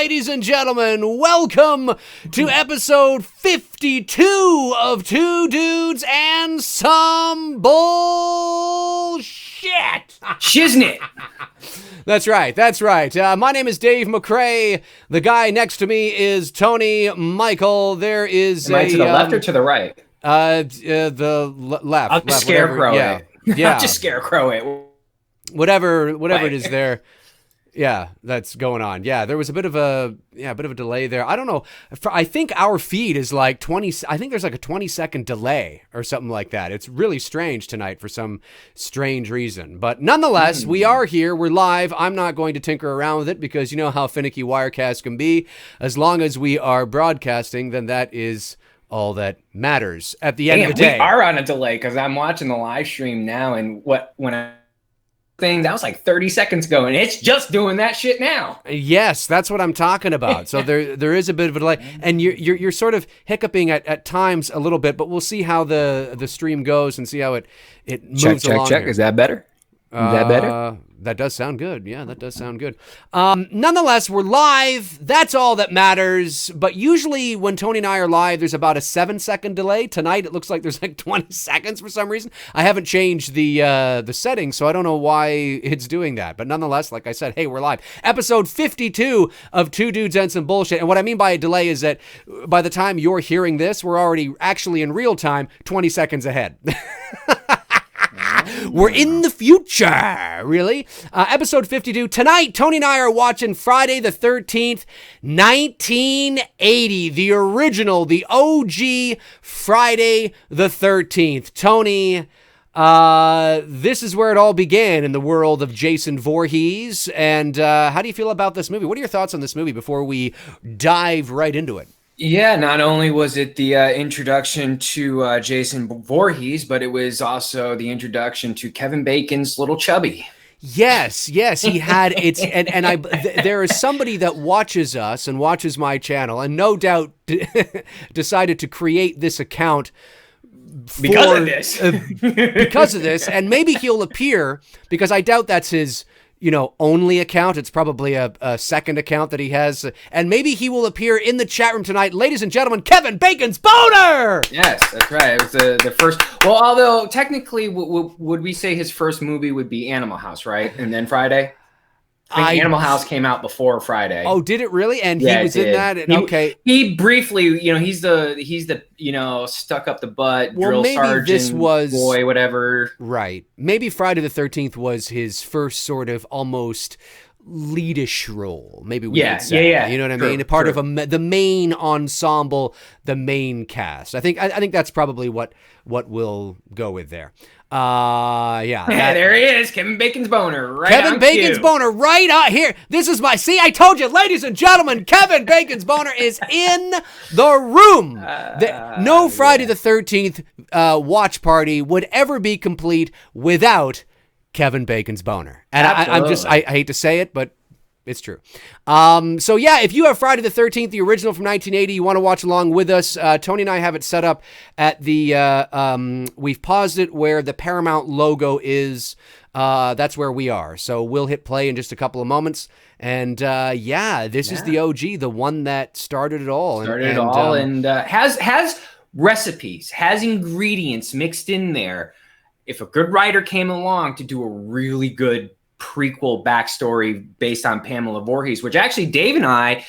ladies and gentlemen, welcome to episode 52 of Two Dudes and Some Bullshit. Shiznit. That's right. My name is Dave McRae. The guy next to me is Tony Michael. There is Am I to the left or to the right? The left. I'll just scarecrow it. Yeah. I'll just scarecrow it. Whatever it is there. Yeah, that's going on. Yeah, there was a bit of a delay there. I don't know. I think our feed is like 20. I think there's like a 20-second delay or something like that. It's really strange tonight for some strange reason. But nonetheless, we are here. We're live. I'm not going to tinker around with it because you know how finicky Wirecast can be. As long as we are broadcasting, then that is all that matters at the end of the day. We are on a delay because I'm watching the live stream now, and that was like 30 seconds ago, and it's just doing that shit now. Yes, that's what I'm talking about. So there is a bit of a delay, and you're sort of hiccuping at times a little bit, but we'll see how the stream goes and see how it moves along. Check. Is that better? That does sound good. Yeah, that does sound good. Nonetheless, we're live. That's all that matters. But usually when Tony and I are live, there's about a 7-second delay. Tonight, it looks like there's like 20 seconds for some reason. I haven't changed the settings, so I don't know why it's doing that. But nonetheless, like I said, hey, we're live. Episode 52 of Two Dudes and Some Bullshit. And what I mean by a delay is that by the time you're hearing this, we're already actually in real time 20 seconds ahead. We're in the future, really. Episode 52. Tonight, Tony and I are watching Friday the 13th, 1980. The original, the OG Friday the 13th. Tony, this is where it all began in the world of Jason Voorhees. And how do you feel about this movie? What are your thoughts on this movie before we dive right into it? Yeah, not only was it the introduction to Jason Voorhees, but it was also the introduction to Kevin Bacon's Little Chubby. Yes, he had it's and there is somebody that watches us and watches my channel and no doubt decided to create this account because of this, and maybe he'll appear because I doubt that's his only account. It's probably a second account that he has. And maybe he will appear in the chat room tonight. Ladies and gentlemen, Kevin Bacon's Boner! Yes, that's right. It was the first. Well, although technically, would we say his first movie would be Animal House, right? And then Friday? I think Animal House came out before Friday. Oh, did it really? And he was in that? And, okay. He briefly, he's the stuck up the butt, drill sergeant, boy, whatever. Right. Maybe Friday the 13th was his first sort of almost leadish role. Maybe we could say. Yeah. You know what I mean? A part of the main ensemble, the main cast. I think that's probably what we'll go with there. There he is, Kevin Bacon's Boner, right? Kevin Bacon's Boner, right out here. This is I told you, ladies and gentlemen, Kevin Bacon's Boner is in the room. No Friday the 13th watch party would ever be complete without Kevin Bacon's Boner. And I hate to say it, but it's true. So yeah, if you have Friday the 13th, the original from 1980, you want to watch along with us, Tony and I have it set up at the, we've paused it where the Paramount logo is, that's where we are. So we'll hit play in just a couple of moments. And this is the OG, the one that started it all. And has recipes, has ingredients mixed in there. If a good writer came along to do a really good prequel backstory based on Pamela Voorhees, which actually Dave and I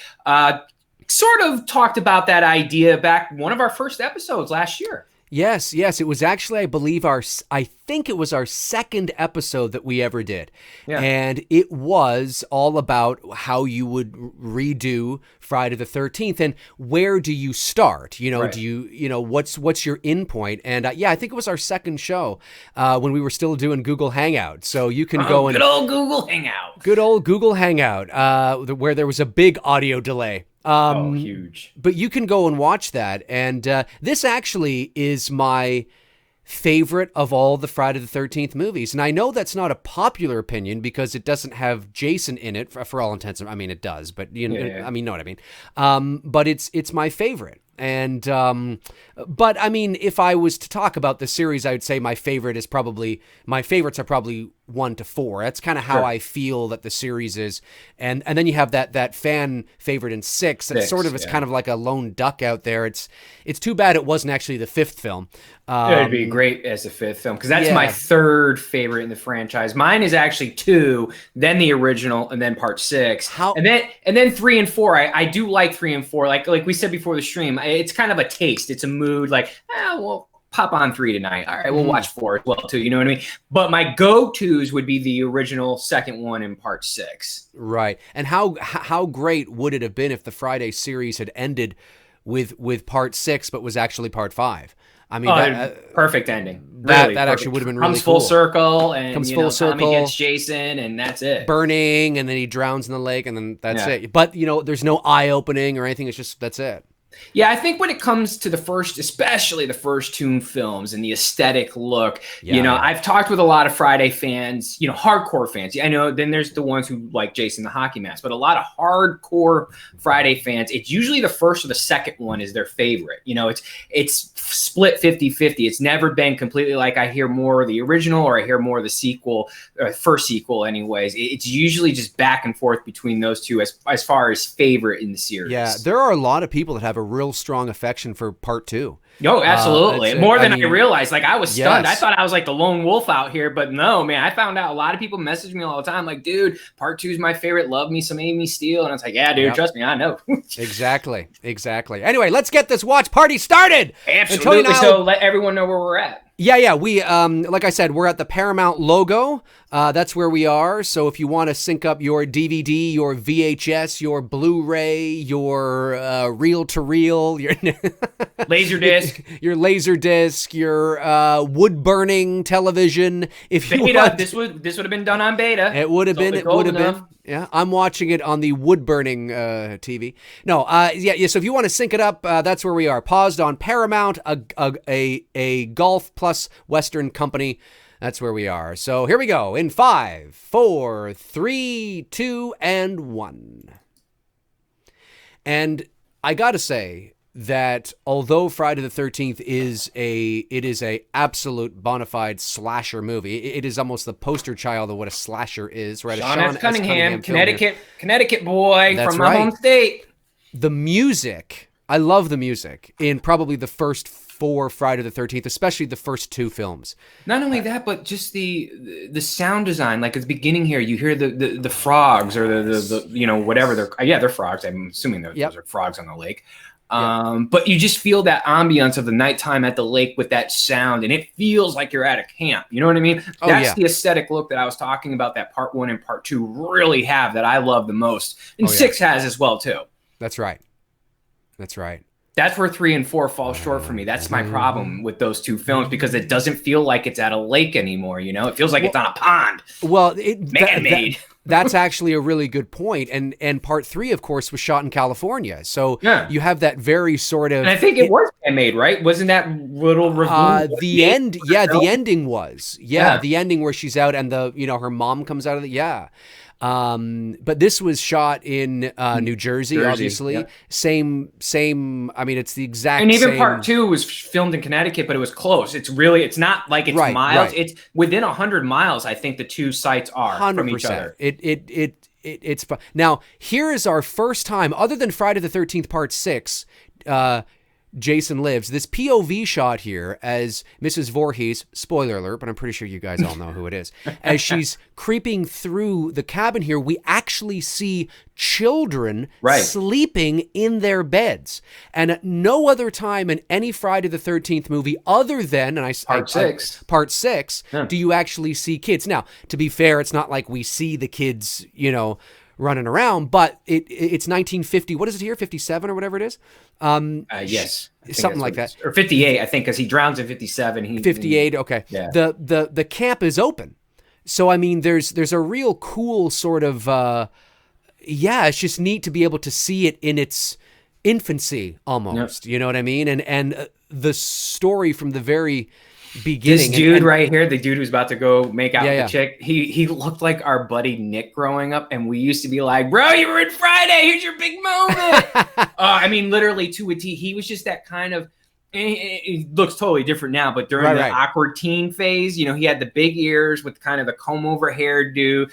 sort of talked about that idea back one of our first episodes last year. Yes. It was actually, I believe, I think it was our second episode that we ever did. Yeah. And it was all about how you would redo Friday the 13th and where do you start? Right. Do you, what's your in point? And I think it was our second show when we were still doing Google Hangout. So you can go and good old Google Hangout. Good old Google Hangout, where there was a big audio delay. Huge. But you can go and watch that. And this actually is my favorite of all the Friday the 13th movies. And I know that's not a popular opinion because it doesn't have Jason in it for all intents. I mean, it does, but you know what I mean? But it's my favorite. And, but I mean, if I was to talk about the series, I would say my favorites are probably 1 to 4. That's kind of how I feel that the series is. And then you have that fan favorite in 6. It's sort of, it's kind of like a lone duck out there. It's too bad it wasn't actually the 5th film. It would be great as a 5th film, because that's my 3rd favorite in the franchise. Mine is actually 2, then the original, and then part 6. And then 3 and 4. I do like 3 and 4. Like we said before the stream, it's kind of a taste. It's a mood. Like, well, pop on 3 tonight. All right, we'll watch 4 as well too. You know what I mean? But my go-tos would be the original second one and part 6. Right. And how great would it have been if the Friday series had ended with part 6, but was actually part 5? I mean, perfect ending. That actually would have been really comes full circle, and comes full circle. Tommy gets Jason, and that's it. Burning, and then he drowns in the lake, and then that's it. But there's no eye opening or anything. It's just that's it. Yeah, I think when it comes to especially the first 2 films and the aesthetic look, I've talked with a lot of Friday fans, hardcore fans. I know then there's the ones who like Jason the Hockey Mask, but a lot of hardcore Friday fans, it's usually the first or the second one is their favorite. It's split 50-50. It's never been completely like I hear more of the original or I hear more of the sequel, or first sequel anyways. It's usually just back and forth between those two as far as favorite in the series. Yeah, there are a lot of people that have a real strong affection for part 2. No, absolutely. More than I realized. Like, I was stunned. Yes. I thought I was like the lone wolf out here, but no, man, I found out a lot of people message me all the time. Like, dude, part 2 is my favorite. Love me some Amy Steele. And I was like, yeah, dude, trust me, I know. Exactly. Anyway, let's get this watch party started. Absolutely. So let everyone know where we're at. Yeah. We, like I said, we're at the Paramount logo. That's where we are. So if you want to sync up your DVD, your VHS, your Blu-ray, your reel-to-reel, your Laserdisc, your wood-burning television. If you beta, this would have been done on beta. It would have been. It would have been. Yeah, I'm watching it on the wood-burning TV. No, So if you want to sync it up, that's where we are. Paused on Paramount, a Golf plus Western company. That's where we are. So here we go in 5, 4, 3, 2, and 1. And I gotta say that although Friday the 13th is a absolute bona fide slasher movie, it is almost the poster child of what a slasher is, right? Sean F. Cunningham, Connecticut boy from my home state. The music, I love the music in probably the first 4 Friday the 13th, especially the first 2 films. Not only that, but just the sound design. Like at the beginning here, you hear the frogs or the whatever they're frogs. I'm assuming those are frogs on the lake. But you just feel that ambience of the nighttime at the lake with that sound, and it feels like you're at a camp. You know what I mean? That's the aesthetic look that I was talking about that part 1 and part 2 really have, that I love the most. And 6 has as well too. That's right. That's where 3 and 4 fall short for me. That's my problem with those 2 films, because it doesn't feel like it's at a lake anymore. It feels like it's on a pond. Well, man-made. That's actually a really good point. And part 3, of course, was shot in California. So you have that very sort of. And I think it was man-made, right? Wasn't that little ravine? The ending was. The ending where she's out and her mom comes out of it. Yeah. But this was shot in New Jersey, obviously. Yeah. Same. I mean, it's the exact same. And even part 2 was filmed in Connecticut, but it was close. It's not like it's miles. Right. It's within 100 miles. I think the 2 sites are 100%. From each other. It's fun. Now, here is our first time, other than Friday the 13th part 6, Jason Lives. This POV shot here as Mrs. Voorhees, spoiler alert, but I'm pretty sure you guys all know who it is. As she's creeping through the cabin here, we actually see children sleeping in their beds. And at no other time in any Friday the 13th movie other than part 6 do you actually see kids. Now, to be fair, it's not like we see the kids, running around, but it's 1950. What is it here? 57 or whatever it is? Yes. Something like that. Or 58, I think, because he drowns in 57. 58, okay. Yeah. The camp is open. So, I mean, there's a real cool sort of, it's just neat to be able to see it in its infancy almost. Yep. You know what I mean? And the story from the very beginning. This dude right here, the dude who's about to go make out with the chick, he looked like our buddy Nick growing up, and we used to be like, bro, you were in Friday, here's your big moment. I mean, literally to a T. He was just that kind of he looks totally different now, but during the awkward teen phase, he had the big ears with kind of the comb over hairdo.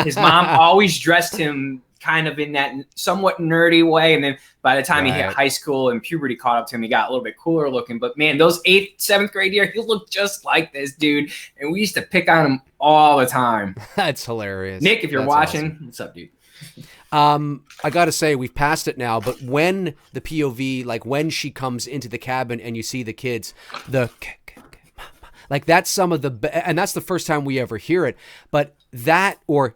His mom always dressed him kind of in that somewhat nerdy way. And then by the time he hit high school and puberty caught up to him, he got a little bit cooler looking. But man, those 8th, 7th grade year, he looked just like this dude. And we used to pick on him all the time. That's hilarious. Nick, if you're watching, awesome. What's up, dude? I gotta say, we've passed it now, but when the POV, like when she comes into the cabin and you see the kids, like that's some of the, and that's the first time we ever hear it, but that, or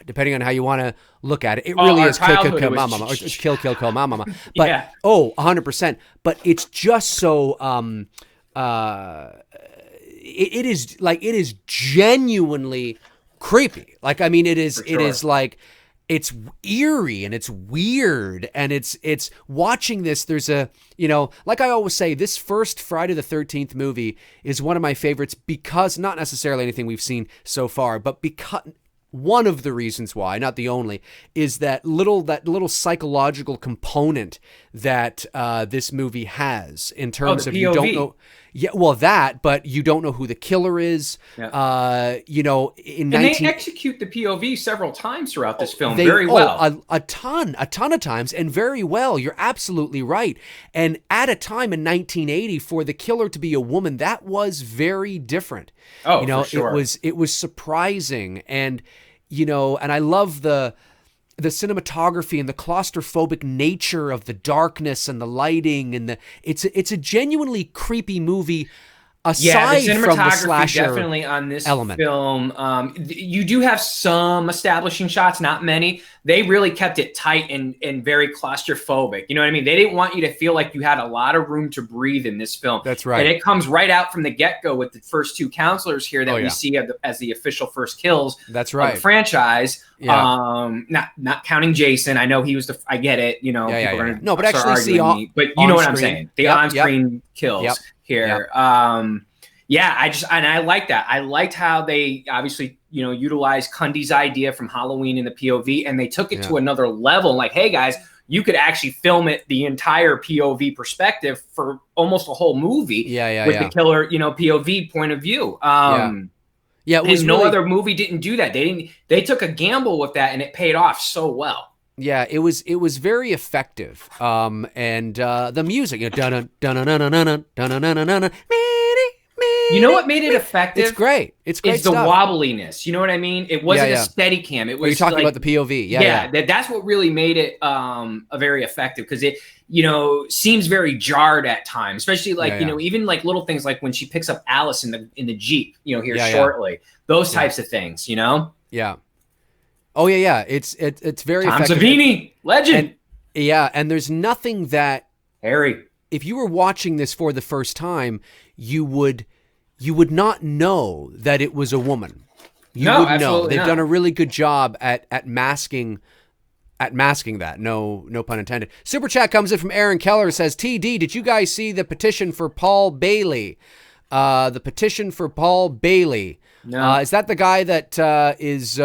depending on how you want to look at it, it really is kill mama, or kill mama. But 100%. But it's just so it is genuinely creepy. Like, I mean, it is like, it's eerie and it's weird, and it's watching this. There's a, like I always say, this first Friday the 13th movie is one of my favorites because, not necessarily anything we've seen so far, but because one of the reasons why, not the only, is that little psychological component that this movie has in terms of you don't know. Yeah, well, that, but you don't know who the killer is. Yeah. They execute the POV several times throughout this film very well. A ton of times, and very well. You're absolutely right. And at a time in 1980, for the killer to be a woman, that was very different. Oh, for sure. It was surprising, and and I love the cinematography and the claustrophobic nature of the darkness and the lighting, and it's a genuinely creepy movie. Aside from the slasher definitely on this element. Film, you do have some establishing shots, not many. They really kept it tight and very claustrophobic. You know what I mean? They didn't want you to feel like you had a lot of room to breathe in this film. That's right. And it comes right out from the get-go with the first 2 counselors here that we see as the official first kills. That's right. Of the franchise. Yeah. Not counting Jason. I know he was I get it. People are gonna no, but actually see but you know what I'm saying. The on-screen kills here. I like that. I liked how they obviously, utilized Cundy's idea from Halloween in the POV, and they took it to another level. Like, hey guys, you could actually film it the entire POV perspective for almost a whole movie. With the killer, POV point of view. It was no other movie didn't do that. They took a gamble with that, and it paid off so well. Yeah, it was very effective. And the music, you know what made it effective? It's great. It's great. It's the wobbliness. You know what I mean? It wasn't a steady cam. It was. You're talking about the POV. That's what really made it a very effective, because it seems very jarred at times, especially even like little things like when she picks up Alice in the Jeep. Here shortly. Those types of things. Yeah. Oh yeah. It's very Tom effective. Savini, legend. And there's nothing that Harry. If you were watching this for the first time, you would not know that it was a woman. You wouldn't know. They've done a really good job at masking that. No pun intended. Super chat comes in from Aaron Keller. Says, TD, did you guys see the petition for Paul Bailey? The petition for Paul Bailey. No. Is that the guy that is...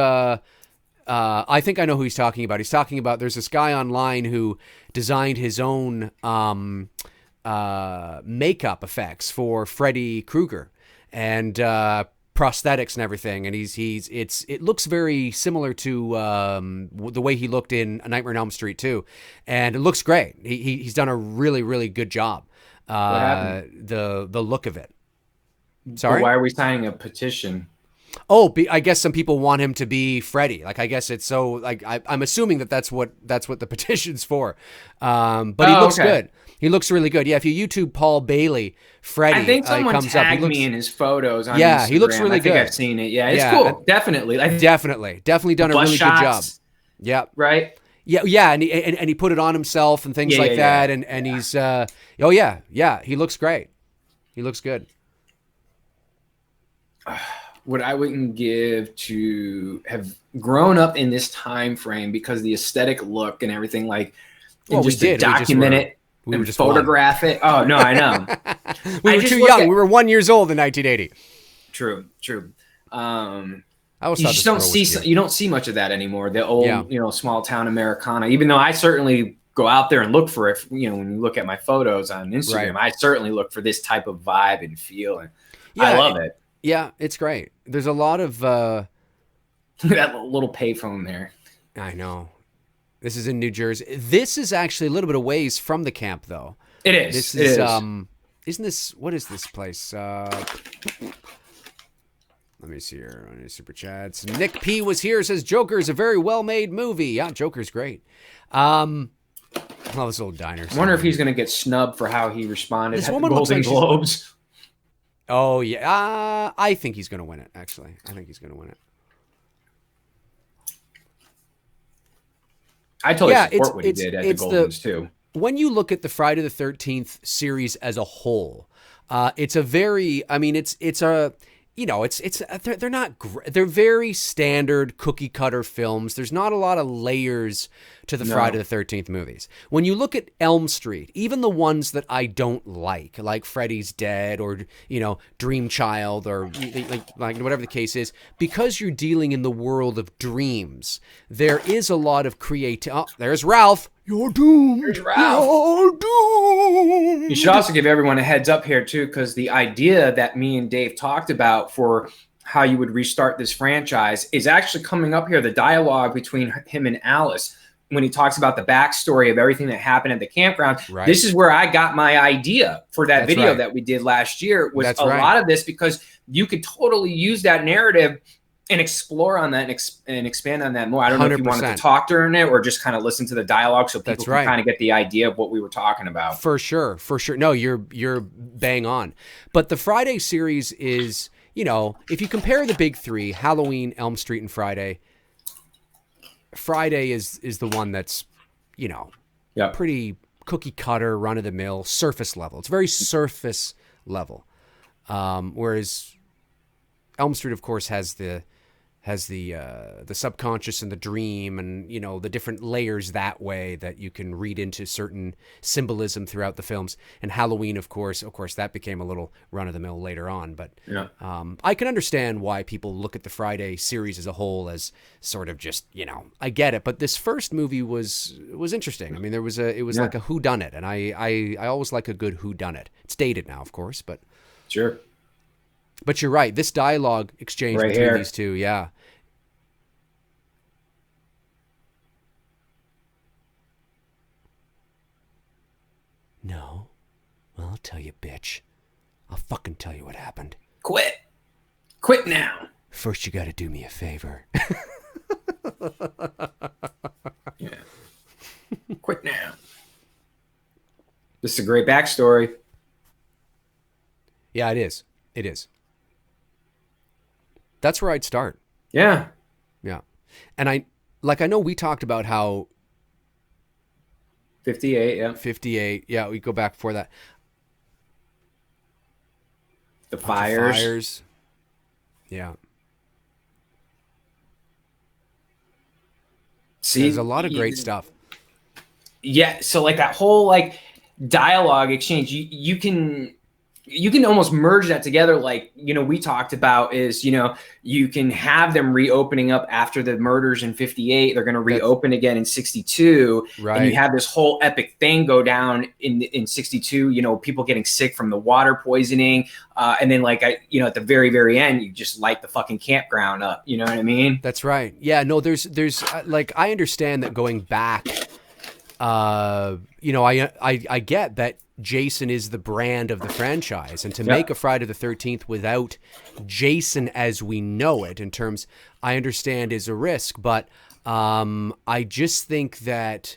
I think I know who he's talking about. He's talking about, there's this guy online who designed his own makeup effects for Freddy Krueger and prosthetics and everything. And it looks very similar to the way he looked in A Nightmare on Elm Street 2. And it looks great. He's done a really, really good job. What happened? The look of it. Sorry? But why are we signing a petition? Oh, I guess some people want him to be Freddy. Like, I guess it's so, like, I'm assuming that's what the petition's for. But he looks good. He looks really good. Yeah, if you YouTube Paul Bailey, Freddy, I think someone comes tagged up. me in his photos on Instagram. He looks really good. I think I've seen it. Yeah, it's cool. Definitely. Definitely done a really good job. Yeah. Right? Yeah, and he put it on himself and things like that. And he's, he looks great. He looks good. What I wouldn't give to have grown up in this time frame, because the aesthetic look and everything, like, and just to document it and photograph it. Oh no, I know. We were too young. We were 1 year old in 1980. True. I you don't see much of that anymore. The old, small town Americana. Even though I certainly go out there and look for it. You know, when you look at my photos on Instagram, Right. I certainly look for this type of vibe and feel, and I love it. Yeah, it's great. There's a lot of that little payphone there. I know. This is in New Jersey. This is actually a little bit of ways from the camp, though. It is. This it is. is. Isn't this? What is this place? Let me see here. Super chats. Nick P was here. Says Joker is a very well-made movie. Yeah, Joker's great. All this old diner. I wonder if he's going to get snubbed for how he responded This at the woman looks Golden like Globes. Oh yeah, I think he's going to win it. Actually, I think he's going to win it. I totally support what he did at the Goldens too. When you look at the Friday the 13th series as a whole, it's a very, I mean, it's a, you know, they're not, they're very standard cookie cutter films. There's not a lot of layers to the Friday the 13th movies. When you look at Elm Street, even the ones that I don't like Freddy's Dead or, you know, Dream Child or like whatever the case is, because you're dealing in the world of dreams, there is a lot of creativity. Oh, there's Ralph. You're doomed. There's Ralph. You're doomed. You should also give everyone a heads up here too, because the idea that me and Dave talked about for how you would restart this franchise is actually coming up here. The dialogue between him and Alice, when he talks about the backstory of everything that happened at the campground. Right. This is where I got my idea for that video that we did last year. Was lot of this, because you could totally use that narrative and explore on that and expand on that more. I don't know if you wanted to talk during it or just kind of listen to the dialogue so people can kind of get the idea of what we were talking about. For sure. No, you're bang on. But the Friday series is, you know, if you compare the big three, Halloween, Elm Street, and Friday is the one that's, you know, pretty cookie cutter, run of the mill, surface level. It's very surface level. Whereas Elm Street, of course, has the subconscious and the dream and, you know, the different layers that way that you can read into certain symbolism throughout the films. And Halloween, of course, that became a little run of the mill later on. But I can understand why people look at the Friday series as a whole as sort of just, you know, I get it. But this first movie was interesting. I mean, it was like a whodunit, and I always like a good whodunit. It's dated now, of course, but sure. But you're right. This dialogue exchange between these two, yeah. No. Well, I'll tell you, bitch. I'll fucking tell you what happened. Quit. Quit now. First, you got to do me a favor. Yeah. Quit now. This is a great backstory. Yeah, it is. It is. That's where I'd start. Yeah. Yeah. And I know we talked about how 58, yeah. 58. Yeah, we go back before that. The fires. Yeah. See, there's a lot of great stuff. Yeah, so like that whole like dialogue exchange, you can almost merge that together. Like, you know, we talked about is, you know, you can have them reopening up after the murders in 58. They're going to reopen again in 62. Right. And you have this whole epic thing go down in 62, you know, people getting sick from the water poisoning. And then like, at the very, very end, you just light the fucking campground up. You know what I mean? That's right. Yeah, no, there's like, I understand that going back, you know, I get that Jason is the brand of the franchise, and to make a Friday the 13th without Jason as we know it, in terms, I understand is a risk, but I just think that,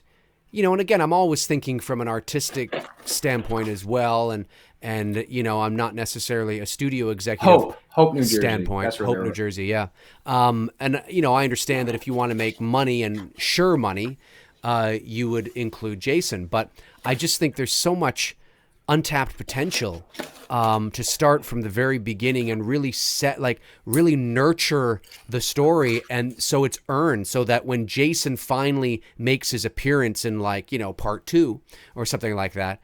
you know, and again, I'm always thinking from an artistic standpoint as well, and you know, I'm not necessarily a studio executive. Hope New Jersey standpoint. Hope New Jersey, yeah. And you know, I understand that if you want to make money and sure money, you would include Jason, but I just think there's so much untapped potential to start from the very beginning and really really nurture the story, and so it's earned, so that when Jason finally makes his appearance in, like, you know, part 2 or something like that,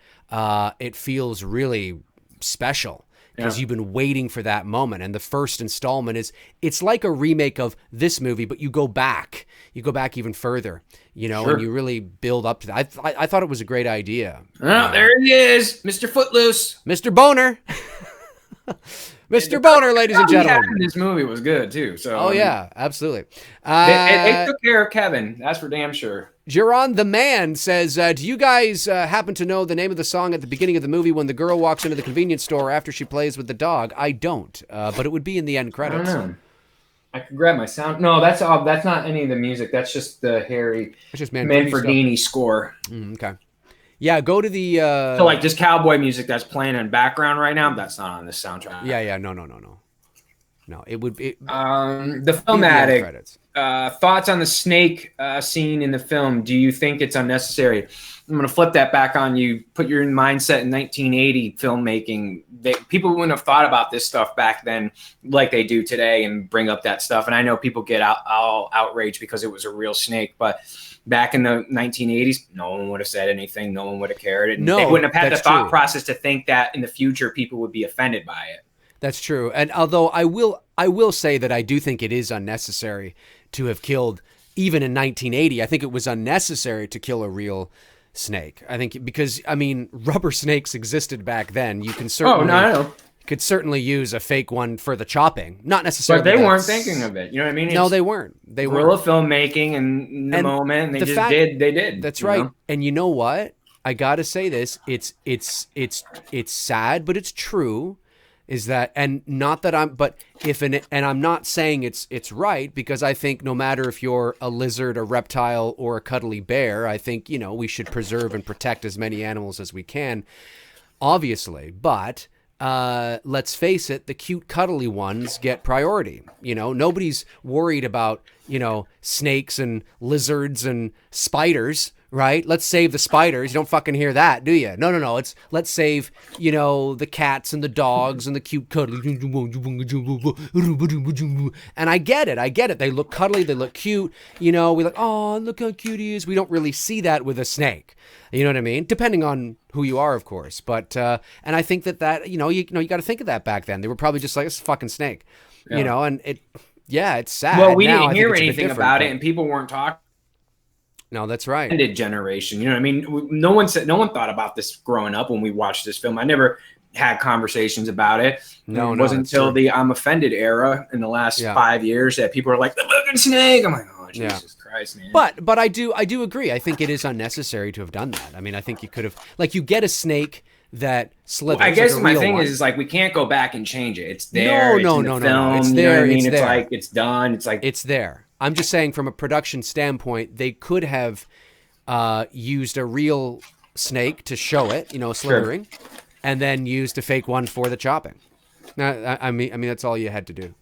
it feels really special. because you've been waiting for that moment. And the first installment it's like a remake of this movie, but you go back even further, and you really build up to that. I thought it was a great idea. Oh, there he is, Mr. Footloose, Mr. Boner. Mr. Boner, ladies and gentlemen. This movie was good too. So yeah, absolutely. They took care of Kevin. That's for damn sure. Jiron the Man says, do you guys happen to know the name of the song at the beginning of the movie when the girl walks into the convenience store after she plays with the dog? I don't, but it would be in the end credits. I don't know. I could grab my sound. No, that's not any of the music. That's just the Harry Manfredini score. Okay. Yeah, go to the... So like this cowboy music that's playing in background right now, that's not on this soundtrack. Yeah, no. No, it would be... The Film Addict, thoughts on the snake scene in the film. Do you think it's unnecessary? I'm going to flip that back on you. Put your mindset in 1980 filmmaking. People wouldn't have thought about this stuff back then like they do today and bring up that stuff. And I know people get all outraged because it was a real snake, but... Back in the 1980s, no one would have said anything. No one would have cared. And they wouldn't have had the thought process to think that in the future people would be offended by it. That's true. And although I will say that I do think it is unnecessary to have killed, even in 1980, I think it was unnecessary to kill a real snake. I think because, rubber snakes existed back then. You can certainly... Could certainly use a fake one for the chopping. Not necessarily. But they weren't thinking of it. You know what I mean? No, they weren't. They weren't. Guerrilla filmmaking and the moment. They did. That's right. Know? And you know what? I got to say this. It's sad, but it's true. Is that, and not that I'm not saying it's right, because I think no matter if you're a lizard, a reptile, or a cuddly bear, I think, we should preserve and protect as many animals as we can, obviously. But let's face it, the cute cuddly ones get priority. Nobody's worried about, snakes and lizards and spiders, right? Let's save the spiders. You don't fucking hear that, do you? No. Let's save, the cats and the dogs and the cute cuddly. And I get it. They look cuddly. They look cute. We're like, oh, look how cute he is. We don't really see that with a snake. You know what I mean? Depending on who you are, of course. But, and I think that, you got to think of that back then. They were probably just like, it's a fucking snake, and it's sad. Well, we didn't hear anything about it and people weren't talking. No, that's right. Generation. You know what I mean? No one thought about this growing up when we watched this film. I never had conversations about it. No, it wasn't until the I'm offended era in the last 5 years that people are like, the fucking snake. I'm like, oh, Jesus Christ, man. But I do agree. I think it is unnecessary to have done that. I think you could have, you get a snake that slithers. Well, I guess my thing is like, we can't go back and change it. It's there. No. It's there. It's like, it's done. It's like, it's there. I'm just saying from a production standpoint, they could have used a real snake to show it, slithering, and then used a fake one for the chopping. Now, I mean, that's all you had to do.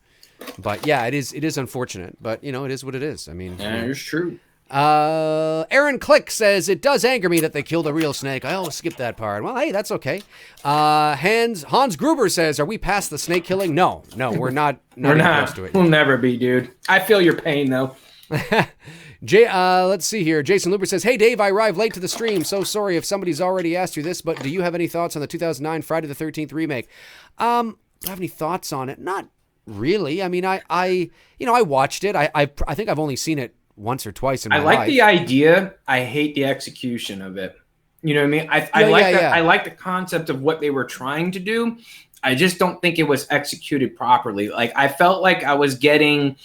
But yeah, it is unfortunate, but it is what it is. It's true. Aaron Click says, it does anger me that they killed a real snake. I always skip that part. Well, hey, that's okay. Hans Gruber says, are we past the snake killing? No, we're not. We're not close to it. We'll never be, dude. I feel your pain though. Let's see here. Jason Looper says, hey Dave, I arrived late to the stream. So sorry if somebody's already asked you this, but do you have any thoughts on the 2009 Friday the 13th remake? Do I have any thoughts on it? Not really. I watched it. I think I've only seen it once or twice in my life. I like the idea. I hate the execution of it. You know what I mean? I like the concept of what they were trying to do. I just don't think it was executed properly. Like, I felt like I was getting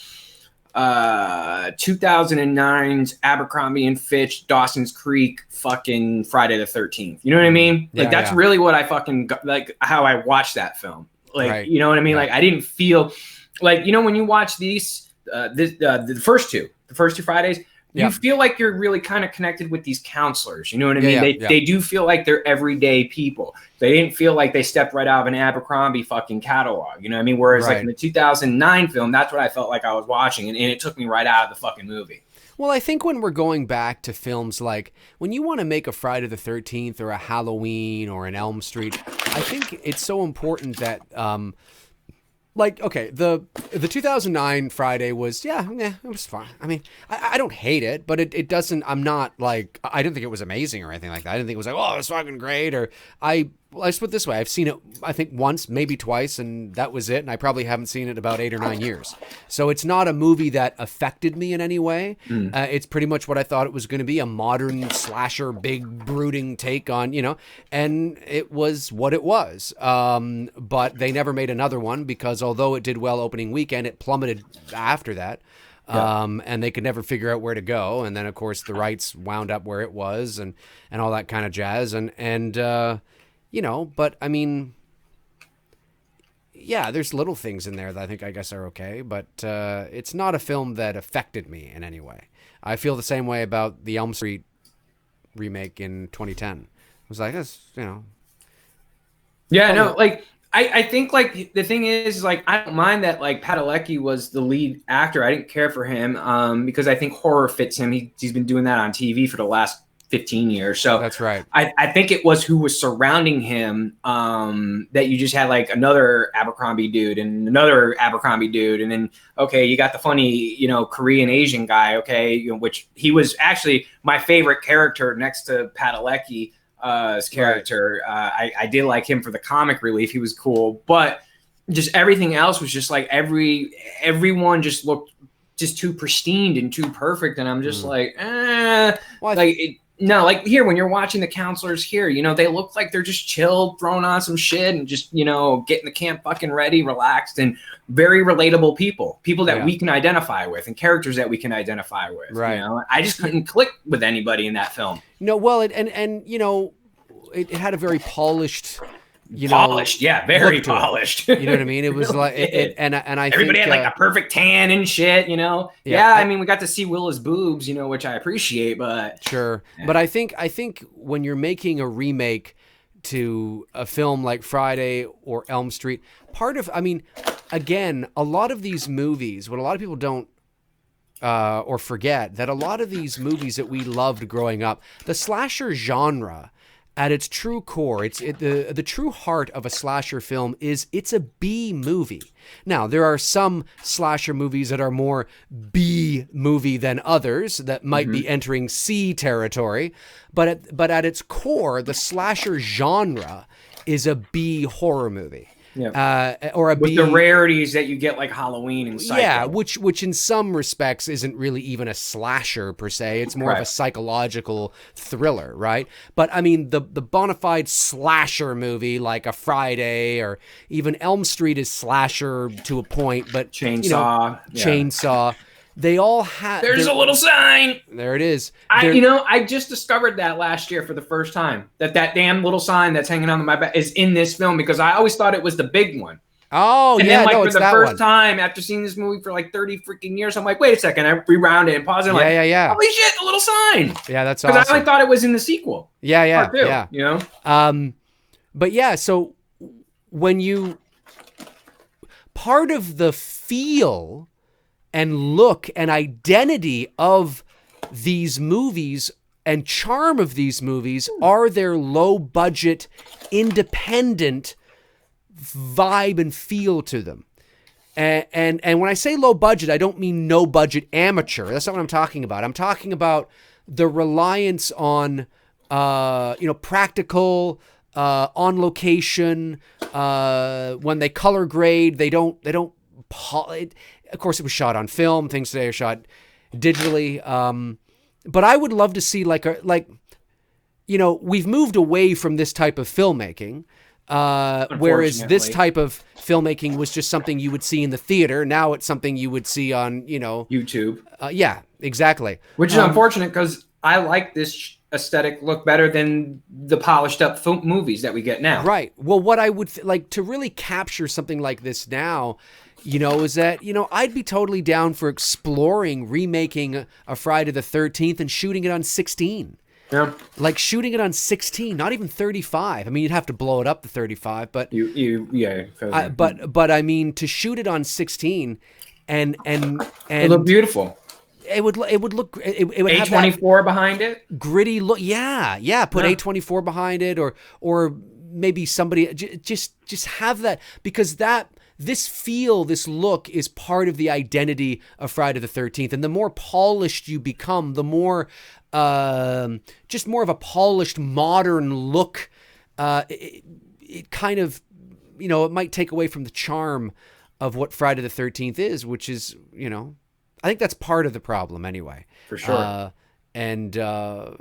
2009's Abercrombie and Fitch, Dawson's Creek, fucking Friday the 13th. You know what I mean? Like, that's really what I fucking got, like, how I watched that film. Like, you know what I mean? Like, I didn't feel like, when you watch these, the first two Fridays, you feel like you're really kind of connected with these counselors. You know what I mean? They do feel like they're everyday people. They didn't feel like they stepped right out of an Abercrombie fucking catalog. You know what I mean? Whereas like in the 2009 film, that's what I felt like I was watching. And it took me right out of the fucking movie. Well, I think when we're going back to films like when you want to make a Friday the 13th or a Halloween or an Elm Street, I think it's so important that the 2009 Friday was, it was fine. I mean, I don't hate it, but it doesn't, I'm not like, I didn't think it was amazing or anything like that. I didn't think it was like, oh, it's fucking great. Or I let's put it this way. I've seen it, I think, once, maybe twice, and that was it. And I probably haven't seen it in about 8 or 9 years. So it's not a movie that affected me in any way. It's pretty much what I thought it was going to be, a modern slasher, big, brooding take on, and it was what it was. But they never made another one because although it did well opening weekend, it plummeted after that. And they could never figure out where to go. And then, of course, the rights wound up where it was and all that kind of jazz. But I mean, yeah, there's little things in there that I guess are okay, but it's not a film that affected me in any way. I feel the same way about the Elm Street remake in 2010. It was like, this, Yeah, no, like, I think, like, the thing is, like, I don't mind that, like, Padalecki was the lead actor. I didn't care for him because I think horror fits him. He's been doing that on TV for the last 15 years. So that's right. I think it was who was surrounding him that you just had like another Abercrombie dude and another Abercrombie dude. And then, okay, you got the funny, Korean Asian guy. Okay. Which he was actually my favorite character next to Padalecki's character. Right. I did like him for the comic relief. He was cool, but just everything else was just like everyone just looked just too pristine and too perfect. And I'm just like, no, like here, when you're watching the counselors here, they look like they're just chilled, throwing on some shit and just, getting the camp fucking ready, relaxed, and very relatable people that we can identify with and characters that we can identify with. Right. I just couldn't click with anybody in that film. No, well, it had a very polished, very polished. You know what I mean? It was like, and I everybody think, had like a perfect tan and shit, I mean, we got to see Willa's boobs, which I appreciate, but sure. Yeah. But I think when you're making a remake to a film like Friday or Elm Street, again, a lot of these movies, what a lot of people don't or forget, that a lot of these movies that we loved growing up, the slasher genre, at its true core, the true heart of a slasher film is it's a B movie. Now, there are some slasher movies that are more B movie than others that might be entering C territory, but at its core, the slasher genre is a B horror movie. Yeah. Or with the rarities that you get like Halloween and Psycho. Yeah, which in some respects isn't really even a slasher per se. It's more of a psychological thriller, right? But I mean, the bona fide slasher movie like a Friday or even Elm Street is slasher to a point, but Chainsaw. They all have. There's a little sign. There it is. I just discovered that last year for the first time. That damn little sign that's hanging on my back is in this film because I always thought it was the big one. Oh, and then, like, for the first time after seeing this movie for like 30 freaking years, I'm like, wait a second. I rewound it and paused it. Yeah. Holy shit, the little sign. Yeah, that's awesome. Because I only thought it was in the sequel. Yeah. But yeah, so when you part of the feel and look and identity of these movies and charm of these movies are their low budget, independent vibe and feel to them. And when I say low budget, I don't mean no budget amateur. That's not what I'm talking about. I'm talking about the reliance on, practical, on location, when they color grade, they don't of course, it was shot on film. Things today are shot digitally. But I would love to see we've moved away from this type of filmmaking. Whereas this type of filmmaking was just something you would see in the theater. Now it's something you would see on, YouTube. Yeah, exactly. Which is unfortunate because I like this aesthetic look better than the polished up movies that we get now. Right. Well, what I would like to really capture something like this now, is that, I'd be totally down for exploring remaking a Friday the 13th and shooting it on 16. Yeah. Like shooting it on 16, not even 35. I mean, you'd have to blow it up to 35, but but I mean, to shoot it on 16 and it look beautiful. It would look it would have A24 behind it. Gritty look. Yeah. Put A24 behind it, or maybe somebody just have that, because this look is part of the identity of Friday the 13th. And the more polished you become, the more, just more of a polished modern look it kind of, it might take away from the charm of what Friday the 13th is, which is, I think that's part of the problem anyway. For sure. I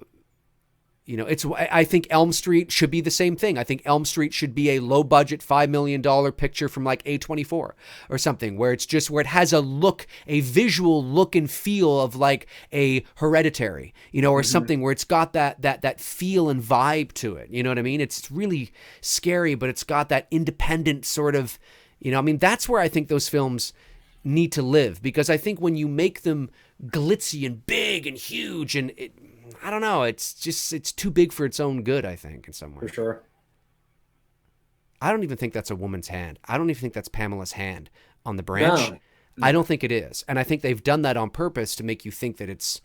think Elm Street should be the same thing. I think Elm Street should be a low budget $5 million picture from like A24 or something, where it has a visual look and feel of like a Hereditary, or something where it's got that feel and vibe to it. You know what I mean? It's really scary, but it's got that independent sort of, that's where I think those films need to live, because I think when you make them glitzy and big and huge and I don't know, it's too big for its own good, I think, in some way. For sure. I don't even think that's a woman's hand. I don't even think that's Pamela's hand on the branch. No. I don't think it is. And I think they've done that on purpose to make you think that it's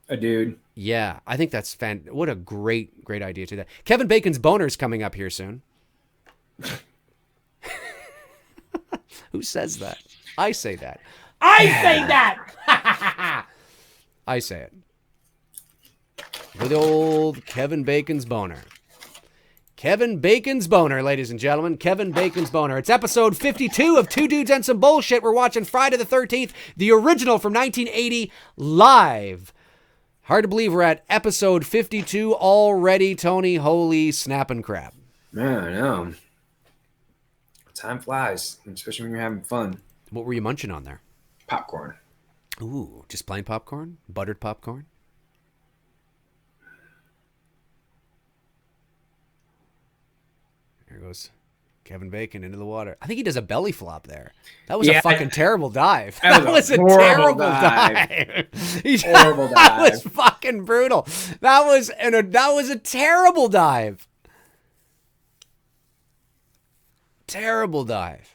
a dude. Yeah, I think that's what a great idea to that. Kevin Bacon's boner's coming up here soon. Who says that? I say that. I say that. I say it. With old Kevin Bacon's boner. Kevin Bacon's boner, ladies and gentlemen. Kevin Bacon's boner. It's episode 52 of Two Dudes and Some Bullshit. We're watching Friday the 13th, the original from 1980, live. Hard to believe we're at episode 52 already, Tony. Holy snapping crap. Man, I know. Time flies, especially when you're having fun. What were you munching on there? Popcorn. Ooh, just plain popcorn? Buttered popcorn? There goes Kevin Bacon into the water. I think he does a belly flop there. That was a fucking terrible dive. That was a terrible dive. Horrible dive. That was fucking brutal. That was a terrible dive. Terrible dive.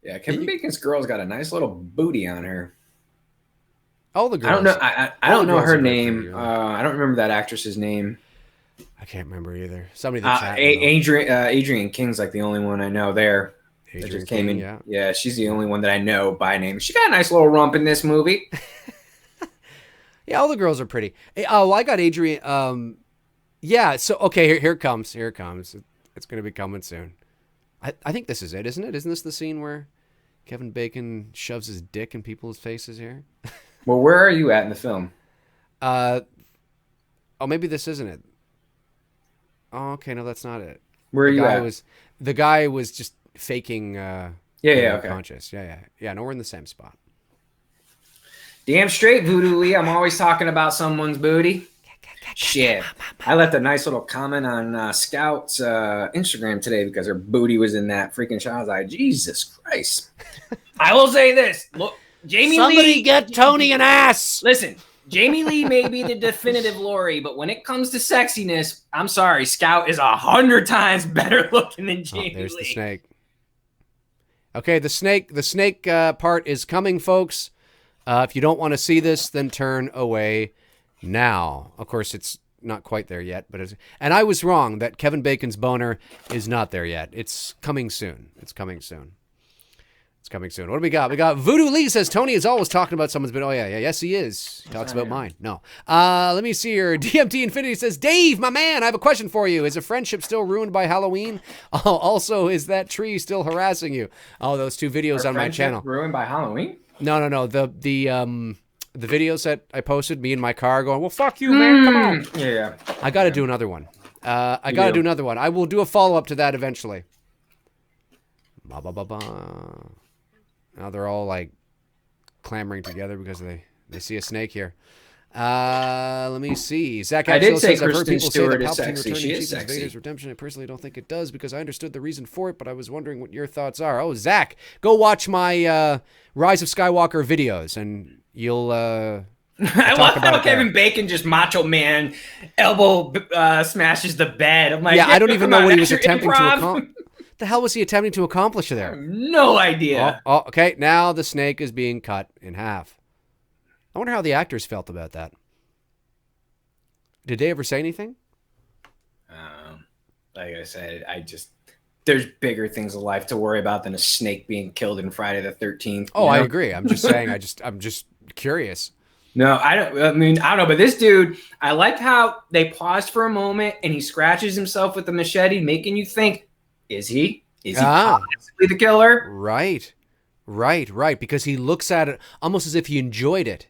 Yeah, Kevin Bacon's girl's got a nice little booty on her. All the girls. I don't know. I don't know her name. I don't remember that actress's name. I can't remember either. Somebody that's Adrienne King's like the only one I know there. Adrienne just came King, in. Yeah, she's the only one that I know by name. She got a nice little rump in this movie. Yeah, all the girls are pretty. Oh, I got Adrienne. Yeah. So okay, here it comes. Here it comes. It's going to be coming soon. I think this is it, isn't it? Isn't this the scene where Kevin Bacon shoves his dick in people's faces here? Well, where are you at in the film? Maybe this isn't it. Oh, okay, no, that's not it. Where are you at? The guy was just faking okay. Conscious. Yeah, no, we're in the same spot. Damn straight, Voodoo Lee. I'm always talking about someone's booty. Shit. I left a nice little comment on Scout's Instagram today because her booty was in that freaking shot. I was like, Jesus Christ. I will say this. Look, Somebody get Tony an ass. Listen, Jamie Lee may be the definitive Lori, but when it comes to sexiness, I'm sorry, Scout is 100 times better looking than Jamie Lee. There's the snake. Okay, the snake part is coming, folks. If you don't want to see this, then turn away now. Of course, it's not quite there yet, and I was wrong that Kevin Bacon's boner is not there yet. It's coming soon. It's coming soon. What do we got? We got Voodoo Lee says Tony is always talking about someone's been. Oh yeah, yes he is. He talks about mine. No. Let me see here. DMT Infinity says, Dave, my man, I have a question for you. Is a friendship still ruined by Halloween? Also, is that tree still harassing you? Oh, those two videos on my channel. Ruined by Halloween? No. The videos that I posted, me in my car going, well, fuck you, man. Come on. Yeah. I got to do another one. I got to do another one. I will do a follow-up to that eventually. Now they're all like clamoring together because they see a snake here. Let me see. Zach Axel says, I've heard people say that Palpatine returning Chief Vader's redemption. I personally don't think it does because I understood the reason for it, but I was wondering what your thoughts are. Oh, Zach, go watch my Rise of Skywalker videos and you'll I love how Kevin Bacon just macho man elbow smashes the bed. I'm like, I don't even know what he was attempting to accomplish. The hell was he attempting to accomplish there? I have no idea. Okay, now the snake is being cut in half. I wonder how the actors felt about that. Did they ever say anything? Like I said, there's bigger things in life to worry about than a snake being killed in Friday the 13th. Oh, I agree. I'm just saying. I'm just curious. No, I don't. I mean, I don't know, but this dude, I liked how they paused for a moment and he scratches himself with the machete, making you think, is he? Is he possibly the killer? Right. Because he looks at it almost as if he enjoyed it.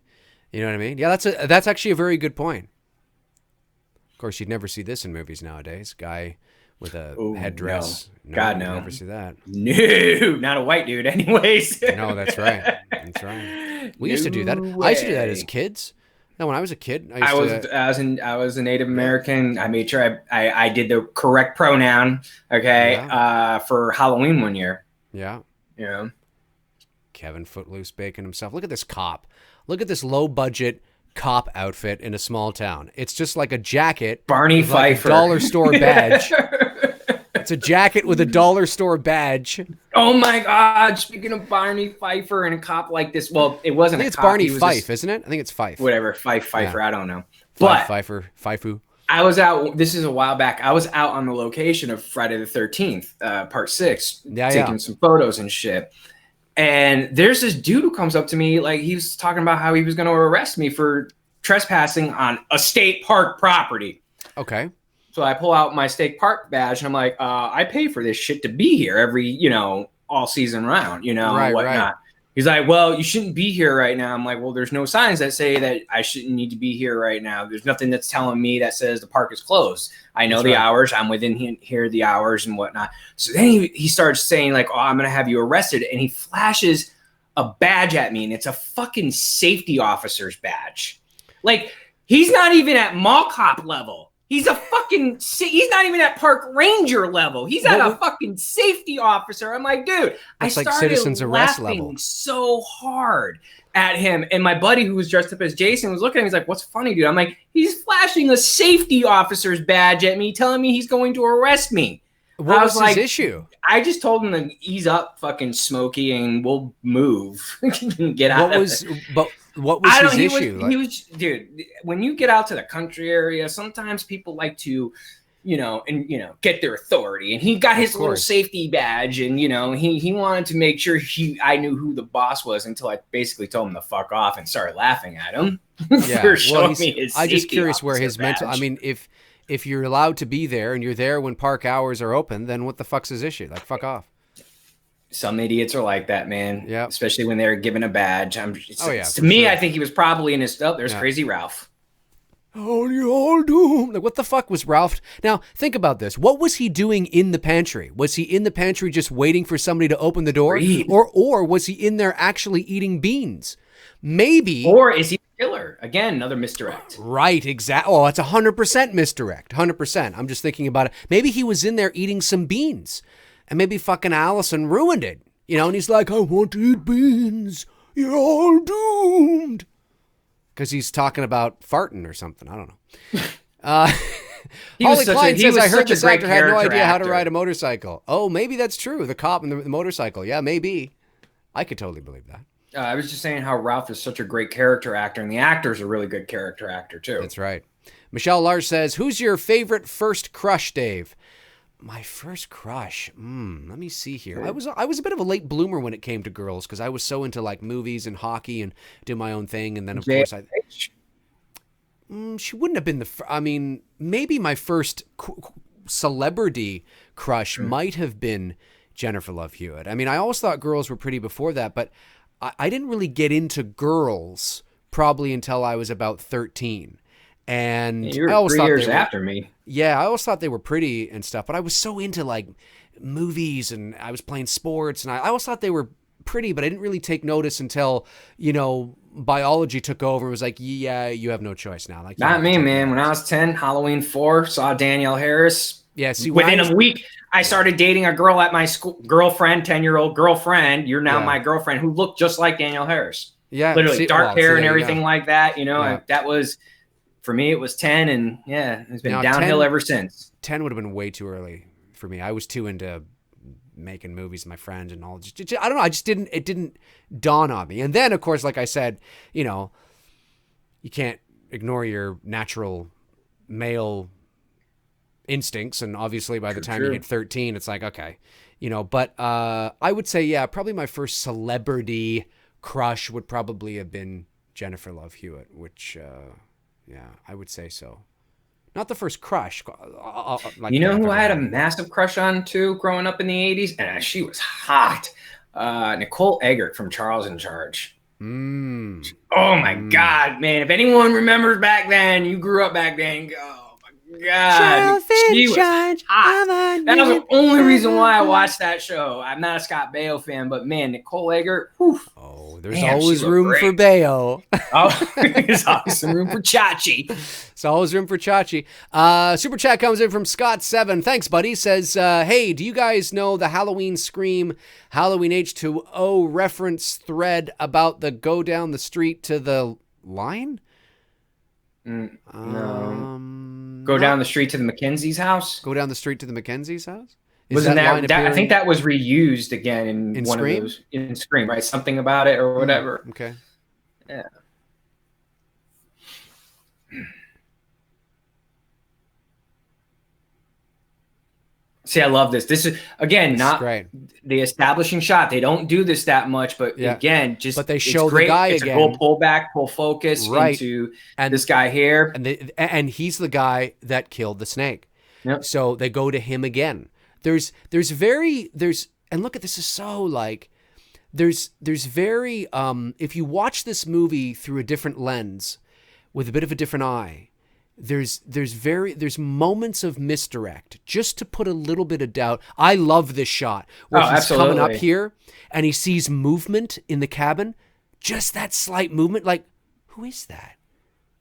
You know what I mean? Yeah, that's actually a very good point. Of course, you'd never see this in movies nowadays. Guy with a headdress. No. God, no. You'd never see that. No, not a white dude anyways. No, that's right. We used to do that. I used to do that as kids. No, when I was a kid, I was a Native American. I made sure I did the correct pronoun, okay, for Halloween one year. Yeah. Yeah. Kevin Footloose baking himself. Look at this cop. Look at this low budget cop outfit in a small town. It's just like a jacket. Barney Pfeiffer. Like a dollar store badge. It's a jacket with a dollar store badge. Oh my God. Speaking of Barney Pfeiffer and a cop like this. Well, it wasn't I think it's Barney Fife, isn't it? I think it's Fife. Whatever. Pfeiffer. Yeah. I don't know. Pfeiffer. I was out. This is a while back. I was out on the location of Friday the 13th, part 6, taking some photos and shit. And there's this dude who comes up to me, like he was talking about how he was going to arrest me for trespassing on a state park property. Okay. So I pull out my state park badge and I'm like, I pay for this shit to be here every, all season round, and whatnot. Right. He's like, well, you shouldn't be here right now. I'm like, well, there's no signs that say that I shouldn't need to be here right now. There's nothing that's telling me that says the park is closed. I know the hours. I'm within here, the hours and whatnot. So then he starts saying like, oh, I'm going to have you arrested. And he flashes a badge at me and it's a fucking safety officer's badge. Like he's not even at mall cop level. He's he's not even at park ranger level. He's at a fucking safety officer. I'm like, dude, I started like citizens arrest level. So hard at him. And my buddy who was dressed up as Jason was looking at me. He's like, what's funny, dude? I'm like, he's flashing a safety officer's badge at me, telling me he's going to arrest me. What was his issue? I just told him to ease up, fucking Smokey, and we'll move. Get out of it. What was his issue? He was, dude, when you get out to the country area, sometimes people like to, get their authority. And he got his little safety badge and, he wanted to make sure I knew who the boss was until I basically told him to fuck off and started laughing at him. Yeah. For showing me his I'm just curious where his mental, I mean, if you're allowed to be there and you're there when park hours are open, then what the fuck's his issue? Like, fuck off. Some idiots are like that, man. Yeah. Especially when they're given a badge. To me, I think he was probably in his stuff. There's Crazy Ralph. Oh, you're all doomed. Like, what the fuck was Ralph? Now, think about this. What was he doing in the pantry? Was he in the pantry just waiting for somebody to open the door? Or was he in there actually eating beans? Maybe. Or is he the killer? Again, another misdirect. Right, exactly. Oh, it's 100% misdirect. 100%. I'm just thinking about it. Maybe he was in there eating some beans. And maybe fucking Allison ruined it, and he's like, I want to eat beans. You're all doomed. Because he's talking about farting or something. I don't know. Holly Klein says, I heard this actor had no idea how to ride a motorcycle. Oh, maybe that's true. The cop and the motorcycle. Yeah, maybe. I could totally believe that. I was just saying how Ralph is such a great character actor, and the actor's a really good character actor, too. That's right. Michelle Lars says, who's your favorite first crush, Dave? My first crush. Let me see here. I was a bit of a late bloomer when it came to girls because I was so into like movies and hockey and did my own thing. And then of course she wouldn't have been maybe my first celebrity crush might have been Jennifer Love Hewitt. I mean, I always thought girls were pretty before that, but I didn't really get into girls probably until I was about 13. And you were 3 years after me. Yeah, I always thought they were pretty and stuff, but I was so into like movies and I was playing sports and I always thought they were pretty, but I didn't really take notice until, biology took over and was like, yeah, you have no choice now. Like, not me, man. When I was 10, Halloween 4, saw Danielle Harris. Yeah, see, within a week, I started dating a girl at my school, girlfriend, 10-year-old girlfriend. You're now my girlfriend who looked just like Danielle Harris. Yeah. Literally dark hair and everything like that, and that was... For me, it was 10, and it's been downhill ever since. 10 would have been way too early for me. I was too into making movies with my friends and all. I don't know. It didn't dawn on me. And then, of course, like I said, you can't ignore your natural male instincts. And obviously, by the time you hit 13, it's like, okay, But I would say, probably my first celebrity crush would probably have been Jennifer Love Hewitt, which, I would say so. Not the first crush. You know who I had a massive crush on too, growing up in the 80s, and she was hot. Nicole Eggert from Charles in Charge. Oh my God, man! If anyone remembers back then, you grew up back then. Oh my God, she was hot. That was the only reason why I watched that show. I'm not a Scott Baio fan, but man, Nicole Eggert. Whew, there's always room for Baio. There's always some room for Chachi. There's always room for Chachi. Super chat comes in from Scott7. Thanks, buddy. Says, hey, do you guys know the Halloween Scream, Halloween H2O reference thread about the go down the street to the line? No. Go down the street to the Mackenzie's house? Go down the street to the Mackenzie's house? Wasn't that I think that was reused again in one Scream? of those in Scream, right? Something about it or whatever. Okay. Yeah. See, I love this. This is again not great. The establishing shot. They don't do this that much, but again, but they show the guy it's again. A cool pull back, pull focus into this guy here, and he's the guy that killed the snake. Yep. So they go to him again. There's and look at this is so like there's very if you watch this movie through a different lens with a bit of a different eye, there's moments of misdirect just to put a little bit of doubt. I love this shot where he's coming up here and he sees movement in the cabin, just that slight movement. Like, who is that?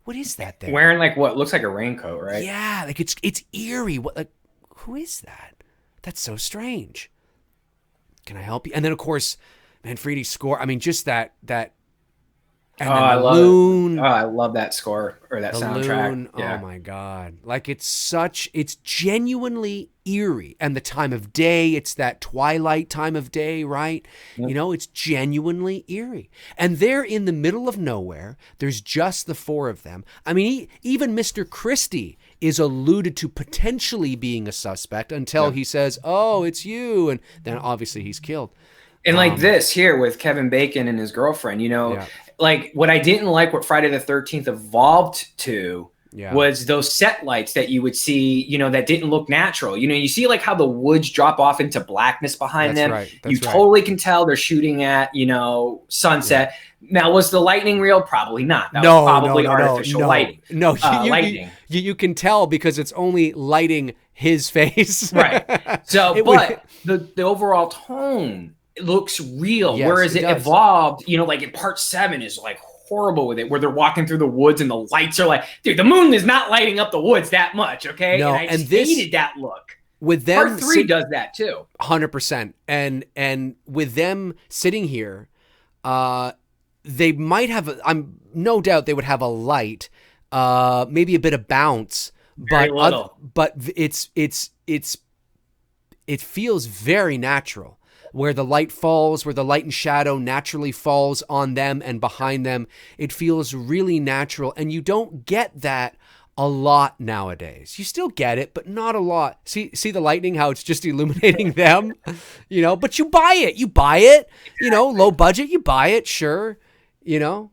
What is that there? Wearing like what looks like a raincoat, right? Yeah, like it's eerie. What, like, who is that? That's so strange. Can I help you? And then of course, Manfredi's score. I mean, just that. And I love that score or that soundtrack. Loon, yeah. Oh my God. Like it's genuinely eerie. And the time of day, it's that twilight time of day, right? Yep. You know, it's genuinely eerie. And they're in the middle of nowhere. There's just the four of them. I mean, even Mr. Christie is alluded to potentially being a suspect until he says, oh, it's you. And then obviously he's killed. And like this here with Kevin Bacon and his girlfriend, you know, like what I didn't like what Friday the 13th evolved to was those set lights that you would see, you know, that didn't look natural. You know, you see like how the woods drop off into blackness behind them. Right. You totally can tell they're shooting at, you know, sunset. Yeah. Now, was the lightning real? Probably not. That was probably artificial lighting. No, you can tell because it's only lighting his face. Right. So, the overall tone, it looks real, whereas it evolved, you know, like in part 7 is like horrible with it, where they're walking through the woods and the lights are like, dude, the moon is not lighting up the woods that much, okay? No, and I just hated that look. With them, part 3 does that too. 100%. And with them sitting here, they might have, I'm no doubt they would have a light, maybe a bit of bounce, but it feels very natural. Where the light falls, where the light and shadow naturally falls on them and behind them. It feels really natural. And you don't get that a lot nowadays. You still get it, but not a lot. See the lightning, how it's just illuminating them, you know, but you buy it, you know, low budget, you buy it, sure, you know.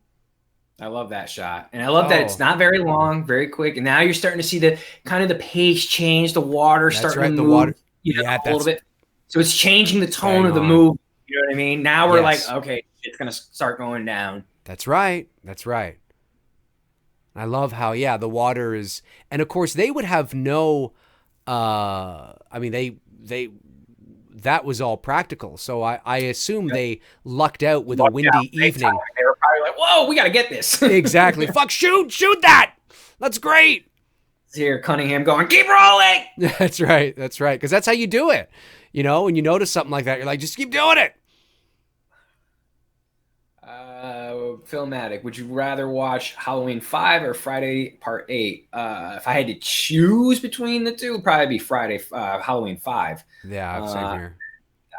I love that shot. And I love that it's not very long, very quick. And now you're starting to see the kind of the pace change, the water starting to move, the water, you know, a little bit. So it's changing the tone of the move. You know what I mean? Now we're like, okay, it's going to start going down. That's right. I love how, the water is, and of course they would have no, I mean, that was all practical. So I assume they lucked out with a windy evening. They were probably like, whoa, we got to get this. Exactly. Fuck, shoot that. That's great. Here, Cunningham going, keep rolling. That's right. Because that's how you do it. You know, when you notice something like that, you're like, just keep doing it. Filmatic. Would you rather watch Halloween 5 or Friday Part 8? If I had to choose between the two, it'd probably be Halloween 5. Yeah, same here.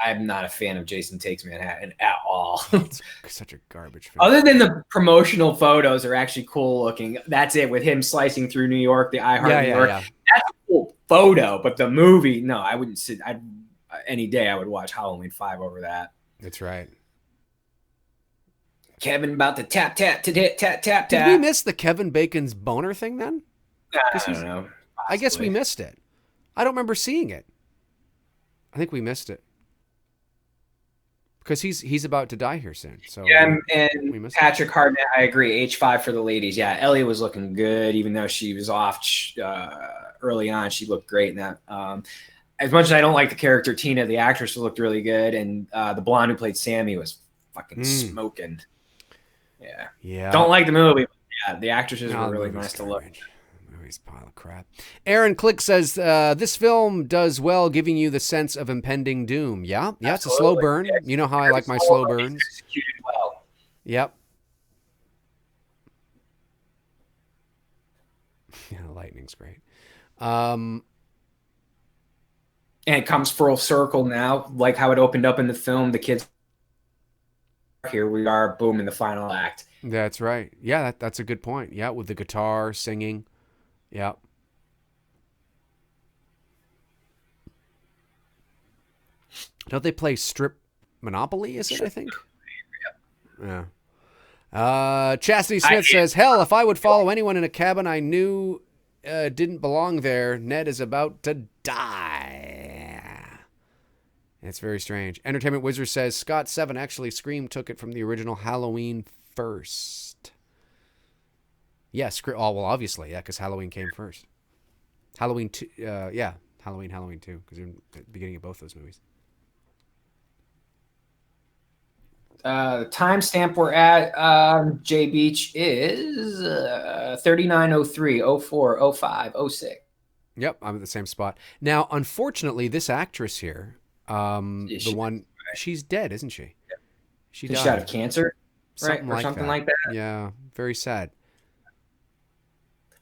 I'm not a fan of Jason Takes Manhattan at all. It's such a garbage film. Other than the promotional photos are actually cool looking. That's it, with him slicing through New York, the I Heart New York. Yeah. That's a cool photo, but the movie, no, I wouldn't sit. Any day I would watch Halloween 5 over that. That's right. Kevin about to tap, tap, tap, tap, tap, Did tap. we miss the Kevin Bacon's boner thing then? I don't know. I guess we missed it. I don't remember seeing it. I think we missed it. Because he's about to die here soon. So yeah, and Patrick Hartnett, I agree. H5 for the ladies. Yeah, Ellie was looking good, even though she was off early on. She looked great in that. As much as I don't like the character Tina, the actress looked really good, and the blonde who played Sammy was fucking smoking. Yeah. Don't like the movie, but yeah, the actresses were really nice to look. Pile of crap. Aaron Click says this film does well, giving you the sense of impending doom. Yeah, it's a slow burn. You know how I like my slow burns. Executed well. Yep. Yeah, lightning's great. And it comes full circle now, like how it opened up in the film. The kids, here we are, boom, in the final act. That's right. Yeah, that's a good point. Yeah, with the guitar singing. Yeah. Don't they play Strip Monopoly, is it, I think? Yeah. Chastity Smith says, hell, if I would follow anyone in a cabin I knew didn't belong there, Ned is about to die. It's very strange. Entertainment Wizard says, Scott 7, actually Scream took it from the original Halloween first. Yes, well, obviously, yeah, because Halloween came first. Halloween 2, Halloween 2, because they're in the beginning of both those movies. The timestamp we're at, J Beach, is 39:03, 04, 05, 06. Yep, I'm at the same spot. Now, unfortunately, this actress here, she's dead, isn't she? Yeah. She died of cancer, right? Something like that. Yeah, very sad.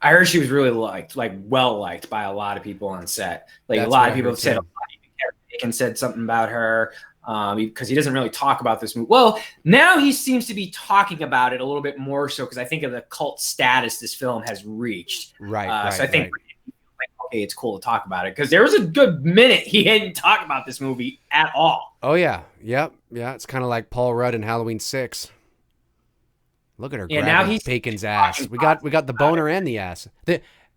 I heard she was really well liked by a lot of people on set. Like That's a lot of people said, Kevin Bacon said something about her because he doesn't really talk about this movie. Well, now he seems to be talking about it a little bit more so because I think of the cult status this film has reached. Right. So I think okay, it's cool to talk about it because there was a good minute he didn't talk about this movie at all. Oh yeah, yep, yeah. It's kind of like Paul Rudd in Halloween 6. Look at her grabbing Bacon's ass. We got the boner and the ass.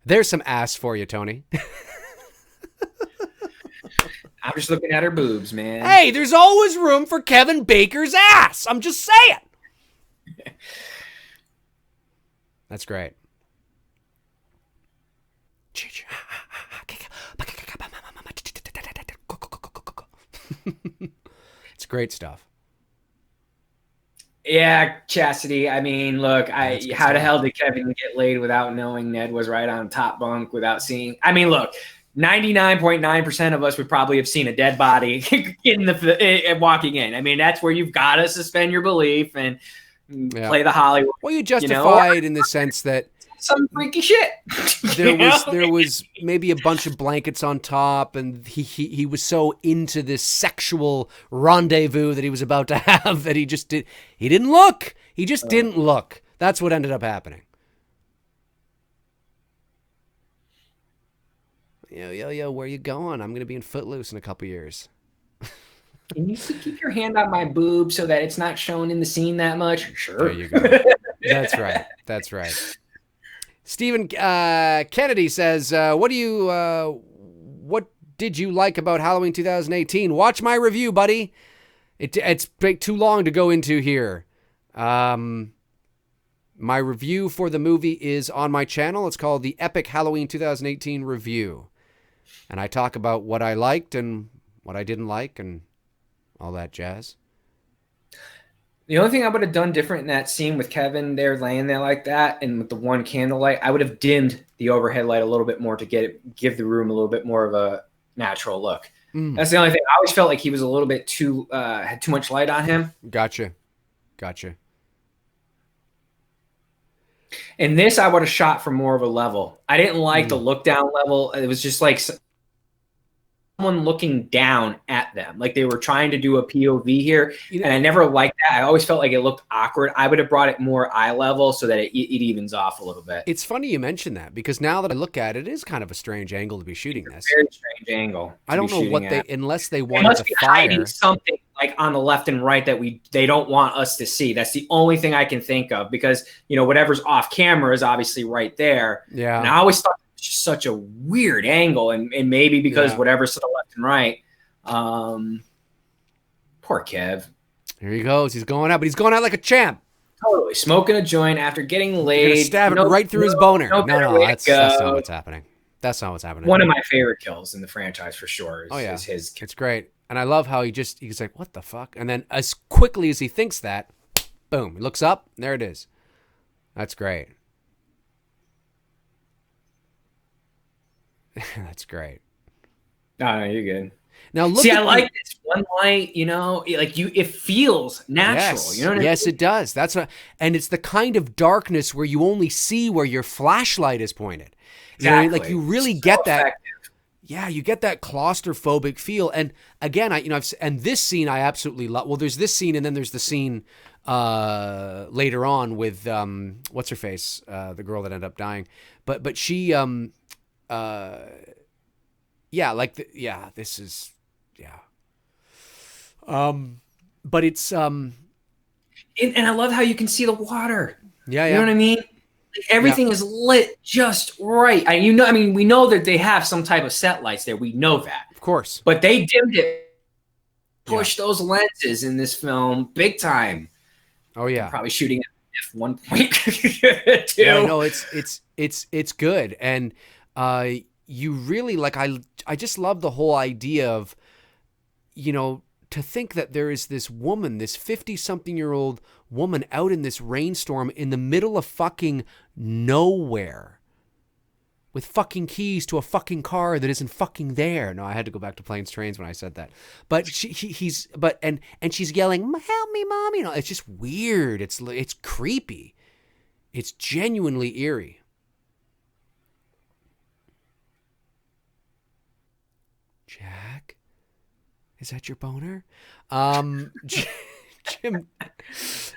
There's some ass for you, Tony. I'm just looking at her boobs, man. Hey, there's always room for Kevin Baker's ass. I'm just saying. That's great. It's great stuff. Yeah, Chastity. I mean, look, how the hell did Kevin get laid without knowing Ned was right on top bunk without seeing? I mean, look, 99.9% of us would probably have seen a dead body walking in. I mean, that's where you've got to suspend your belief and play the Hollywood. Well, you justify it in the sense that some freaky shit. There was maybe a bunch of blankets on top, and he was so into this sexual rendezvous that he was about to have that he didn't look. He just didn't look. That's what ended up happening. Yo, where you going? I'm gonna be in Footloose in a couple years. Can you keep your hand on my boob so that it's not shown in the scene that much? Sure. There you go. That's right. Stephen Kennedy says, what did you like about Halloween 2018? Watch my review, buddy. It's too long to go into here. My review for the movie is on my channel. It's called the Epic Halloween 2018 Review. And I talk about what I liked and what I didn't like and all that jazz. The only thing I would have done different in that scene with Kevin there laying there like that and with the one candlelight, I would have dimmed the overhead light a little bit more to give the room a little bit more of a natural look. That's the only thing. I always felt like he was a little bit had too much light on him. Gotcha. And this I would have shot from more of a level. I didn't like the look down level. It was just like someone looking down at them, like they were trying to do a POV here, and I never liked that. I always felt like it looked awkward. I would have brought it more eye level so that it evens off a little bit. It's funny you mention that because now that I look at it, it is kind of a strange angle to be shooting this. Very strange angle. I don't know what unless they wanted to fire something like on the left and right that they don't want us to see. That's the only thing I can think of, because whatever's off camera is obviously right there. Yeah. And I always thought it was just such a weird angle, and maybe because whatever's to the left and right. Poor Kev. Here he goes. He's going out, but he's going out like a champ. Totally smoking a joint after getting laid. Stab it right through his boner. No, that's not what's happening. That's not what's happening. One of my favorite kills in the franchise for sure. Is his. It's great. And I love how he's like, what the fuck? And then as quickly as he thinks that, boom, he looks up, and there it is. That's great. That's great. No, you're good. Now look. See, I like this one light. It feels natural. Yes, you know what I mean? Yes, it does. And it's the kind of darkness where you only see where your flashlight is pointed. Exactly. Like you really get that. Effective. Yeah, you get that claustrophobic feel. And again, and this scene I absolutely love. Well, there's this scene, and then there's the scene later on with what's her face, the girl that ended up dying. But she this is. But it's and I love how you can see the water. Yeah. You know what I mean? Like everything is lit just right. We know that they have some type of set lights there. We know that. Of course. But they dimmed it, pushed those lenses in this film big time. Oh yeah. Probably shooting at f1.2. Yeah, no, it's good. And you really like I just love the whole idea of to think that there is this woman, this 50-something-year-old woman out in this rainstorm in the middle of fucking nowhere with fucking keys to a fucking car that isn't fucking there. No, I had to go back to Planes, Trains when I said that. But she's yelling, "Help me, Mommy." It's just weird. It's creepy. It's genuinely eerie. Jack? Is that your boner?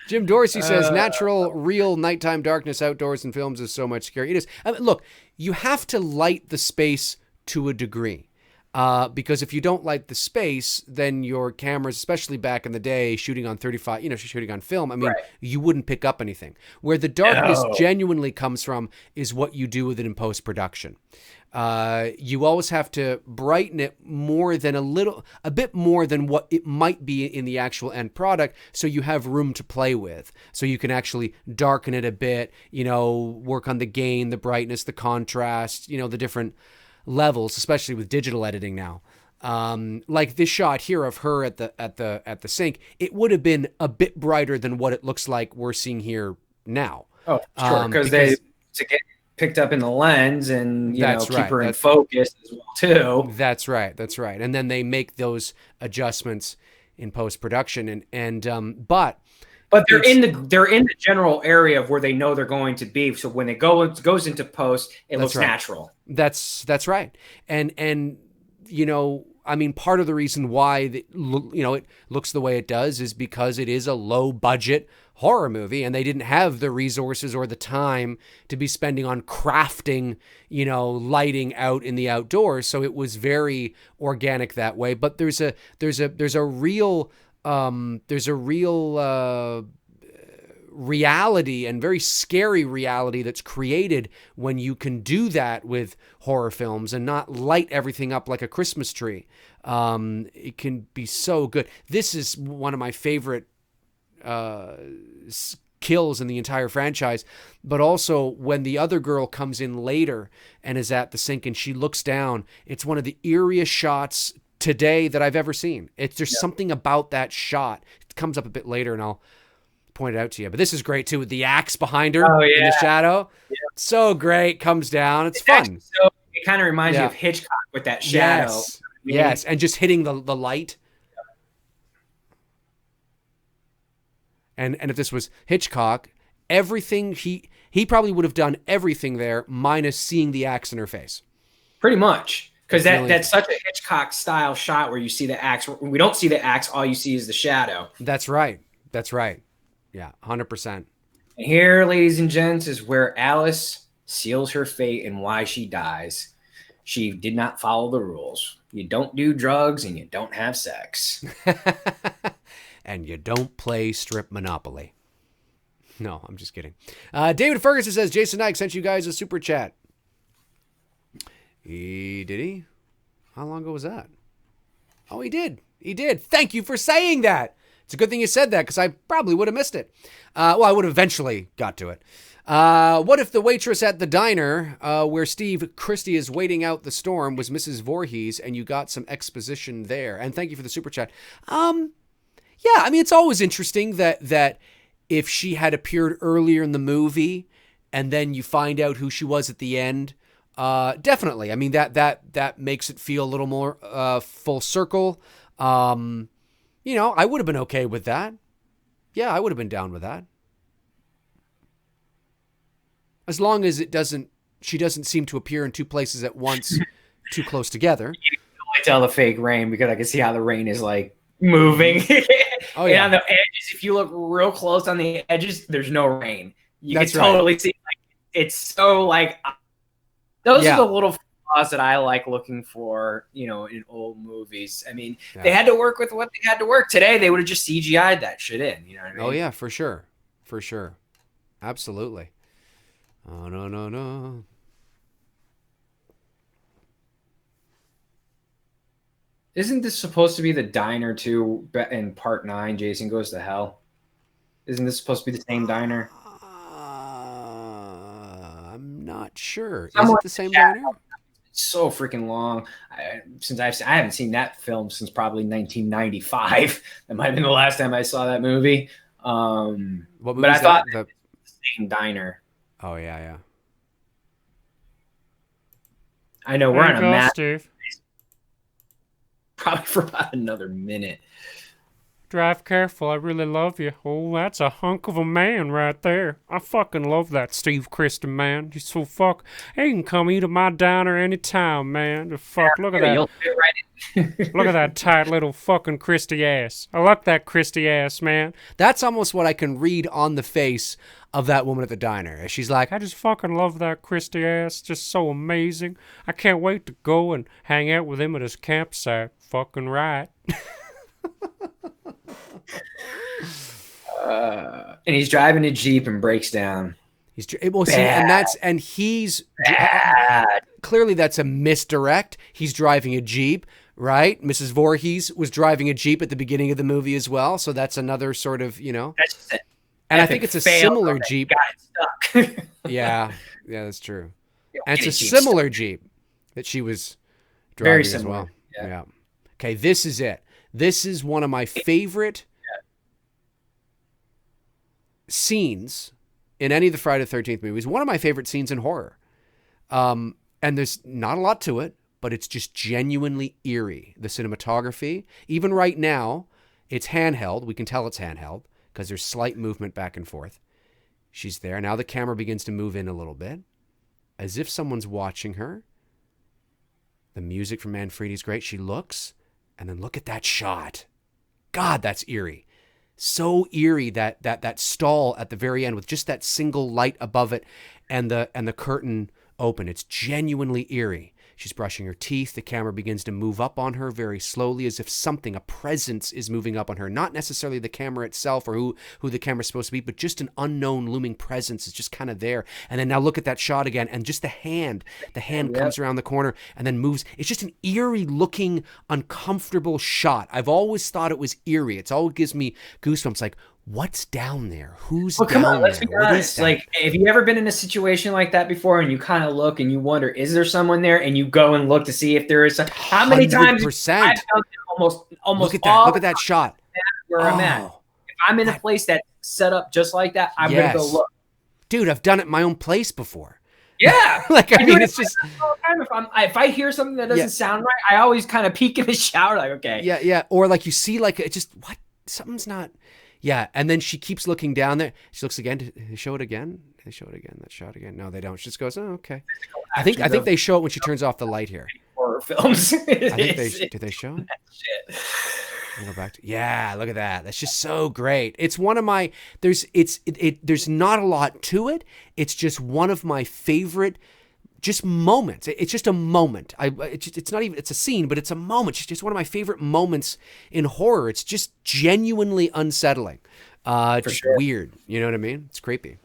Jim Dorsey says natural, real nighttime darkness outdoors in films is so much scary. It is. Look, you have to light the space to a degree. Because if you don't light the space, then your cameras, especially back in the day, shooting on 35, shooting on film, you wouldn't pick up anything. Where the darkness genuinely comes from is what you do with it in post-production. You always have to brighten it a bit more than what it might be in the actual end product, so you have room to play with. So you can actually darken it a bit, work on the gain, the brightness, the contrast, the different levels, especially with digital editing now. Like this shot here of her at the sink, it would have been a bit brighter than what it looks like we're seeing here now. Oh, sure, because they to get picked up in the lens and keep her in focus as well too. That's right. And then they make those adjustments in post production, but they're in the general area of where they know they're going to be. So when it goes into post, it looks natural. That's right. And part of the reason why it looks the way it does is because it is a low budget horror movie, and they didn't have the resources or the time to be spending on crafting, lighting out in the outdoors. So it was very organic that way. But there's a real reality, and very scary reality, that's created when you can do that with horror films and not light everything up like a Christmas tree. It can be so good. This is one of my favorite kills in the entire franchise, but also when the other girl comes in later and is at the sink and she looks down, it's one of the eeriest shots today that I've ever seen. There's something about that shot. It comes up a bit later and I'll point it out to you, but this is great too, with the axe behind her in the shadow. So great. Comes down. It's fun. It kind of reminds you of Hitchcock with that shadow. Yes. And just hitting the light. And if this was Hitchcock, everything he probably would have done everything there minus seeing the axe in her face. Pretty much. Because that's such a Hitchcock style shot where you see the axe. When we don't see the axe, all you see is the shadow. That's right. Yeah, 100%. And here, ladies and gents, is where Alice seals her fate and why she dies. She did not follow the rules. You don't do drugs and you don't have sex. and you don't play strip Monopoly. No, I'm just kidding. David Ferguson says, Jason Knight sent you guys a super chat. Did he? How long ago was that? Oh, he did. He did. Thank you for saying that. It's a good thing you said that because I probably would have missed it. Well, I would have eventually got to it. What if the waitress at the diner where Steve Christie is waiting out the storm was Mrs. Voorhees and you got some exposition there? And thank you for the super chat. Yeah, I mean, it's always interesting that if she had appeared earlier in the movie and then you find out who she was at the end, definitely. I mean, that makes it feel a little more full circle. I would have been okay with that. Yeah, I would have been down with that. As long as she doesn't seem to appear in two places at once, too close together. You can only tell the fake rain because I can see how the rain is like moving. Oh yeah. And on the edges, if you look real close on the edges, there's no rain. You can totally see like it's so like those are the little flaws that I like looking for, in old movies. I mean, they had to work with what they had to work. Today they would have just CGI'd that shit in, you know what I mean? Oh yeah, for sure. For sure. Absolutely. Oh no. Isn't this supposed to be the diner too in part 9, Jason Goes to Hell? Isn't this supposed to be the same diner? I'm not sure. Is it the same diner? It's so freaking long. I haven't seen that film since probably 1995. That might have been the last time I saw that movie. What movie but I thought the same diner. Oh yeah. I know we're on a map. Probably for about another minute. Drive careful. I really love you. Oh, that's a hunk of a man right there. I fucking love that Steve Christie, man. He's so fuck. He can come eat at my diner anytime, man. The fuck, look at that. You'll fit right in. Look at that tight little fucking Christie ass. I like that Christie ass, man. That's almost what I can read on the face of that woman at the diner. She's like, I just fucking love that Christie ass. Just so amazing. I can't wait to go and hang out with him at his campsite. Fucking right. And he's driving a Jeep and breaks down. He's clearly that's a misdirect. He's driving a Jeep, right? Mrs. Voorhees was driving a Jeep at the beginning of the movie as well, so that's another sort of, That's just and I think it's a similar Jeep. Got stuck. Yeah, that's true. And it's a similar Jeep that she was driving Very as similar. well. Yeah. Okay, this is it. This is one of my favorite scenes in any of the Friday the 13th movies. One of my favorite scenes in horror. And there's not a lot to it, but it's just genuinely eerie. The cinematography, even right now, it's handheld. We can tell it's handheld because there's slight movement back and forth. She's there. Now the camera begins to move in a little bit as if someone's watching her. The music from Manfredi's great. She looks, and then look at that shot. God, that's eerie. So eerie that stall at the very end with just that single light above it and the curtain open. It's genuinely eerie. She's brushing her teeth. The camera begins to move up on her very slowly as if a presence is moving up on her. Not necessarily the camera itself or who the camera's supposed to be, but just an unknown looming presence is just kind of there. And then now look at that shot again and just the hand comes around the corner and then moves. It's just an eerie looking, uncomfortable shot. I've always thought it was eerie. It's always gives me goosebumps like, what's down there? Who's down there? Come on, let's be honest. Like, have you ever been in a situation like that before and you kind of look and you wonder, is there someone there? And you go and look to see if there is. How many times 100%. I've done almost look at that. Look at that shot. Where I'm at. If I'm in a place that's set up just like that, I'm going to go look. Dude, I've done it in my own place before. Yeah. It's just if I hear something that doesn't sound right, I always kind of peek in the shower like, okay. Yeah. Or like you see like it just what? Something's not. Yeah, and then she keeps looking down there. She looks again. Did they show it again? They show it again. That shot again. No, they don't. She just goes, oh, okay. I think they show it when she turns off the light here. Horror films. Did they show it? Shit. I'll go back to look at that. That's just so great. It's one of my there's not a lot to it. It's just one of my favorite just moments. It's just a moment. It's not even, it's a scene, but it's a moment. It's just one of my favorite moments in horror. It's just genuinely unsettling. Just weird. You know what I mean? It's creepy.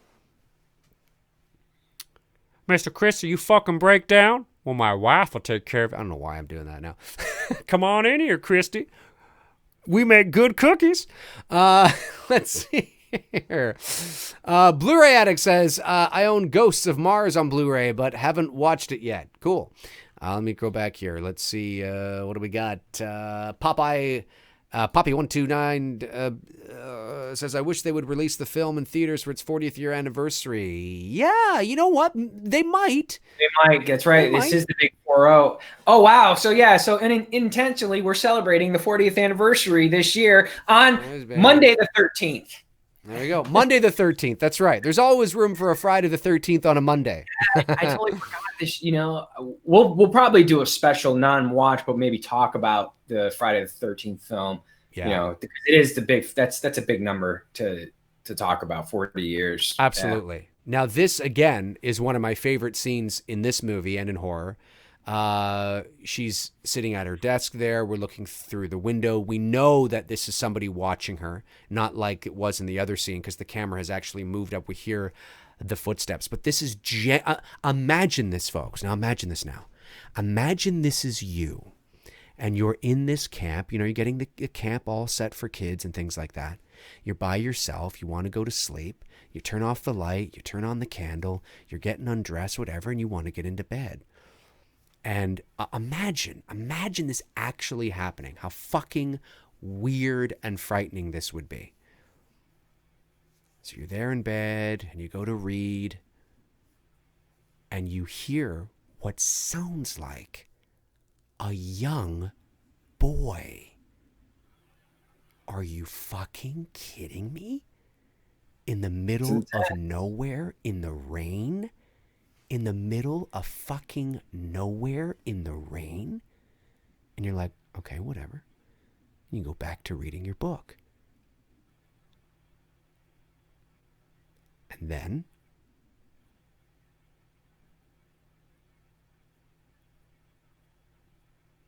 Mr. Chris, you fucking break down? Well, my wife will take care of it. I don't know why I'm doing that now. Come on in here, Christy. We make good cookies. Let's see here. Blu-ray Addict says, I own Ghosts of Mars on Blu-ray, but haven't watched it yet. Cool. Let me go back here. Let's see. What do we got? Poppy129 says, I wish they would release the film in theaters for its 40th year anniversary. Yeah, you know what? They might. That's right. This is the big 4-0. Oh, wow. So, yeah. So, intentionally, we're celebrating the 40th anniversary this year on Monday the 13th. There you go. Monday the 13th. That's right. There's always room for a Friday the 13th on a Monday. I totally forgot this. You know, we'll probably do a special non-watch, but maybe talk about the Friday the 13th film. Yeah. You know, because it is the big. That's a big number to talk about. 40 years. Absolutely. Yeah. Now, this again is one of my favorite scenes in this movie and in horror. She's sitting at her desk there. We're looking through the window. We know that this is somebody watching her, not like it was in the other scene because the camera has actually moved up. We hear the footsteps, but this is imagine this, folks. Now imagine this now. Imagine this is you and you're in this camp. You know, you're getting the camp all set for kids and things like that. You're by yourself. You want to go to sleep. You turn off the light. You turn on the candle. You're getting undressed, whatever, and you want to get into bed. And imagine this actually happening. How fucking weird and frightening this would be. So you're there in bed and you go to read and you hear what sounds like a young boy. Are you fucking kidding me? In the middle of nowhere, in the rain? In the middle of fucking nowhere in the rain? And you're like, okay, whatever. You go back to reading your book. And then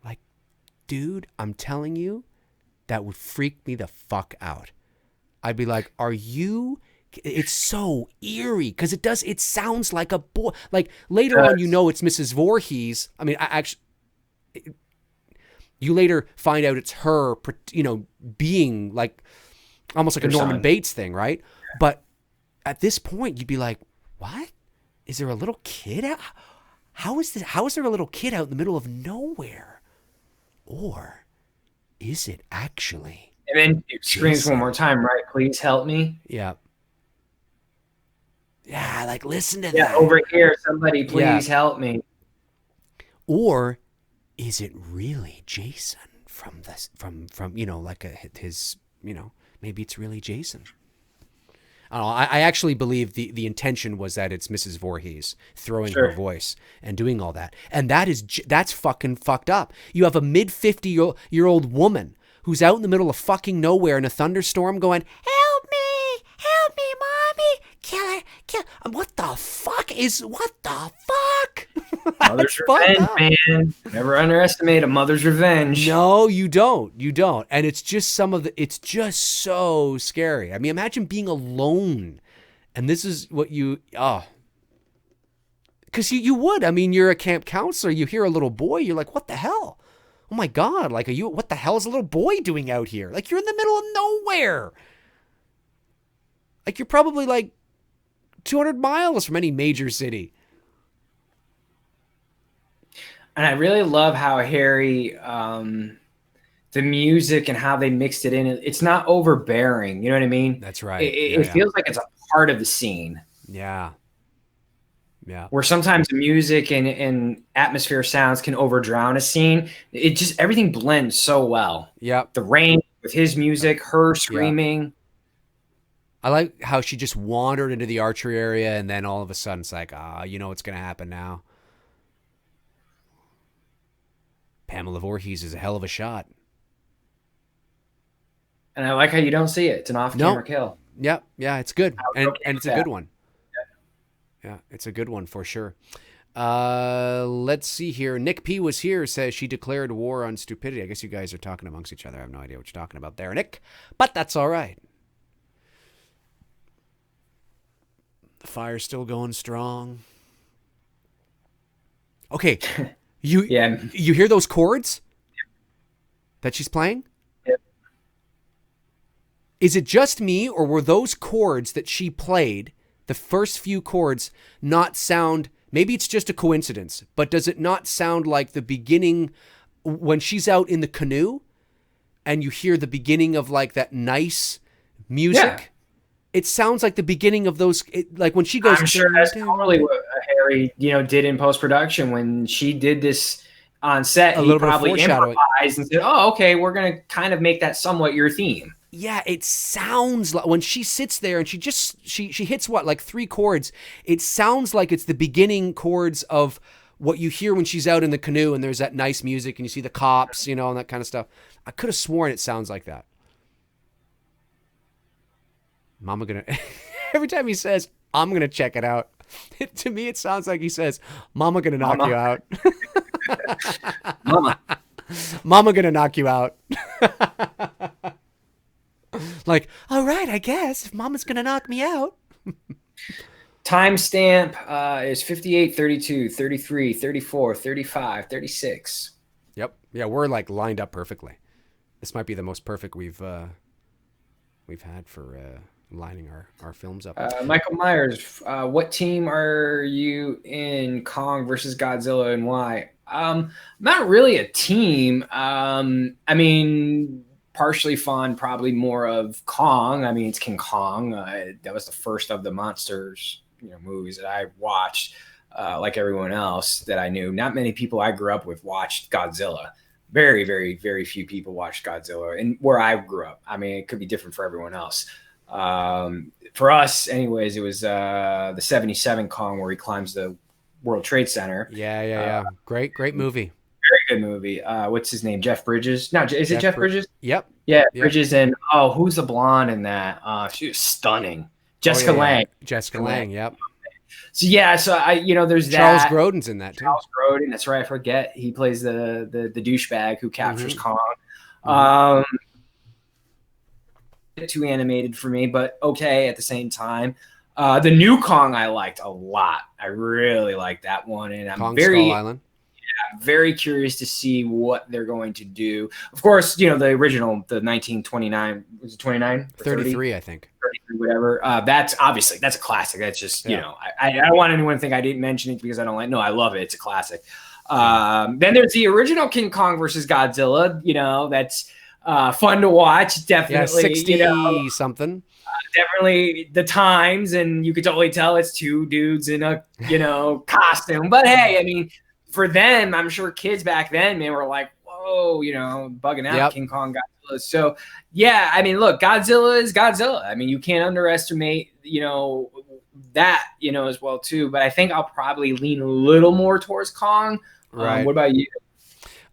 like, dude, I'm telling you, that would freak me the fuck out. I'd be like, are you... It's so eerie because it sounds like a boy. Like later on, you know, it's Mrs. Voorhees. I mean, you later find out it's her, you know, being like almost like a Norman Bates thing, right? But at this point, you'd be like, what? Is there a little kid out? How is there a little kid out in the middle of nowhere? Or is it actually? And then it screams one more time, right? Please help me. Yeah. Yeah, like listen to that. Yeah, over here, somebody please help me. Or is it really Jason from you know, like his, you know, maybe it's really Jason. I don't know. I actually believe the intention was that it's Mrs. Voorhees throwing her voice and doing all that. And that's fucking fucked up. You have a mid-50-year-old woman who's out in the middle of fucking nowhere in a thunderstorm going, help me, mommy, kill her. What the fuck? Mother's revenge, man. Never underestimate a mother's revenge. No, you don't. And it's just it's just so scary. I mean, imagine being alone and this is what because you would. I mean, you're a camp counselor. You hear a little boy. You're like, what the hell? Oh my God. Like, what the hell is a little boy doing out here? Like, you're in the middle of nowhere. Like, you're probably like 200 miles from any major city. And I really love how Harry, the music and how they mixed it in. It's not overbearing. You know what I mean? That's right. It feels like it's a part of the scene. Yeah. Yeah. Where sometimes the music and atmosphere sounds can overdrown a scene. It just, everything blends so well. Yeah. The rain with his music, her screaming. Yeah. I like how she just wandered into the archery area and then all of a sudden it's like, you know what's going to happen now. Pamela Voorhees is a hell of a shot. And I like how you don't see it. It's an off-camera kill. Yeah, it's good. And it's a good one. Yeah, it's a good one for sure. Let's see here. Nick P was here, says she declared war on stupidity. I guess you guys are talking amongst each other. I have no idea what you're talking about there, Nick. But that's all right. The fire's still going strong. Okay. You hear those chords that she's playing? Yep. Is it just me, or were those chords that she played, the first few chords, not sound... Maybe it's just a coincidence, but does it not sound like the beginning when she's out in the canoe and you hear the beginning of like that nice music? Yeah. It sounds like the beginning of those, like when she goes. I'm sure that's totally what Harry, did in post-production when she did this on set. He probably improvised and said, "Oh, okay, we're gonna kind of make that somewhat your theme." Yeah, it sounds like when she sits there and she hits like 3 chords. It sounds like it's the beginning chords of what you hear when she's out in the canoe and there's that nice music and you see the cops, and that kind of stuff. I could have sworn it sounds like that. Mama gonna every time he says, "I'm gonna check it out," to me it sounds like he says, "Mama gonna knock you out." Mama gonna knock you out. Like, all right, I guess if Mama's gonna knock me out. Timestamp is 58, 32, 33, 34, 35, 36. Yep. Yeah, we're like lined up perfectly. This might be the most perfect we've had for lining our films up. Michael Myers, what team are you in Kong versus Godzilla and why? Not really a team. I mean, partially fond, probably more of Kong. I mean, it's King Kong. That was the first of the monsters, movies that I watched. Like everyone else that I knew, not many people I grew up with watched Godzilla. Very, very, very few people watched Godzilla, and where I grew up. I mean, it could be different for everyone else. For us, anyways, it was the 77 Kong where he climbs the World Trade Center. Yeah. Great movie. Very good movie. What's his name? Jeff Bridges? No, is it Jeff Bridges? Yep. Yeah, Bridges. And who's the blonde in that? She was stunning. Jessica Lange. Jessica Lange. Yep. So there's Charles Grodin's in that too. Charles Grodin, that's right. I forget he plays the douchebag who captures Kong. Too animated for me, but okay at the same time. The new Kong I liked a lot. I really liked that one, and I'm Kong Skull Island. Very curious to see what they're going to do. Of course, the original, the 1929, was it 29? 33, I think. 33, whatever. That's a classic. That's just, I don't want anyone to think I didn't mention it because I don't like. No, I love it. It's a classic. Then there's the original King Kong versus Godzilla. That's fun to watch. Definitely. 60 something. Definitely the times, and you could totally tell it's 2 dudes in a costume. But hey, I mean, for them, I'm sure kids back then, man, were like, whoa, bugging out. King Kong, Godzilla. So, yeah, I mean, look, Godzilla is Godzilla. I mean, you can't underestimate, that, as well, too. But I think I'll probably lean a little more towards Kong. Right. What about you?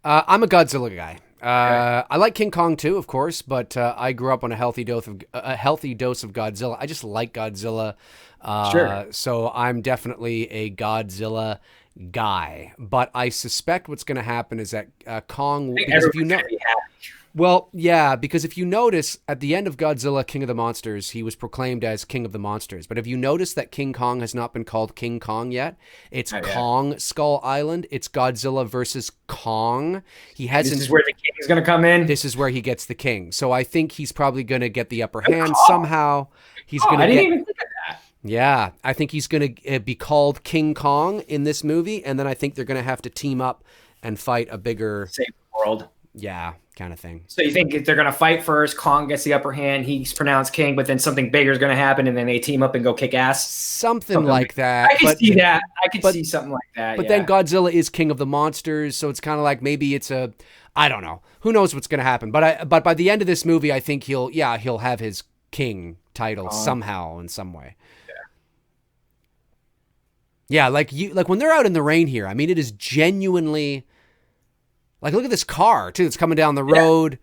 I'm a Godzilla guy. I like King Kong too, of course, but I grew up on a healthy dose of Godzilla. I just like Godzilla. Sure. So I'm definitely a Godzilla guy, but I suspect what's going to happen is that Kong, because if you notice at the end of Godzilla King of the Monsters, he was proclaimed as King of the Monsters. But have you noticed that King Kong has not been called King Kong yet? It's Kong Skull Island. It's Godzilla versus Kong. This is where the king is going to come in. This is where he gets the king. So I think he's probably going to get the upper hand somehow. I didn't even think of that. Yeah, I think he's going to be called King Kong in this movie, and then I think they're going to have to team up and fight a bigger... Save the world. Yeah, kind of thing. So you think if they're going to fight first, Kong gets the upper hand, he's pronounced king, but then something bigger is going to happen, and then they team up and go kick ass? Something like that. I can see that. I could see something like that, But then Godzilla is King of the Monsters, so it's kind of like maybe it's a... I don't know. Who knows what's going to happen? But by the end of this movie, I think he'll have his king title somehow in some way. Yeah, like when they're out in the rain here, I mean, it is genuinely like, look at this car too. It's coming down the road.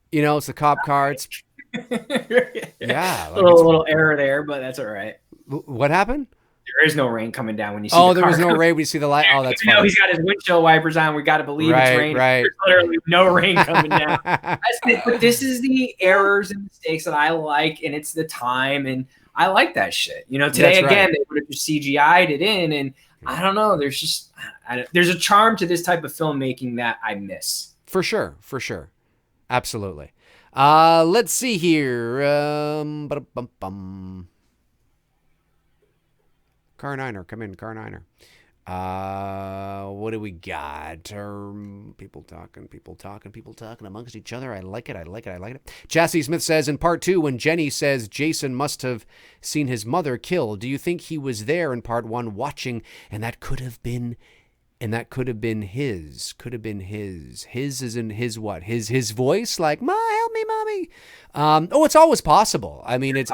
It's the cop car. It's a little error there, but that's all right. What happened? there is no rain coming down when you see. Oh, the there car was no coming. rain when you see the light. Oh, that's Even though funny. he's got his windshield wipers on, we got to believe it's raining. Right. There's literally no rain coming down. But this is the errors and mistakes that I like, and it's the time, and I like that shit. You know, today again, they would have just CGI'd it in, and I don't know. There's just there's a charm to this type of filmmaking that I miss. For sure. Absolutely. Let's see here. Car Niner, come in, Car Niner. What do we got? People talking amongst each other. I like it. Jassy Smith says, in part 2, when Jenny says Jason must have seen his mother killed, do you think he was there in part 1 watching, and that could have been his? His is in his what? His voice? Like, Ma, help me, mommy. It's always possible. I mean, it's,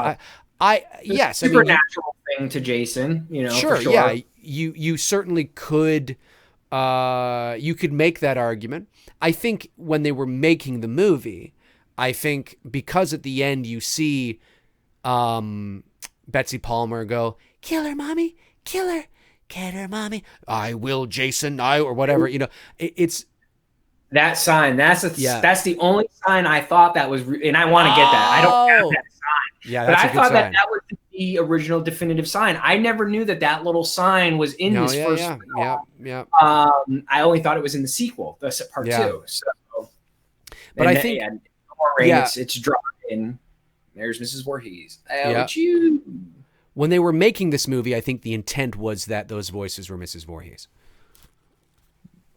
yes. Supernatural thing to Jason, you know. Sure, for sure. Yeah. You certainly could, you could make that argument. I think when they were making the movie, I think because at the end you see Betsy Palmer go, kill her, mommy, kill her, get her, mommy. I will, Jason, or whatever, you know, it's that sign. That's the only sign I thought that was, and I want to get that. I don't have that sign. Yeah, that's but I thought sign. That was the original definitive sign. I never knew that little sign was in this first film. Yeah. I only thought it was in the sequel, that's part 2. So, but I think it's dropped in. There's Mrs. Voorhees. You. When they were making this movie, I think the intent was that those voices were Mrs. Voorhees.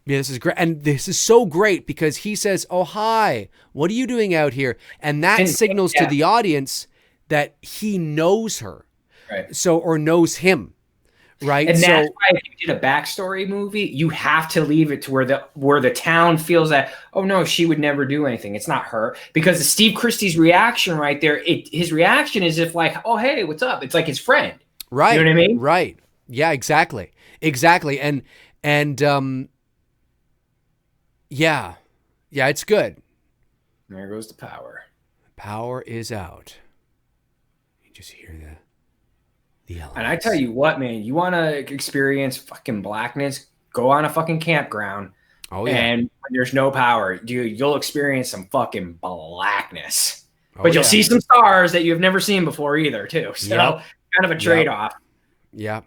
Yeah, this is great. And this is so great because he says, oh, hi, what are you doing out here? And that signals to the audience that he knows her. Right. So, or knows him. Right. And that's why if you did a backstory movie, you have to leave it to where the town feels that, oh no, she would never do anything. It's not her. Because Steve Christie's reaction right there, his reaction is if like, oh, hey, what's up? It's like his friend. Right. You know what I mean? Right. Yeah, exactly. And yeah, it's good. There goes the power. Power is out. You just hear the elements. And I tell you what, man, you want to experience fucking blackness, go on a fucking campground. Oh, yeah. And when there's no power, dude, you'll experience some fucking blackness. But you'll see some stars that you've never seen before either, too. So kind of a trade-off. Yeah.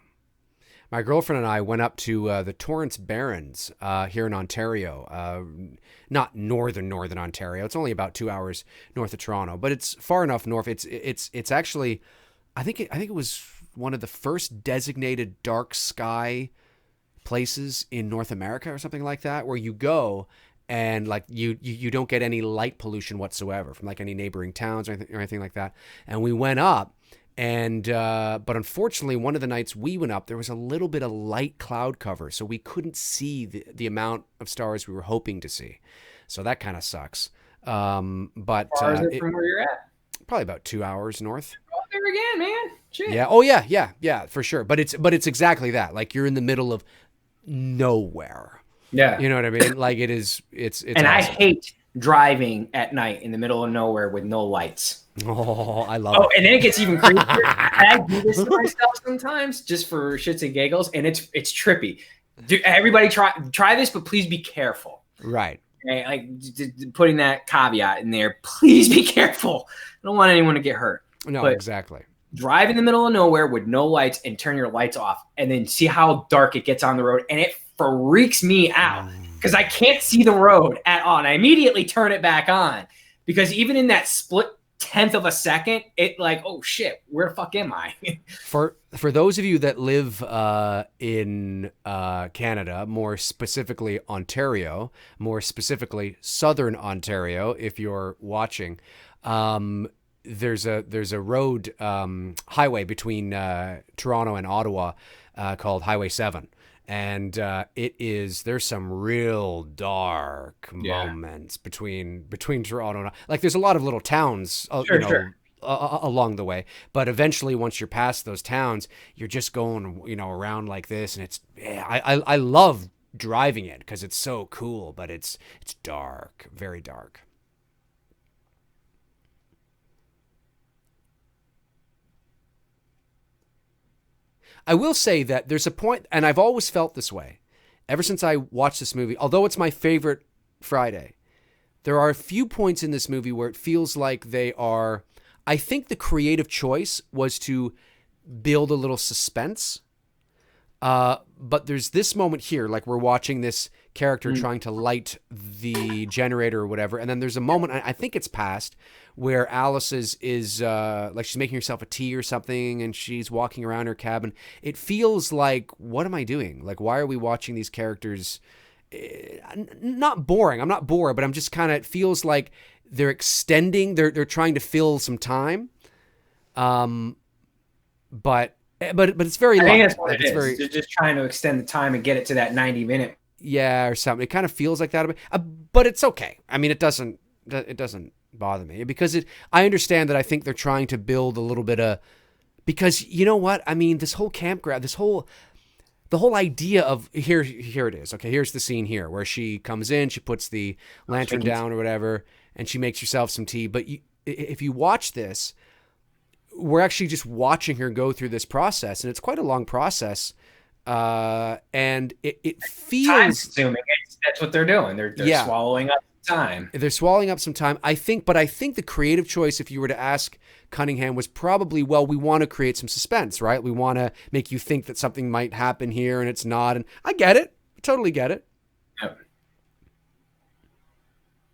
My girlfriend and I went up to the Torrance Barrens here in Ontario, not northern Ontario. It's only about 2 hours north of Toronto, but it's far enough north. It's actually, I think it was one of the first designated dark sky places in North America or something like that, where you go and like you don't get any light pollution whatsoever from like any neighboring towns or anything like that. And we went up. And but unfortunately, one of the nights we went up, there was a little bit of light cloud cover, so we couldn't see the amount of stars we were hoping to see. So that kind of sucks. But far is it from where you're at? Probably about 2 hours north. Oh, there again, man. Shit. Yeah. Oh yeah, for sure. But it's exactly that. Like you're in the middle of nowhere. Yeah. You know what I mean? Like it is. It's. And awesome. I hate driving at night in the middle of nowhere with no lights. Oh, I love it. And then it gets even creepier. I do this to myself sometimes just for shits and giggles, and it's trippy. Everybody try this, but please be careful. Right. Okay? Like putting that caveat in there. Please be careful. I don't want anyone to get hurt. No, exactly. Drive in the middle of nowhere with no lights and turn your lights off, and then see how dark it gets on the road, and it freaks me out because I can't see the road at all. And I immediately turn it back on because even in that split tenth of a second, it like, oh shit, where the fuck am I? For those of you that live in Canada, more specifically Ontario, more specifically Southern Ontario, if you're watching, there's a road highway between Toronto and Ottawa called Highway 7. And there's some real dark moments between Toronto and, like, there's a lot of little towns, along the way, but eventually once you're past those towns, you're just going, around like this, and I love driving it because it's so cool, but it's dark, very dark. I will say that there's a point, and I've always felt this way ever since I watched this movie, although it's my favorite Friday. There are a few points in this movie where it feels like I think the creative choice was to build a little suspense. But there's this moment here, like we're watching this character trying to light the generator or whatever. And then there's a moment, I think it's past, where Alice is like she's making herself a tea or something and she's walking around her cabin. It feels like, what am I doing? Like, why are we watching these characters? Not boring. I'm not bored, but I'm just kind of, it feels like they're extending, they're trying to fill some time. But it's very long. I think that's what it's it is. They're just trying to extend the time and get it to that 90-minute. Yeah, or something. It kind of feels like that a bit, but it's okay. I mean, it doesn't bother me because I understand that I think they're trying to build a little bit of, because you know what? I mean, this whole campground, the whole idea of here it is. Okay, here's the scene here where she comes in, she puts the lantern down or whatever, and she makes herself some tea. But if you watch this, we're actually just watching her go through this process, and it's quite a long process. And it feels time-consuming. That's what they're doing. They're swallowing up time. They're swallowing up some time, I think. But I think the creative choice, if you were to ask Cunningham, was probably, well, we want to create some suspense, right? We want to make you think that something might happen here, and it's not. And I get it, I totally get it. Yep.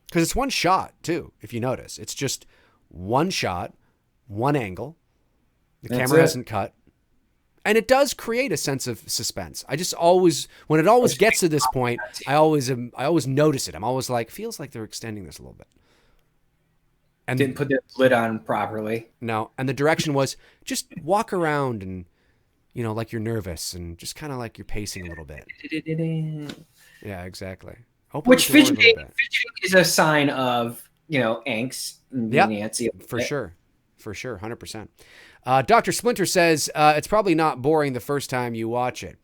Because it's one shot too. If you notice, it's just one shot, one angle. The camera hasn't cut. And it does create a sense of suspense. I just always, when it always gets to this point, I always notice it. I'm always like, feels like they're extending this a little bit. And didn't put the lid on properly. No. And the direction was just walk around and, like you're nervous and just kind of like you're pacing a little bit. Yeah, exactly. Which fidgeting is a sign of, angst and Nancy. For sure. 100%. Dr. Splinter says it's probably not boring the first time you watch it.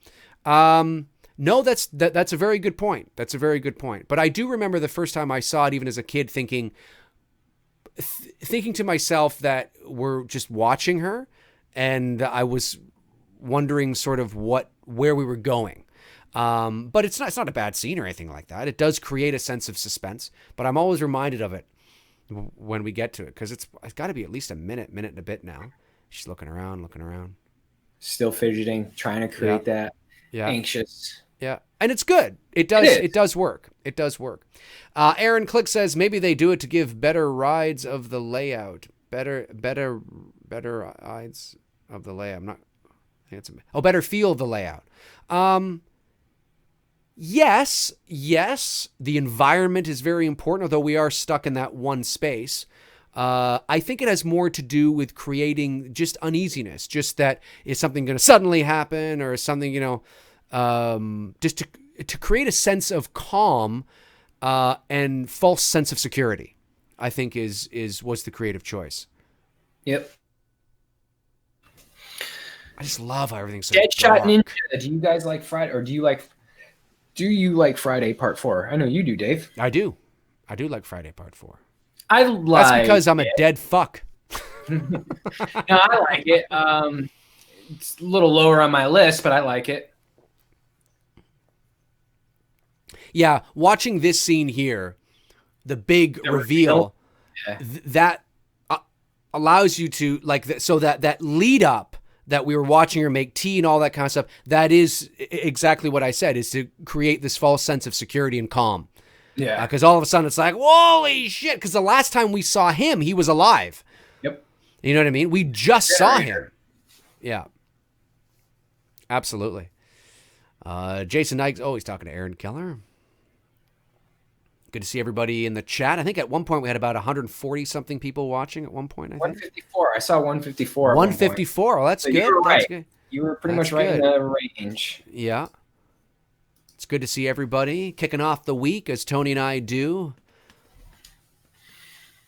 No, that's a very good point. That's a very good point. But I do remember the first time I saw it, even as a kid, thinking to myself that we're just watching her, and I was wondering sort of where we were going. But it's not a bad scene or anything like that. It does create a sense of suspense, but I'm always reminded of it when we get to it, because it's got to be at least a minute and a bit now. She's looking around. Still fidgeting, trying to create that anxious. Yeah, and it's good. It does work. Aaron Click says maybe they do it to give better rides of the layout. Better rides of the layout. Better feel of the layout. Yes, the environment is very important, although we are stuck in that one space. I think it has more to do with creating just uneasiness, just that is something going to suddenly happen, or something, just to create a sense of calm and false sense of security, I think was the creative choice. Yep. I just love how everything's so Deadshot dark. Ninja. Do you guys like Friday, or do you like Friday Part 4? I know you do, Dave. I do like Friday Part 4. That's because I'm a dead fuck. No, I like it. It's a little lower on my list, but I like it. Yeah, watching this scene here, the big reveal. That allows you to so that lead up that we were watching her make tea and all that kind of stuff. That is exactly what I said, is to create this false sense of security and calm. Yeah. Because all of a sudden it's like, holy shit. Because the last time we saw him, he was alive. Yep. You know what I mean? We just saw him. Yeah. Absolutely. Jason Knight. Oh, he's talking to Aaron Keller. Good to see everybody in the chat. I think at one point we had about 140 something people watching at one point. I think 154. I saw 154. 154. Well, that's good. You were right. That's good. You were pretty much right in the range. Yeah. It's good to see everybody kicking off the week as Tony and I do.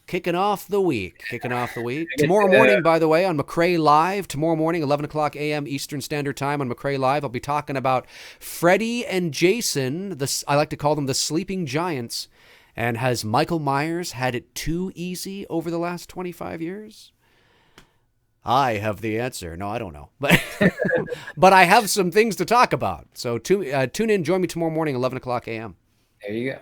Kicking off the week. Tomorrow morning, by the way, on McRae Live. Tomorrow morning, 11 o'clock a.m. Eastern Standard Time on McRae Live. I'll be talking about Freddy and Jason. I like to call them the sleeping giants. And has Michael Myers had it too easy over the last 25 years? I have the answer. No, I don't know. But but I have some things to talk about. So tune in. Join me tomorrow morning, 11 o'clock a.m. There you go.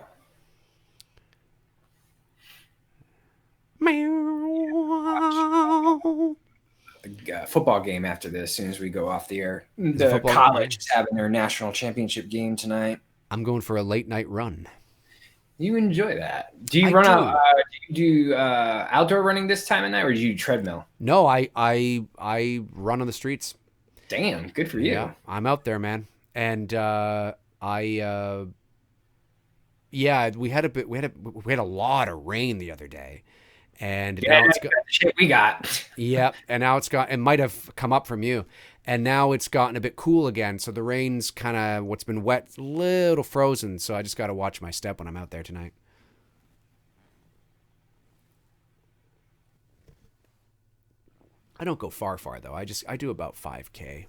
The football game after this, as soon as we go off the air. The college is having their national championship game tonight. I'm going for a late night run. You enjoy that? Do you run out? Do you do outdoor running this time of night, or do you do treadmill? No, I run on the streets. Damn, good for you. Yeah, I'm out there, man. And we had a lot of rain the other day. And now it's got shit we got. Yeah, and now it might have come up from you. And now it's gotten a bit cool again. So the rain's kind of what's been wet, a little frozen. So I just got to watch my step when I'm out there tonight. I don't go far though. I do about 5K,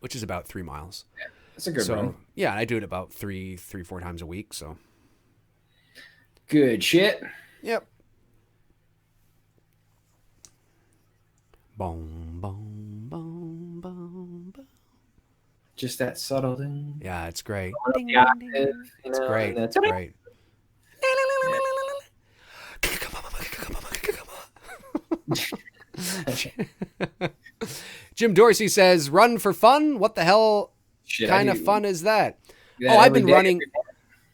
which is about 3 miles. Yeah, that's a good run. Yeah, I do it about 3-4 times a week. So good shit. Yep. Boom, boom, boom, boom, boom. Just that subtle thing. Yeah, it's great. Ding, ding, ding. It's great. It's great. Jim Dorsey says, "Run for fun? What the hell kind of fun is that?" Yeah, I've been running.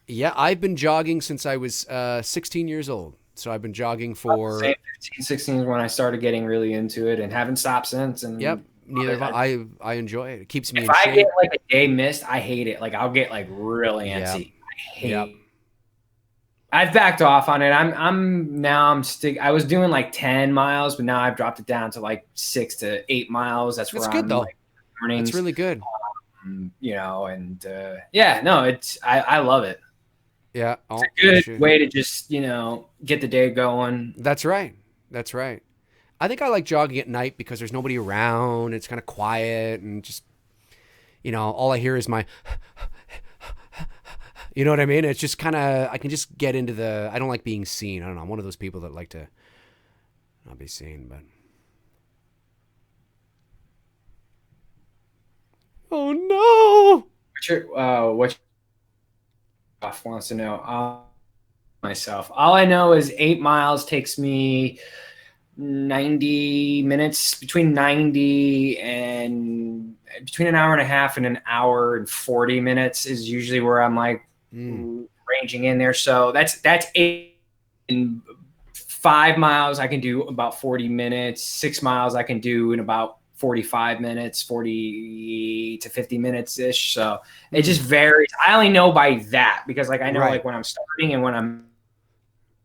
Yeah, I've been jogging since I was 16 years old. So I've been jogging for 15, 16 is when I started getting really into it and haven't stopped since. And yep, neither have I. I enjoy it. It keeps me in shape. If I get like a day missed, I hate it. Like I'll get like really antsy. Yep. I hate it. I've backed off on it. I was doing like 10 miles, but now I've dropped it down to like 6 to 8 miles. That's where good I'm though. Like, mornings. It's really good. I love it. Yeah. It's a good way to just, get the day going. That's right. I think I like jogging at night because there's nobody around. It's kind of quiet and just, all I hear is my, you know what I mean? It's just kind of, I can just get into I don't like being seen. I don't know. I'm one of those people that like to not be seen, but. Oh no. What wants to know myself. All I know is 8 miles takes me 90 minutes, between an hour and a half and an hour and 40 minutes is usually where I'm like ranging in there. So that's 8. And 5 miles I can do about 40 minutes. 6 miles I can do in about 45 minutes, 40 to 50 minutes ish. So it just varies. I only know by that because I know like when I'm starting and when I'm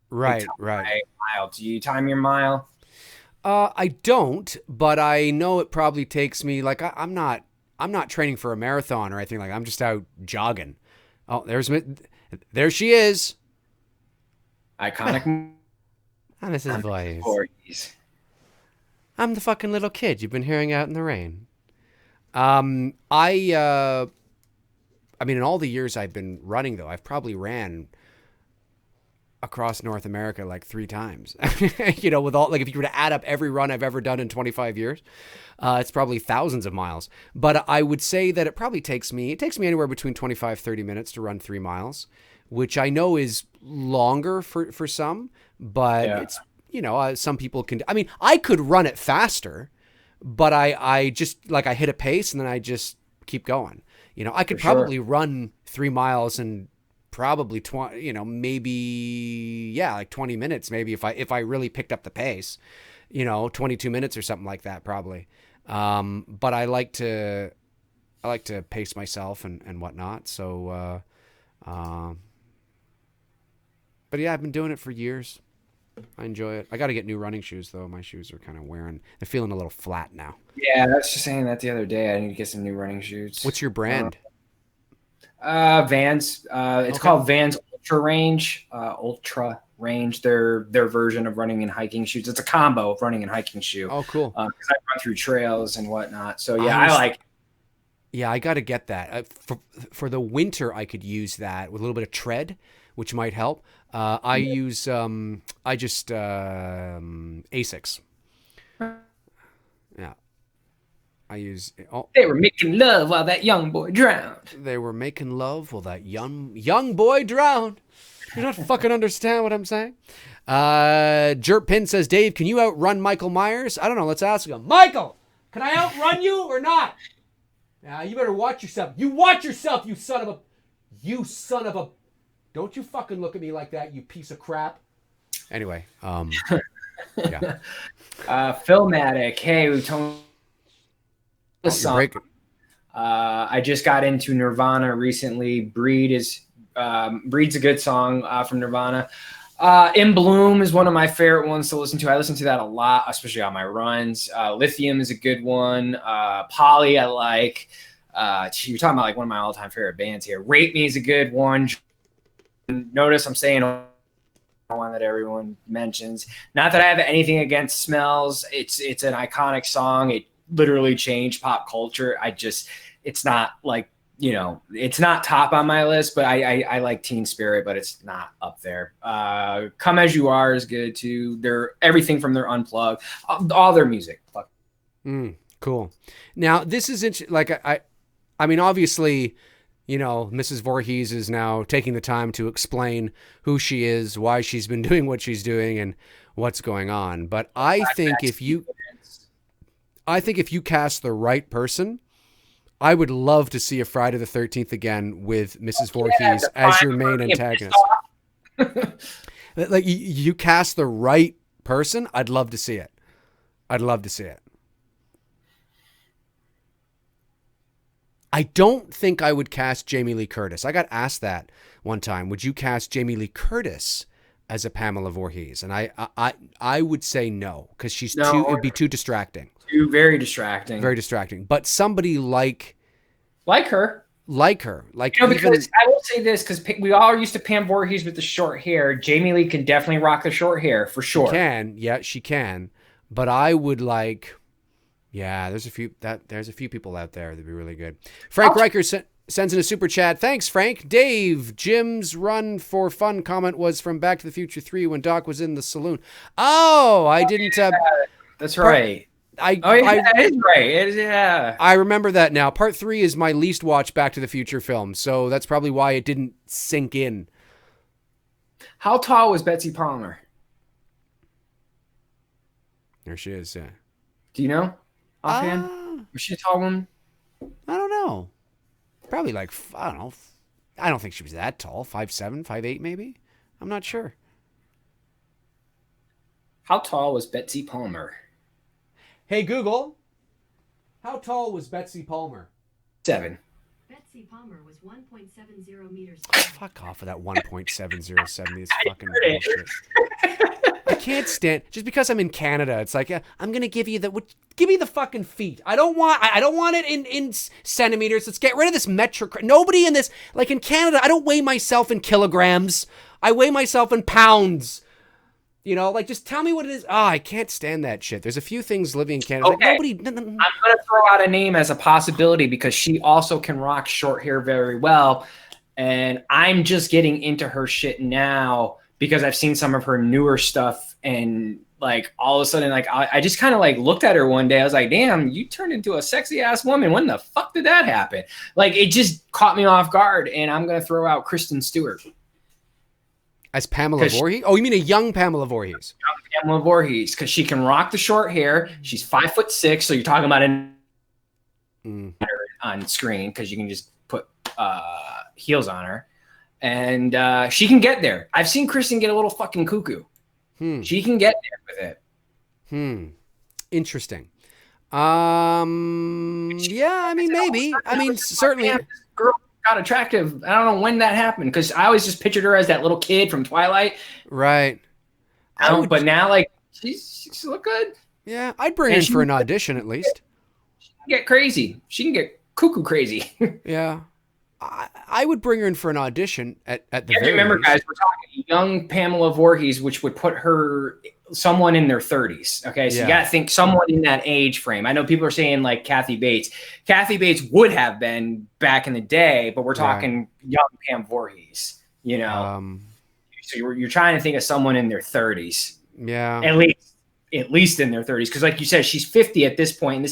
right. Mile. Do you time your mile? I don't, but I know it probably takes me like I'm not training for a marathon or anything like that. I'm just out jogging. Oh, there she is. Iconic. And this is voice. I'm the fucking little kid you've been hearing out in the rain. I mean, in all the years I've been running, though, I've probably ran across North America like 3 times. With all, like, if you were to add up every run I've ever done in 25 years, it's probably thousands of miles. But I would say that it probably takes me anywhere between 25, 30 minutes to run 3 miles, which I know is longer for some, but it's, some people can, I could run it faster, but I just like, I hit a pace and then I just keep going. I could probably run 3 miles in probably 20, like 20 minutes, maybe if I really picked up the pace, 22 minutes or something like that, probably. But I like to pace myself and whatnot. So, but yeah, I've been doing it for years. I enjoy it. I got to get new running shoes, though. My shoes are kind of wearing. They're feeling a little flat now. Yeah, I was just saying that the other day. I need to get some new running shoes. What's your brand? Vans. It's called Vans Ultra Range. Ultra Range. Their version of running and hiking shoes. It's a combo of running and hiking shoe. Oh, cool. Because I run through trails and whatnot. So yeah, I like. Yeah, I got to get that. For the winter, I could use that with a little bit of tread, which might help. I use Asics. Yeah. I use. Oh, They were making love while that young boy drowned. they were making love while that young boy drowned. You don't fucking understand what I'm saying. Jerp Pin says, Dave, can you outrun Michael Myers? I don't know. Let's ask him. Michael, can I outrun you or not? You better watch yourself. You watch yourself, you son of a. Don't you fucking look at me like that, you piece of crap. Anyway, yeah. Filmatic. Hey, we told the song. I just got into Nirvana recently. Breed's a good song from Nirvana. In Bloom is one of my favorite ones to listen to. I listen to that a lot, especially on my runs. Lithium is a good one. Polly I like. You're talking about like one of my all-time favorite bands here. Rape Me is a good one. Notice I'm saying one that everyone mentions. Not that I have anything against Smells. It's an iconic song. It literally changed pop culture. It's not like, it's not top on my list, but I like Teen Spirit, but it's not up there. Come As You Are is good too. They're everything from their Unplugged, all their music. Cool. Now this is I mean, obviously, Mrs. Voorhees is now taking the time to explain who she is, why she's been doing what she's doing, and what's going on. But I think if you cast the right person, I would love to see a Friday the 13th again with Mrs. Voorhees as your main antagonist. Like you cast the right person, I'd love to see it. I don't think I would cast Jamie Lee Curtis. I got asked that one time. Would you cast Jamie Lee Curtis as a Pamela Voorhees? And I would say no, because it'd be too distracting. Very distracting. Very distracting. But somebody like her. Because I will say this, because we all are used to Pam Voorhees with the short hair. Jamie Lee can definitely rock the short hair for sure. She can. But I would like. Yeah, there's a few people out there that'd be really good. Frank Riker sends in a super chat. Thanks, Frank. Dave, Jim's run for fun comment was from Back to the Future 3 when Doc was in the saloon. Oh, I didn't. That's right. That is right. Yeah. I remember that now. Part 3 is my least watched Back to the Future film, so that's probably why it didn't sink in. How tall was Betsy Palmer? There she is. Yeah. Do you know? Offhand? Was she a tall woman? I don't know. Probably I don't know. I don't think she was that tall. 5'7", 5'8", maybe. I'm not sure. How tall was Betsy Palmer? Hey, Google. How tall was Betsy Palmer? 7. Betsy Palmer was 1.70 meters. Fuck off with that 1.707. This fucking bullshit. I can't stand just because I'm in Canada. It's like I'm gonna give me the fucking feet. I don't want it in centimeters. Let's get rid of this metric. Nobody in this, like in Canada, I don't weigh myself in kilograms. I weigh myself in pounds. Just tell me what it is. I can't stand that shit. There's a few things living in Canada. Okay. I'm gonna throw out a name as a possibility because she also can rock short hair very well, and I'm just getting into her shit now because I've seen some of her newer stuff, and like all of a sudden, like I just kind of like looked at her one day. I was like, damn, you turned into a sexy ass woman. When the fuck did that happen? Like it just caught me off guard, and I'm gonna throw out Kristen Stewart. As Pamela Voorhees? Oh, you mean a young Pamela Voorhees? Young Pamela Voorhees, because she can rock the short hair. She's 5'6", so you're talking about on screen because you can just put heels on her, and she can get there. I've seen Kristen get a little fucking cuckoo. She can get there with it. Interesting. Yeah, I mean maybe. I mean certainly. Girl got attractive. I don't know when that happened because I always just pictured her as that little kid from Twilight. Right. But now, like, she's look good. Yeah, I'd bring her in for an audition at least. She can get crazy. She can get cuckoo crazy. Yeah. I would bring her in for an audition at the very remember, least. guys, we're talking young Pamela Voorhees, which would put her someone in their 30s. Okay, so you got to think someone in that age frame. I know people are saying like Kathy Bates. Kathy Bates would have been back in the day, but we're talking young Pam Voorhees. So you're trying to think of someone in their 30s. Yeah, at least at least in their 30s, because like you said, she's 50 at this point, and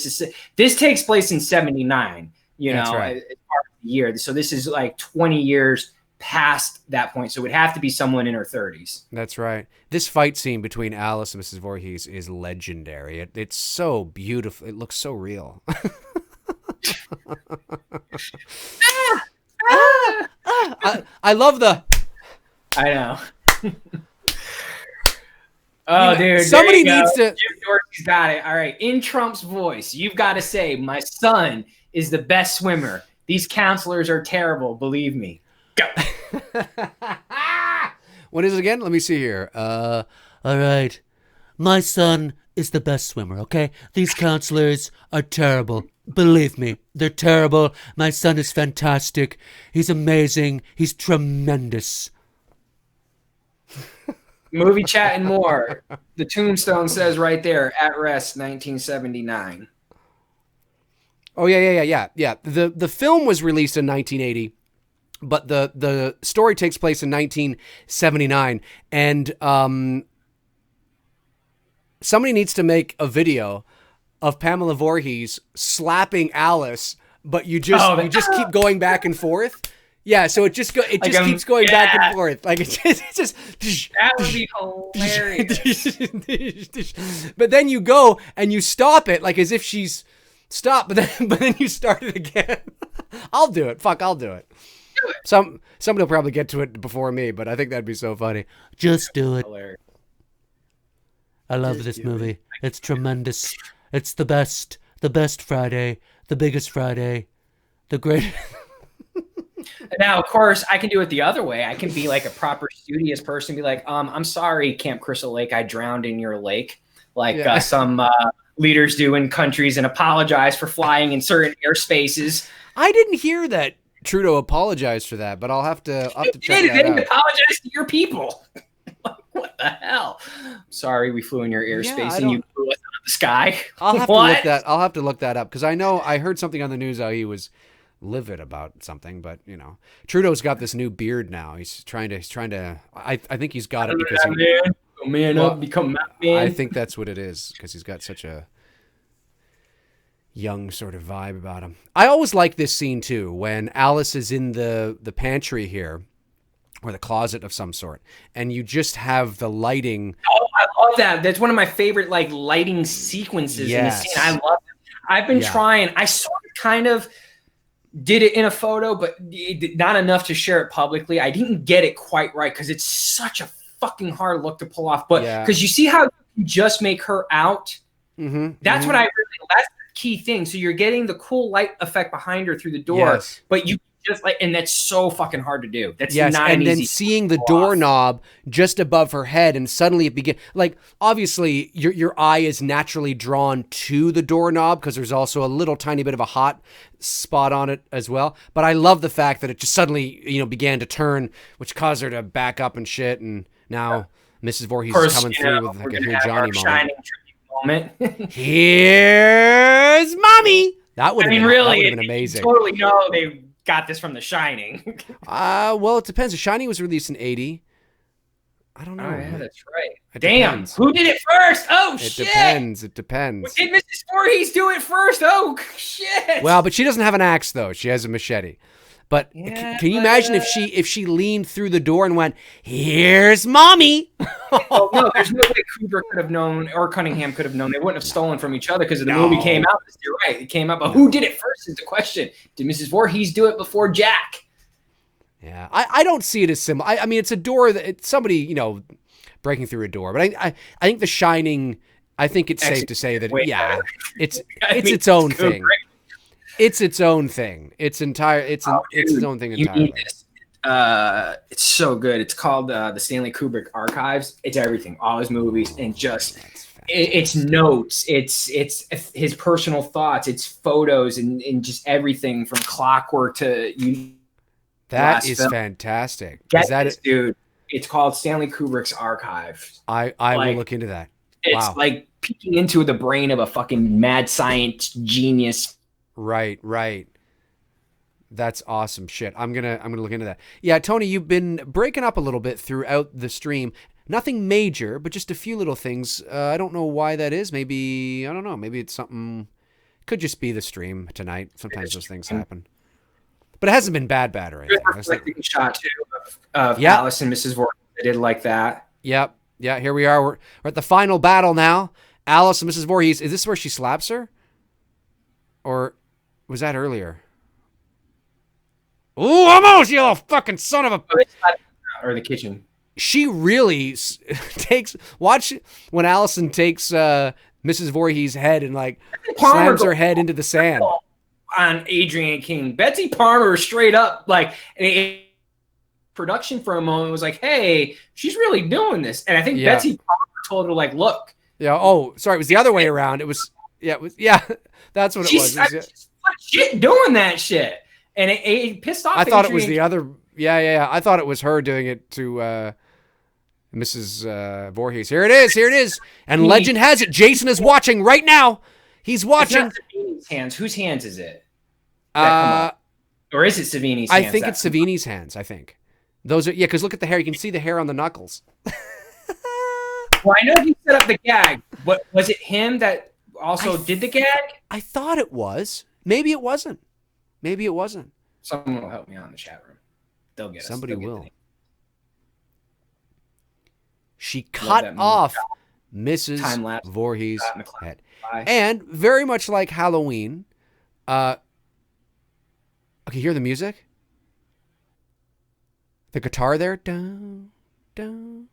this takes place in 79. That's right. As part of the year. So this is like 20 years past that point. So it would have to be someone in her 30s. That's right. This fight scene between Alice and Mrs. Voorhees is legendary. It's so beautiful. It looks so real. I love the. I know. Oh, dude. Somebody needs to. Jim Dorsey's got it. All right. In Trump's voice, you've got to say, my son is the best swimmer. These counselors are terrible. Believe me. Go. What is it again? Let me see here. All right. My son is the best swimmer, okay? These counselors are terrible. Believe me, they're terrible. My son is fantastic. He's amazing. He's tremendous. Movie chat and more. The tombstone says right there, at rest, 1979. Oh, yeah. The film was released in 1980, but the story takes place in 1979, and somebody needs to make a video of Pamela Voorhees slapping Alice, but you just keep going back and forth. Yeah, so it just keeps going back and forth. Like it just that would be hilarious. But then you go and you stop it like as if she's stopped, but then you start it again. I'll do it. Fuck, I'll do it. Somebody will probably get to it before me, but I think that'd be so funny. Just do it. Hilarious. I love this movie. It's tremendous. It's the best. The best Friday. The biggest Friday. The greatest. Now, of course, I can do it the other way. I can be like a proper studious person, be like, I'm sorry, Camp Crystal Lake, I drowned in your lake, like some leaders do in countries, and apologize for flying in certain airspaces. I didn't hear that Trudeau apologized for that, but I'll have to check that out. Apologize to your people. Like, what the hell? Sorry, we flew in your airspace and you flew us out of the sky. I'll have to look that up because I heard something on the news how he was livid about something, but Trudeau's got this new beard now. He's trying to. I think he's got it because become that man. I think that's what it is because he's got such a young sort of vibe about him. I always like this scene too when Alice is in the pantry here, or the closet of some sort, and you just have the lighting. Oh, I love that. That's one of my favorite lighting sequences in the scene. I love it. I've been trying. I sort of kind of did it in a photo, but not enough to share it publicly. I didn't get it quite right because it's such a fucking hard look to pull off. But because you see how you can just make her out. Mm-hmm, that's what I really. That's the key thing. So you're getting the cool light effect behind her through the door, but you just and that's so fucking hard to do. That's not and easy then seeing the doorknob just above her head, and suddenly it begins. Like obviously, your eye is naturally drawn to the doorknob because there's also a little tiny bit of a hot spot on it as well. But I love the fact that it just suddenly began to turn, which caused her to back up and shit. And now Mrs. Voorhees is coming through with like a Here Johnny moment. Here's mommy. That would have been amazing. Totally know they got this from The Shining. Well, it depends. The Shining was released in 80. I don't know. Oh, yeah, that's right. Damn. Who did it first? Oh, shit. It depends. Did Mrs. Voorhees do it first? Oh, shit. Well, but she doesn't have an axe, though. She has a machete. But can you imagine if she leaned through the door and went, "Here's mommy"? Oh, no, there's no way Kubrick could have known or Cunningham could have known. They wouldn't have stolen from each other because the movie came out. You're right. It came out. But who did it first is the question. Did Mrs. Voorhees do it before Jack? Yeah, I don't see it as similar. I mean, it's a door that it's somebody, breaking through a door. But I think The Shining, I think it's safe to say that, it's its own thing. It's its own thing. It's its own thing entirely. You need this. It's so good. It's called the Stanley Kubrick Archives. It's everything, all his movies, and just it's notes. It's his personal thoughts. It's photos and just everything from Clockwork to you. That is fantastic. Dude. It's called Stanley Kubrick's Archive. I will look into that. It's like peeking into the brain of a fucking mad science genius. Right. That's awesome shit. I'm gonna look into that. Yeah, Tony, you've been breaking up a little bit throughout the stream. Nothing major, but just a few little things. I don't know why that is. Maybe, I don't know. Maybe it's something. Could just be the stream tonight. Sometimes those things happen. But it hasn't been bad or anything. Good reflecting shot, too, of Alice and Mrs. Voorhees. I did like that. Yep. Yeah, here we are. We're at the final battle now. Alice and Mrs. Voorhees. Is this where she slaps her? Or was that earlier? Ooh, almost, you little fucking son of a... Or the kitchen. She really takes... Watch when Allison takes Mrs. Voorhees' head and, like, slams her head into the sand. On Adrienne King. Betsy Palmer straight up, like... production for a moment was like, hey, she's really doing this. And I think Betsy Palmer told her, like, look. Yeah, oh, sorry, it was the other way around. It was, that's what it was. She's shit doing that shit. And it pissed off I thought it was the other, I thought it was her doing it to Mrs. Voorhees. Here it is. And legend has it, Jason is watching right now. He's watching. It's not Savini's hands. Whose hands is it? Or is it Savini's hands? I think it's Savini's hands, I think. Those are, because look at the hair. You can see the hair on the knuckles. Well, I know he set up the gag, but was it him that also did the gag? I thought it was. Maybe it wasn't. Someone will help me out in the chat room. They'll get us. Somebody will. She cut off Mrs. Voorhees' head. And very much like Halloween, okay, hear the music? The guitar there, dun, dun.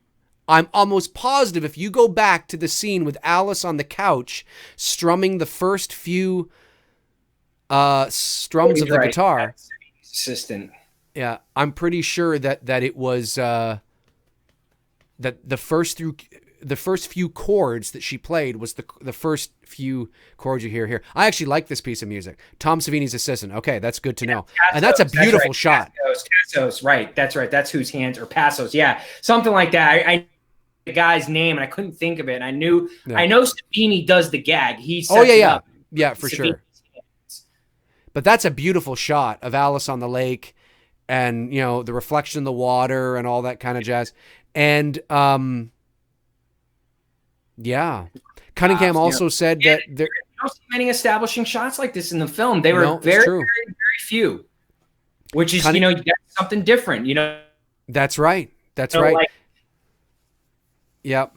I'm almost positive if you go back to the scene with Alice on the couch strumming the first few strums of the guitar. Assistant. Yeah, I'm pretty sure that it was that the first few chords that she played was the first few chords you hear here. I actually like this piece of music. Tom Savini's assistant. Okay, that's good to know. Passos, and that's a beautiful shot. Passos, right. That's right. That's whose hands, or Passos. Yeah, something like that. I the guy's name and I couldn't think of it. I know Savini does the gag. He sets it up. Yeah, for sure. But that's a beautiful shot of Alice on the lake and, the reflection in the water and all that kind of jazz. And Cunningham also said that there you don't see many establishing shots like this in the film. They were very, very, very few. Which is, you got something different, That's right. That's right. Like, yep.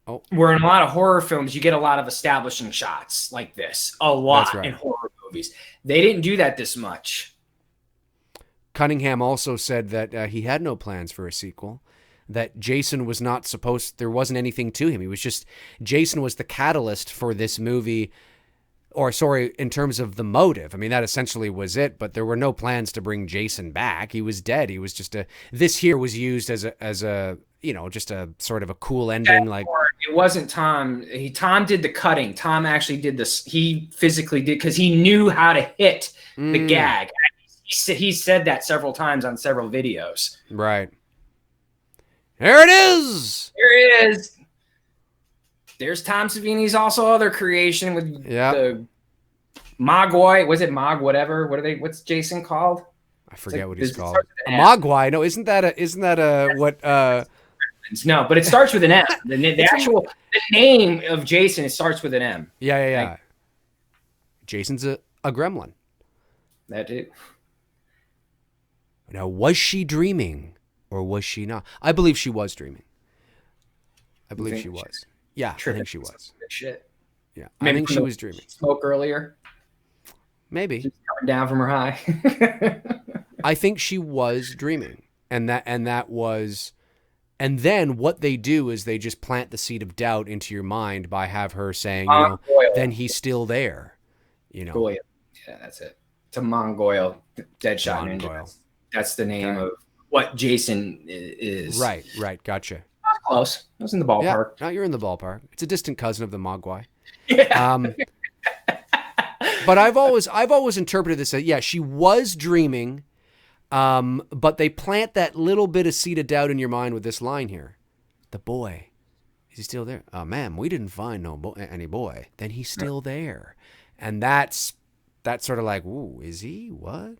Oh. Where in a lot of horror films, you get a lot of establishing shots like this. A lot in horror movies. They didn't do that this much. Cunningham also said that he had no plans for a sequel. That Jason was not there wasn't anything to him. Jason was the catalyst for this movie, in terms of the motive. I mean, that essentially was it, but there were no plans to bring Jason back. He was dead. He was just this here was used as a just a sort of a cool ending. Like, it wasn't Tom. Tom did the cutting. Tom actually did this. He physically did, because he knew how to hit the gag. He said that several times on several videos. Right. There it is. There's Tom Savini's also other creation with the Mogwai. Was it Mog whatever? What's Jason called? I forget what he's called. A Mogwai. No, isn't that what No, but it starts with an M. The name of Jason, it starts with an M. Yeah. Like, Jason's a gremlin. That it. Now, was she dreaming? Or was she not? I believe she was dreaming. I believe she was. Yeah, I think she was. Shit. Yeah, I think she was dreaming. Smoke earlier. Maybe. Just coming down from her high. I think she was dreaming, and that was, and then what they do is they just plant the seed of doubt into your mind by have her saying, then he's still there. Goyle. Yeah, that's it. It's a Mongoil Deadshot Ninja. That's the name of what Jason is. Right. Gotcha. Close. I was in the ballpark. Yeah, you're in the ballpark. It's a distant cousin of the Mogwai. Yeah. But I've always interpreted this as, she was dreaming, but they plant that little bit of seed of doubt in your mind with this line here. The boy, is he still there? Oh, ma'am, we didn't find any boy. Then he's still there. And that's sort of like, ooh, is he? What?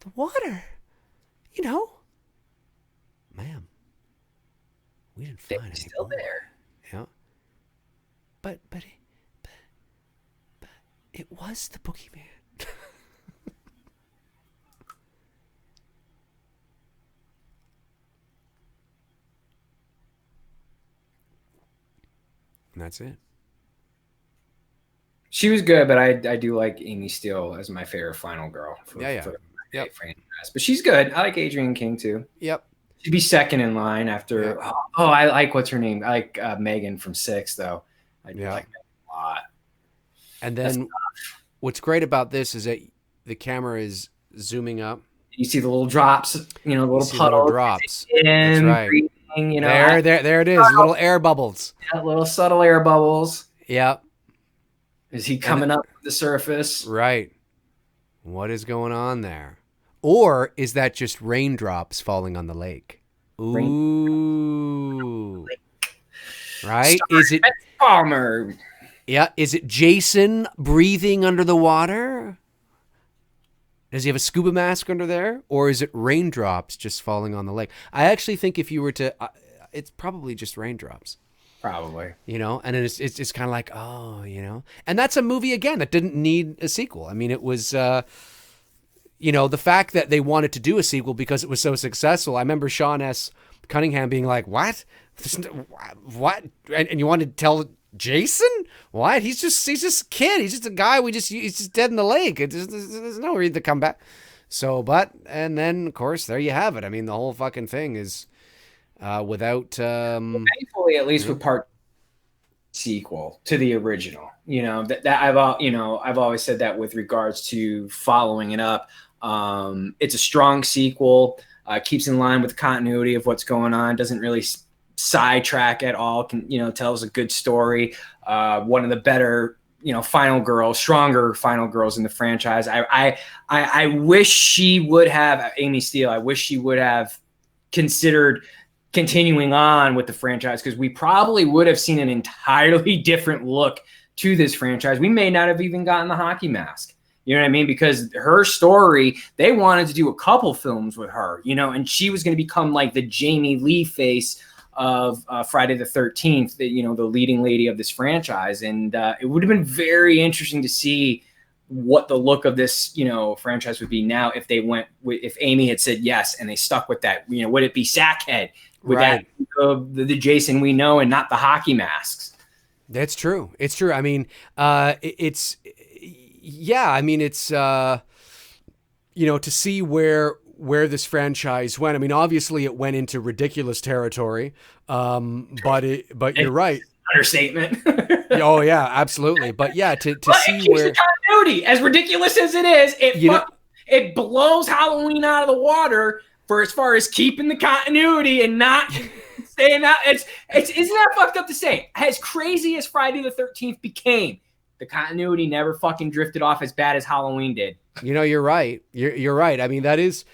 The water. You know. Ma'am. We didn't find any. Still there. Yeah. But it was the boogeyman. And that's it. She was good, but I do like Amy Steele as my favorite final girl for the Yep. franchise. But she's good. I like Adrienne King too. Yep. She'd be second in line after. Yeah. Oh, I like what's her name. I like Megan from Six though. I do like Megan a lot. And then what's great about this is that the camera is zooming up. You see the little drops, you know, the little puddles. Little drops. That's right. Breathing, you know, there it is. Little air bubbles. Little subtle air bubbles. Yep. Is he coming up to the surface? Right. What is going on there? Or is that just raindrops falling on the lake? Ooh. Right? Is it Palmer? Yeah, is it Jason breathing under the water? Does he have a scuba mask under there? Or is it raindrops just falling on the lake? I actually think if you were to it's probably just raindrops. Probably. You know, and it's kind of like, oh, you know. And that's a movie, again, that didn't need a sequel. I mean, it was, you know, the fact that they wanted to do a sequel because it was so successful. I remember Sean S. Cunningham being like, what? What? And you wanted to tell Jason? What? He's just a kid. He's just a guy. He's just dead in the lake. There's no reason to come back. So, and then, of course, there you have it. I mean, the whole fucking thing is without... thankfully, at least with part sequel to the original, you know, that I've always said that with regards to following it up. It's a strong sequel, keeps in line with the continuity of what's going on, doesn't really sidetrack at all, tells a good story. One of the better, stronger final girls in the franchise. I wish she would have, Amy Steele, I wish she would have considered continuing on with the franchise, because we probably would have seen an entirely different look to this franchise. We may not have even gotten the hockey mask. You know what I mean? Because her story, they wanted to do a couple films with her, and she was going to become like the Jamie Lee face of Friday the 13th, the leading lady of this franchise. And it would have been very interesting to see what the look of this, franchise would be now if they went with, if Amy had said yes and they stuck with that. Would it be Sackhead? Would that the Jason we know and not the hockey masks? That's true. It's true. I mean, it's to see where this franchise went. I mean, obviously it went into ridiculous territory. But you're right. Understatement. Oh yeah, absolutely. But yeah, to see where the continuity, as ridiculous as it is, it blows Halloween out of the water for as far as keeping the continuity and not staying out. It's isn't that fucked up to say? As crazy as Friday the 13th became, the continuity never fucking drifted off as bad as Halloween did. You're right. You're right. I mean, that is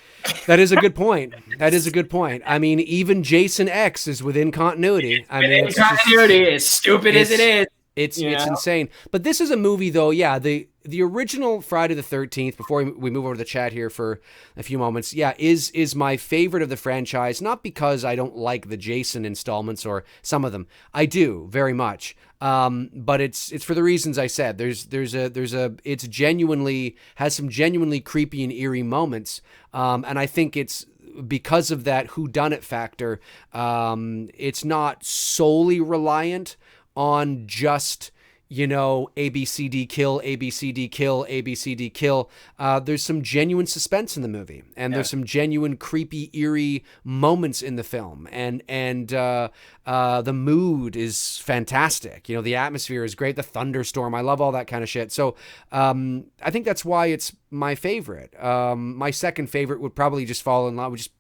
a good point. That is a good point. I mean, even Jason X is within continuity. It's continuity, as stupid as it is. It's insane. But this is a movie, though. Yeah, the original Friday the 13th. Before we move over to the chat here for a few moments, yeah, is my favorite of the franchise. Not because I don't like the Jason installments or some of them. I do very much. But it's for the reasons I said. It's genuinely has some genuinely creepy and eerie moments. And I think it's because of that whodunit factor. It's not solely reliant on just, ABCD kill, ABCD kill, ABCD kill. There's some genuine suspense in the movie, and there's some genuine creepy, eerie moments in the film, and the mood is fantastic. The atmosphere is great. The thunderstorm, I love all that kind of shit. So I think that's why it's my favorite. My second favorite would probably just fall in line with just.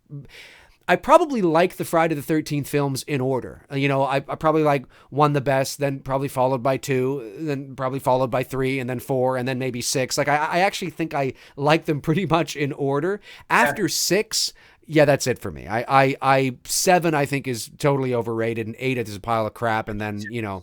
I probably like the Friday the 13th films in order. I probably like 1 the best, then probably followed by 2, then probably followed by 3, and then 4, and then maybe 6. Like I actually think I like them pretty much in order. After 6, yeah, that's it for me. I 7 I think is totally overrated, and 8 is a pile of crap, and then Yeah.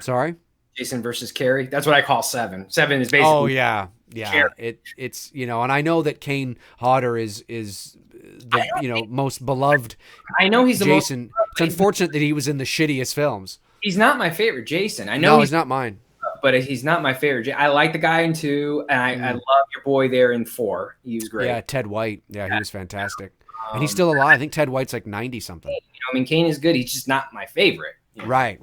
Sorry? Jason versus Carrie. That's what I call 7. 7 is basically. Oh yeah. It's and I know that Kane Hodder is the most beloved. I know he's Jason. It's unfortunate that he was in the shittiest films. He's not my favorite Jason. I know he's not mine. But he's not my favorite. I like the guy in 2, and I love your boy there in 4. He was great. Yeah, Ted White. Yeah, he was fantastic. And he's still alive. I think Ted White's like 90 something. Kane is good. He's just not my favorite. Right.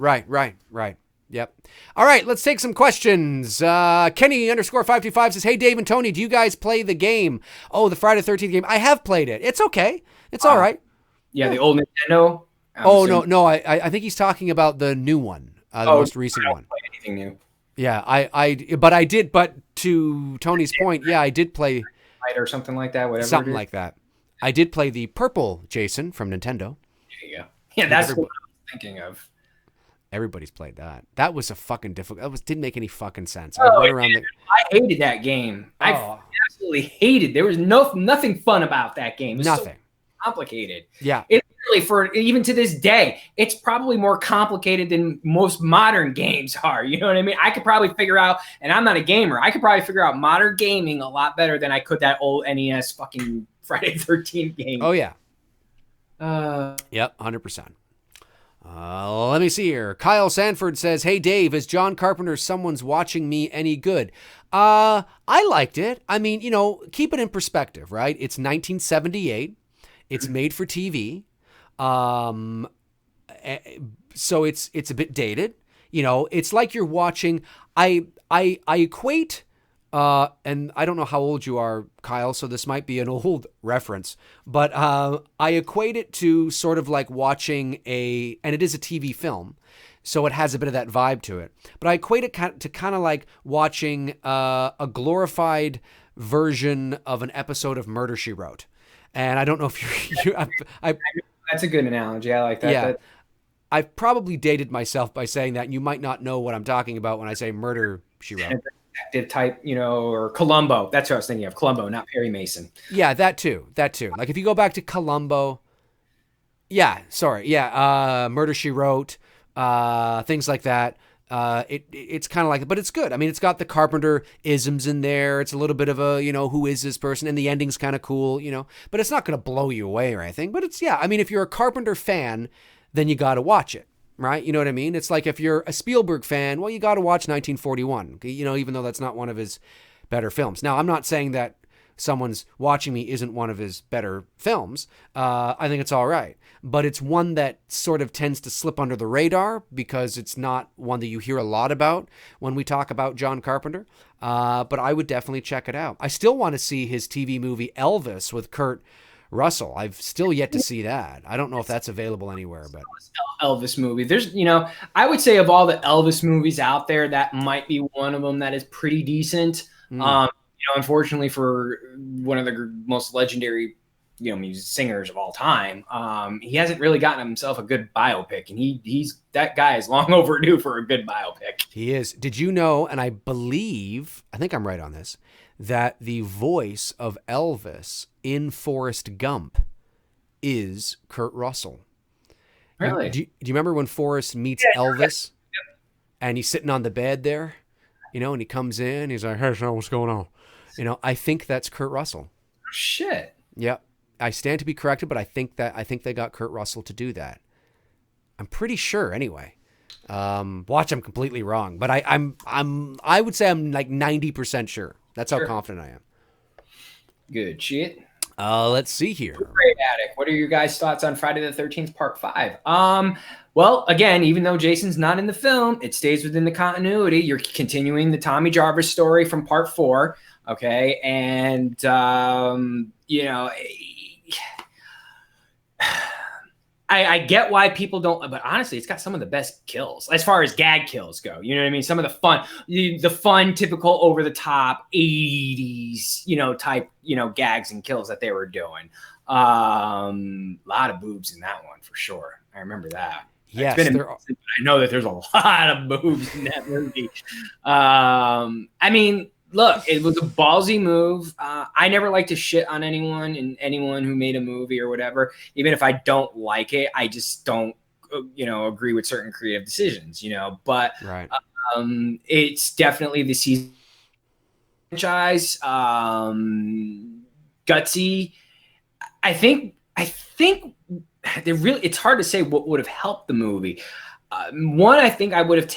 Yep. All right, let's take some questions. Kenny_525 says, "Hey, Dave and Tony, do you guys play the game? Oh, the Friday the 13th game. I have played it. It's okay. It's all right." Yeah, the old Nintendo. No. I think he's talking about the new one, the most recent one. Play anything new. Yeah, but to Tony's point, yeah, I did play or something like that. Whatever. Something like that. I did play the purple Jason from Nintendo. There you go. Yeah, that's what I was thinking of. Everybody's played that. That was a fucking difficult. Didn't make any fucking sense. I hated that game. I absolutely hated. There was nothing fun about that game. It was nothing. So complicated. Yeah. It really, even to this day, it's probably more complicated than most modern games are. You know what I mean? I could probably figure out, and I'm not a gamer, I could probably figure out modern gaming a lot better than I could that old NES fucking Friday the 13th game. Oh yeah. Yep, 100%. Let me see here. Kyle Sanford says, "Hey Dave, is John Carpenter's Someone's Watching Me any good?" I liked it. I mean, keep it in perspective, right? It's 1978. It's made for TV. So it's a bit dated. It's like you're watching. I equate. And I don't know how old you are, Kyle, so this might be an old reference, but I equate it to sort of like watching and it is a TV film, so it has a bit of that vibe to it. But I equate it to kind of like watching a glorified version of an episode of Murder, She Wrote. And I don't know if you that's a good analogy. I like that. Yeah. I've probably dated myself by saying that, and you might not know what I'm talking about when I say Murder, She Wrote. Detective type, or Columbo. That's what I was thinking of. Columbo, not Perry Mason. Yeah, that too. Like if you go back to Columbo, Murder, She Wrote, things like that. It's kind of like, but it's good. I mean, it's got the Carpenter isms in there. It's a little bit of a, who is this person? And the ending's kind of cool, but it's not going to blow you away or anything. But it's, I mean, if you're a Carpenter fan, then you got to watch it. Right? You know what I mean? It's like if you're a Spielberg fan, well, you got to watch 1941, even though that's not one of his better films. Now, I'm not saying that Someone's Watching Me isn't one of his better films. I think it's all right. But it's one that sort of tends to slip under the radar because it's not one that you hear a lot about when we talk about John Carpenter. But I would definitely check it out. I still want to see his TV movie Elvis with Kurt Russell. I've still yet to see that. I don't know if that's available anywhere, but Elvis movie. There's, I would say of all the Elvis movies out there, that might be one of them that is pretty decent. Unfortunately for one of the most legendary, singers of all time, he hasn't really gotten himself a good biopic, and he's that guy is long overdue for a good biopic. He is. Did you know? And I think I'm right on this, that the voice of Elvis in Forrest Gump is Kurt Russell. Really? Do you remember when Forrest meets Elvis? Yep. And he's sitting on the bed there, and he comes in, he's like, "Hey, son, what's going on?" I think that's Kurt Russell. Shit. Yep. I stand to be corrected, but I think they got Kurt Russell to do that. I'm pretty sure anyway. Watch, I'm completely wrong, but I would say I'm like 90% sure. That's how confident I am. Good shit. Let's see here. Great Attic. What are your guys' thoughts on Friday the 13th Part 5? Well, again, even though Jason's not in the film, it stays within the continuity. You're continuing the Tommy Jarvis story from Part 4. Okay. And, I get why people don't, but honestly, it's got some of the best kills as far as gag kills go. You know what I mean? Some of the fun, typical over the top 80s, type, gags and kills that they were doing. A lot of boobs in that one for sure. I remember that. Yes, I know that there's a lot of boobs in that movie. I mean, look, it was a ballsy move. I never like to shit on anyone who made a movie or whatever. Even if I don't like it, I just don't, agree with certain creative decisions, But right. It's definitely the season franchise. Gutsy. I think it's hard to say what would have helped the movie. One, I think I would have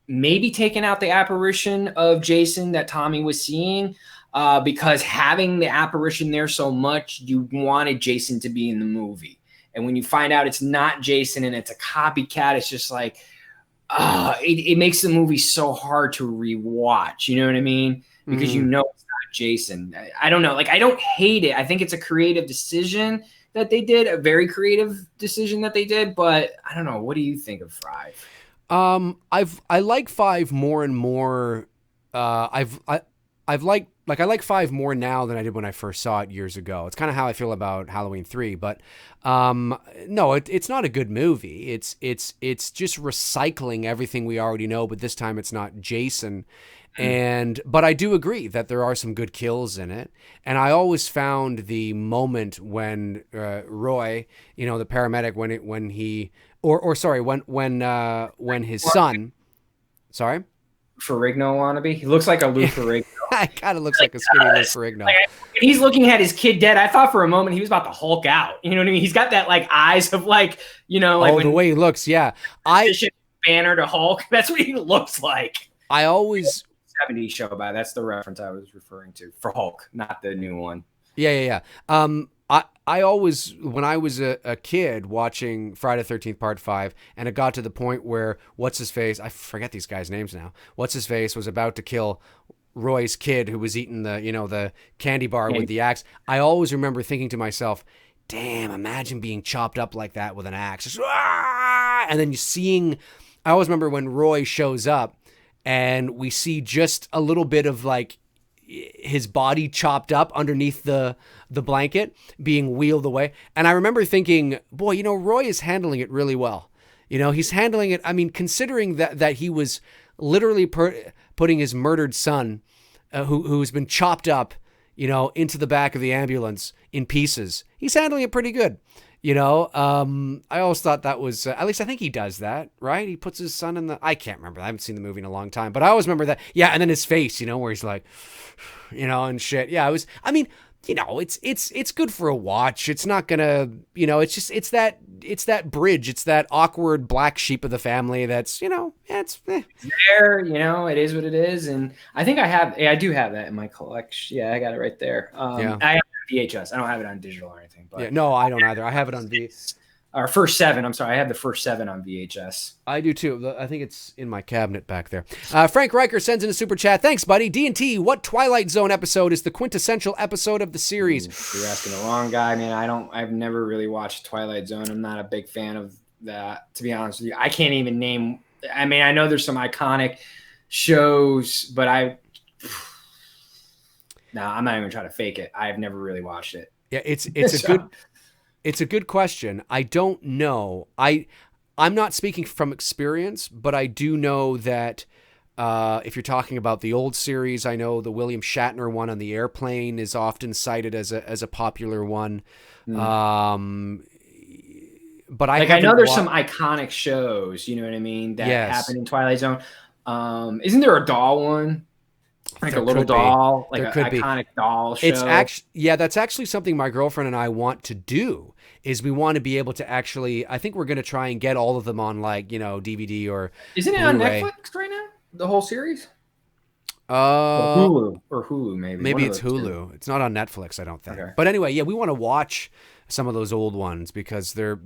maybe taken out the apparition of Jason that Tommy was seeing, because having the apparition there so much, you wanted Jason to be in the movie. And when you find out it's not Jason and it's a copycat, it's just like, it makes the movie so hard to rewatch. You know what I mean? Because you know it's not Jason. I don't know. Like, I don't hate it. I think it's a creative decision that they did, a very creative decision that they did. But I don't know. What do you think of 5? I like 5 more and more. I like 5 more now than I did when I first saw it years ago. It's kind of how I feel about Halloween 3, but no, it's not a good movie. It's just recycling everything we already know, but this time it's not Jason. But I do agree that there are some good kills in it. And I always found the moment when Roy, the paramedic, when his son, sorry? Ferrigno wannabe. He looks like a Lou Ferrigno. It kind of looks like a skinny Lou Ferrigno. Like, he's looking at his kid dead. I thought for a moment he was about to Hulk out. You know what I mean? He's got that like eyes of like, like the way he looks. Yeah, Banner to Hulk. That's what he looks like. I always 70s show by. That's the reference I was referring to for Hulk, not the new one. Yeah. I always, when I was a kid watching Friday the 13th Part 5, and it got to the point where what's-his-face, I forget these guys' names now, what's-his-face was about to kill Roy's kid who was eating the candy bar with the axe. I always remember thinking to myself, damn, imagine being chopped up like that with an axe. Just, and then I always remember when Roy shows up and we see just a little bit of like his body chopped up underneath the blanket being wheeled away. And I remember thinking, boy, Roy is handling it really well. He's handling it. I mean, considering that he was literally putting his murdered son, who's been chopped up, into the back of the ambulance in pieces. He's handling it pretty good. I always thought that was, at least I think he does that, right? He puts his son I can't remember. I haven't seen the movie in a long time, but I always remember that. Yeah. And then his face, where he's like, and shit. Yeah. It's good for a watch. It's not gonna, it's that bridge. It's that awkward black sheep of the family. That's, it's there, it is what it is. And I think I do have that in my collection. Yeah. I got it right there. I have it on VHS. I don't have it on digital or anything, but yeah, no, I don't either. I have it on Our first 7. I'm sorry. I have the first 7 on VHS. I do too. I think it's in my cabinet back there. Frank Riker sends in a super chat. Thanks, buddy. D&T, what Twilight Zone episode is the quintessential episode of the series? You're asking the wrong guy, man. I've never really watched Twilight Zone. I'm not a big fan of that, to be honest with you. I can't even name. I mean, I know there's some iconic shows, but I'm not even trying to fake it. I've never really watched it. Yeah, it's a good question. I don't know. I'm not speaking from experience, but I do know that if you're talking about the old series, I know the William Shatner one on the airplane is often cited as a popular one. But I know there's some iconic shows, you know what I mean, that happen in Twilight Zone. Isn't there a doll one? Like a little doll, like an iconic doll show. It's that's actually something my girlfriend and I want to do. Is we want to be able to actually. I think we're going to try and get all of them on DVD or. Isn't it Blu-ray. On Netflix right now? The whole series. Hulu maybe. Maybe it's Hulu. It's not on Netflix, I don't think. Okay. But anyway, yeah, we want to watch some of those old ones because they're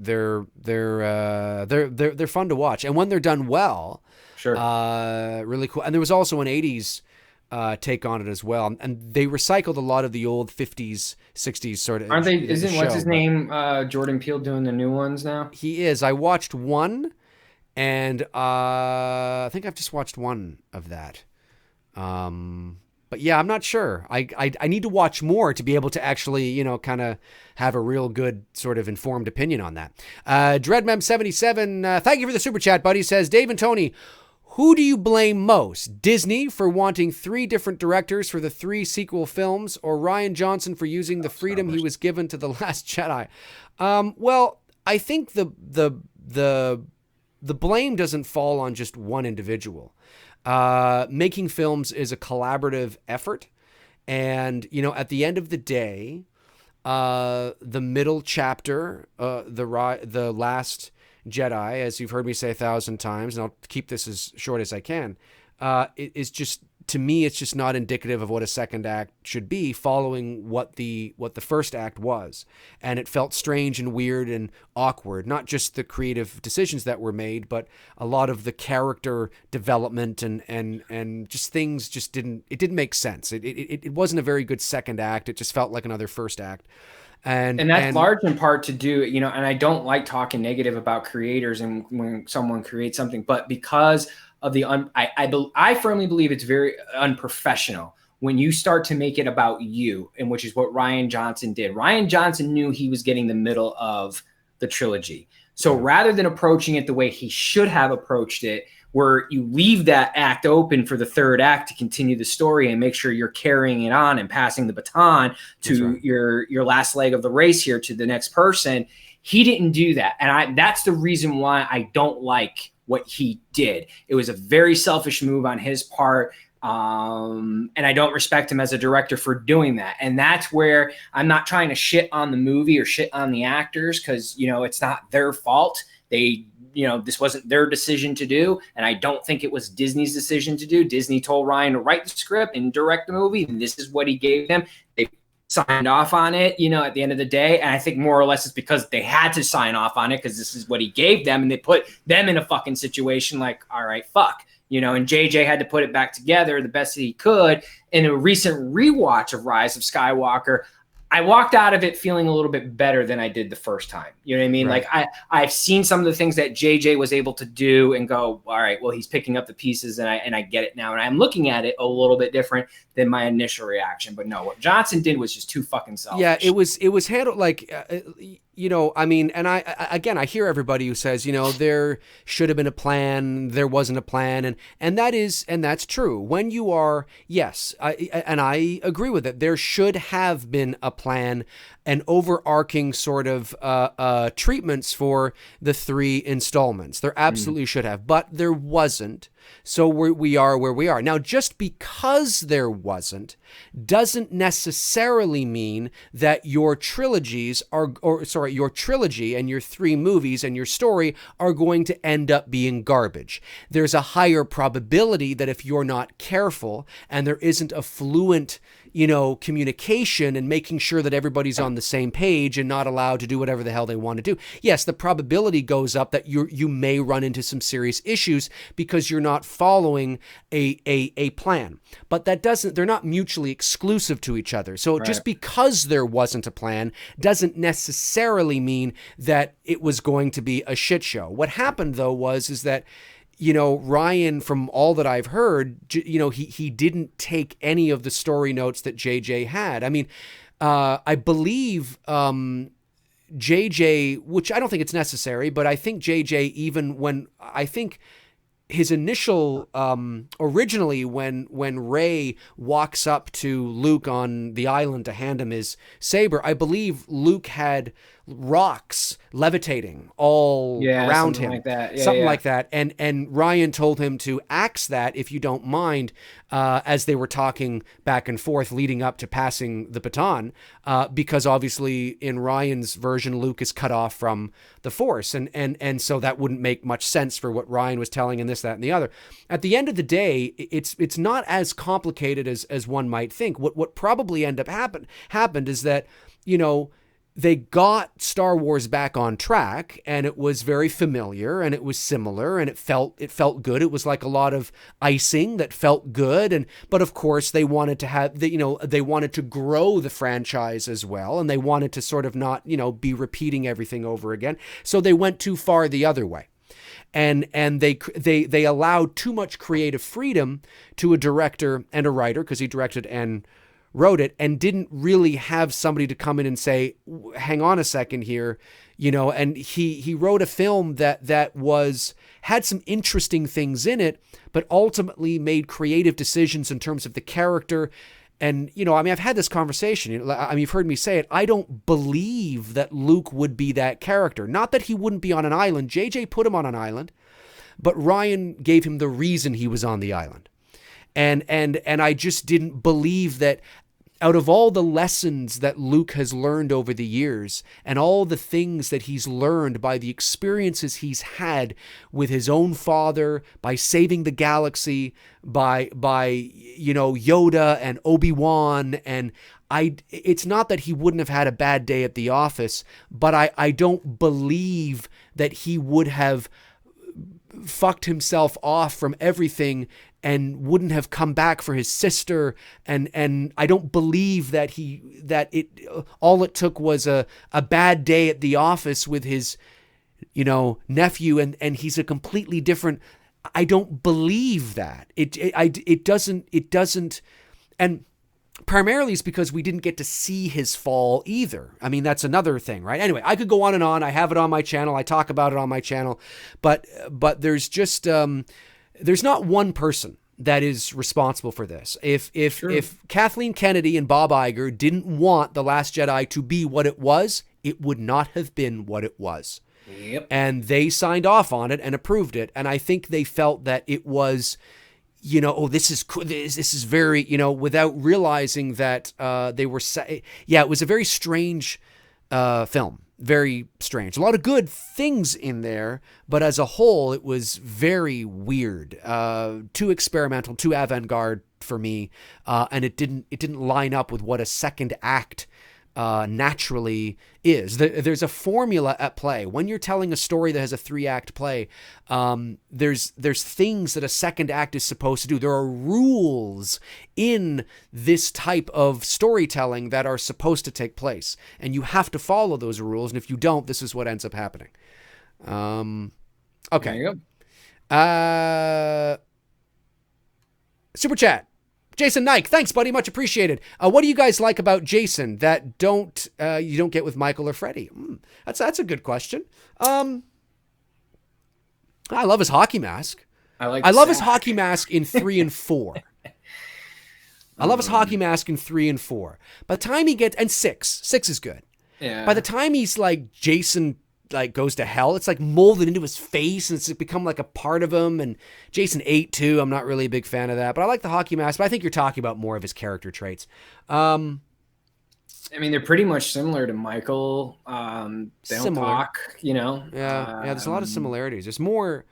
fun to watch, and when they're done well, sure, really cool. And there was also an '80s. Take on it as well, and they recycled a lot of the old 50s 60s sort of. Aren't they? What's his name? Jordan Peele doing the new ones now. He is. I watched one, and I think I've just watched one of that. But yeah, I'm not sure. I need to watch more to be able to actually kind of have a real good sort of informed opinion on that. Dreadmem77, thank you for the super chat, buddy. Says Dave and Tony. Who do you blame most? Disney for wanting 3 different directors for the 3 sequel films, or Rian Johnson for using the freedom he was given to The Last Jedi? Well, I think the the blame doesn't fall on just one individual. Making films is a collaborative effort. And, at the end of the day, the middle chapter, the Last Jedi, as you've heard me say 1,000 times, and I'll keep this as short as I can, is just, to me, it's just not indicative of what a second act should be, following what the first act was. And it felt strange and weird and awkward, not just the creative decisions that were made, but a lot of the character development and just things just didn't make sense. It wasn't a very good second act. It just felt like another first act. And that's large in part to do, and I don't like talking negative about creators and when someone creates something, but because of the I firmly believe it's very unprofessional when you start to make it about you, and which is what Rian Johnson did. Rian Johnson knew he was getting the middle of the trilogy. So rather than approaching it the way he should have approached it, where you leave that act open for the third act to continue the story and make sure you're carrying it on and passing the baton to your last leg of the race here to the next person, he didn't do that. And that's the reason why I don't like what he did. It was a very selfish move on his part. And I don't respect him as a director for doing that. And that's where I'm not trying to shit on the movie or shit on the actors, because, it's not their fault. This wasn't their decision to do. And I don't think it was Disney's decision to do. Disney told Ryan to write the script and direct the movie, and this is what he gave them. They signed off on it, at the end of the day. And I think more or less it's because they had to sign off on it because this is what he gave them, and they put them in a fucking situation like, all right, fuck. And JJ had to put it back together the best that he could. In a recent rewatch of Rise of Skywalker, I walked out of it feeling a little bit better than I did the first time. You know what I mean? Right. Like I've seen some of the things that JJ was able to do and go, all right, well, he's picking up the pieces and I get it now. And I'm looking at it a little bit different than my initial reaction. But no, what Johnson did was just too fucking selfish. Yeah, it was handled like, and I hear everybody who says, there should have been a plan, there wasn't a plan, and that's true. When you are, yes, I agree with it. There should have been a plan, an overarching sort of treatments for the 3 installments. There absolutely should have, but there wasn't. So we are where we are. Now, just because there wasn't doesn't necessarily mean that your trilogy and your 3 movies and your story are going to end up being garbage. There's a higher probability that if you're not careful and there isn't a fluent communication and making sure that everybody's on the same page and not allowed to do whatever the hell they want to do. Yes, the probability goes up that you may run into some serious issues because you're not following a plan. But they're not mutually exclusive to each other. So just because there wasn't a plan doesn't necessarily mean that it was going to be a shit show. What happened though is that Ryan, from all that I've heard, he didn't take any of the story notes that JJ had. I mean, I believe JJ, which I don't think it's necessary, but I think JJ, even when I think his initial originally when Rey walks up to Luke on the island to hand him his saber, I believe Luke had rocks levitating all around him, like that. And Ryan told him to axe that, if you don't mind, as they were talking back and forth leading up to passing the baton, because obviously in Ryan's version, Luke is cut off from the Force, and so that wouldn't make much sense for what Ryan was telling and this, that, and the other. At the end of the day, it's not as complicated as one might think. What probably happened is that, they got Star Wars back on track, and it was very familiar, and it was similar, and it felt good. It was like a lot of icing that felt good, but of course they wanted to have they wanted to grow the franchise as well, and they wanted to sort of not be repeating everything over again. So they went too far the other way. And they allowed too much creative freedom to a director and a writer, because he directed and wrote it, and didn't really have somebody to come in and say, hang on a second here, and he wrote a film that had some interesting things in it, but ultimately made creative decisions in terms of the character you know, I mean, I've had this conversation. I mean, you've heard me say it. I don't believe that Luke would be that character. Not that he wouldn't be on an island. JJ put him on an island, but Ryan gave him the reason he was on the island. And I just didn't believe that out of all the lessons that Luke has learned over the years and all the things that he's learned by the experiences he's had with his own father, by saving the galaxy, by you know, Yoda and Obi-Wan, and it's not that he wouldn't have had a bad day at the office, but I don't believe that he would have fucked himself off from everything and wouldn't have come back for his sister, and I don't believe that all it took was a bad day at the office with his, you know, nephew, and he's a completely different. I don't believe that. It doesn't, and primarily it's because we didn't get to see his fall either. I mean, that's another thing, right? Anyway, I could go on and on. I have it on my channel. I talk about it on my channel, but there's just there's not one person that is responsible for this. If Kathleen Kennedy and Bob Iger didn't want The Last Jedi to be what it was, it would not have been what it was. Yep. And they signed off on it and approved it. And I think they felt that it was, you know, oh, this is cool. This is very, you know, without realizing that they were, it was a very strange film. Very strange. A lot of good things in there, but as a whole, it was very weird. Too experimental, too avant-garde for me, and it didn't line up with what a second act naturally is. There's a formula at play when you're telling a story that has a 3-act play. There's things that a second act is supposed to do. There are rules in this type of storytelling that are supposed to take place, and you have to follow those rules. And if you don't, this is what ends up happening. Okay. There you go. Super chat. Jason Nike, thanks, buddy. Much appreciated. What do you guys like about Jason that you don't get with Michael or Freddie? That's a good question. I love his hockey mask. I love his hockey mask in 3 and 4. I love his hockey mask in 3 and 4. By the time he gets, and 6 is good. Yeah. By the time he's like Jason, like goes to hell, it's like molded into his face and it's become like a part of him. And Jason 8 too. I'm not really a big fan of that, but I like the hockey mask. But I think you're talking about more of his character traits. I mean, they're pretty much similar to Michael. They don't talk, you know. Yeah. There's a lot of similarities. There's more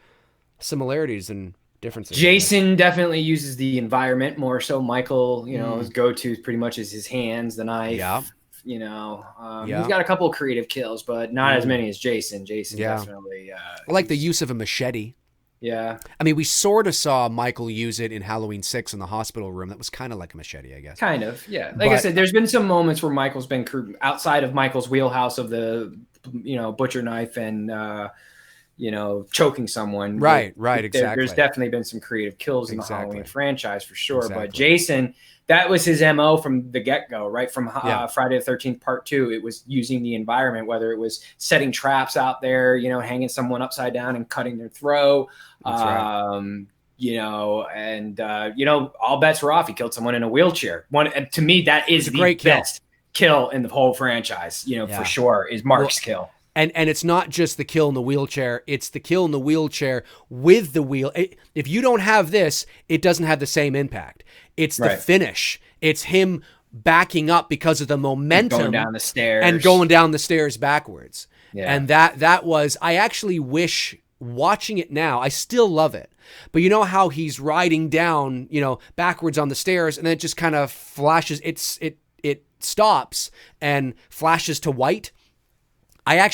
similarities than differences. Jason definitely uses the environment more so. Michael, you know, his go-to pretty much is his hands, the knife. Yeah. You know, he's got a couple of creative kills, but not as many as Jason. Jason definitely. I like the use of a machete. Yeah. I mean, we sort of saw Michael use it in Halloween 6 in the hospital room. That was kind of like a machete, I guess. Kind of, yeah. I said, there's been some moments where Michael's been outside of Michael's wheelhouse of the, you know, butcher knife and, you know, choking someone. Right, exactly. There's definitely been some creative kills in the Halloween franchise for sure. Exactly. But Jason, that was his MO from the get-go, right? From Friday the 13th Part 2, it was using the environment, whether it was setting traps out there, you know, hanging someone upside down and cutting their throat. You know, and, you know, all bets were off. He killed someone in a wheelchair. To me, that is the great best kill in the whole franchise, you know, for sure, is Mark's kill. And it's not just the kill in the wheelchair. It's the kill in the wheelchair with the wheel. If you don't have this, it doesn't have the same impact. It's the finish. It's him backing up because of the momentum. Going down the stairs. And going down the stairs backwards. Yeah. And that was, I actually wish, watching it now, I still love it. But you know how he's riding down, you know, backwards on the stairs, and then it just kind of flashes. It stops and flashes to white. I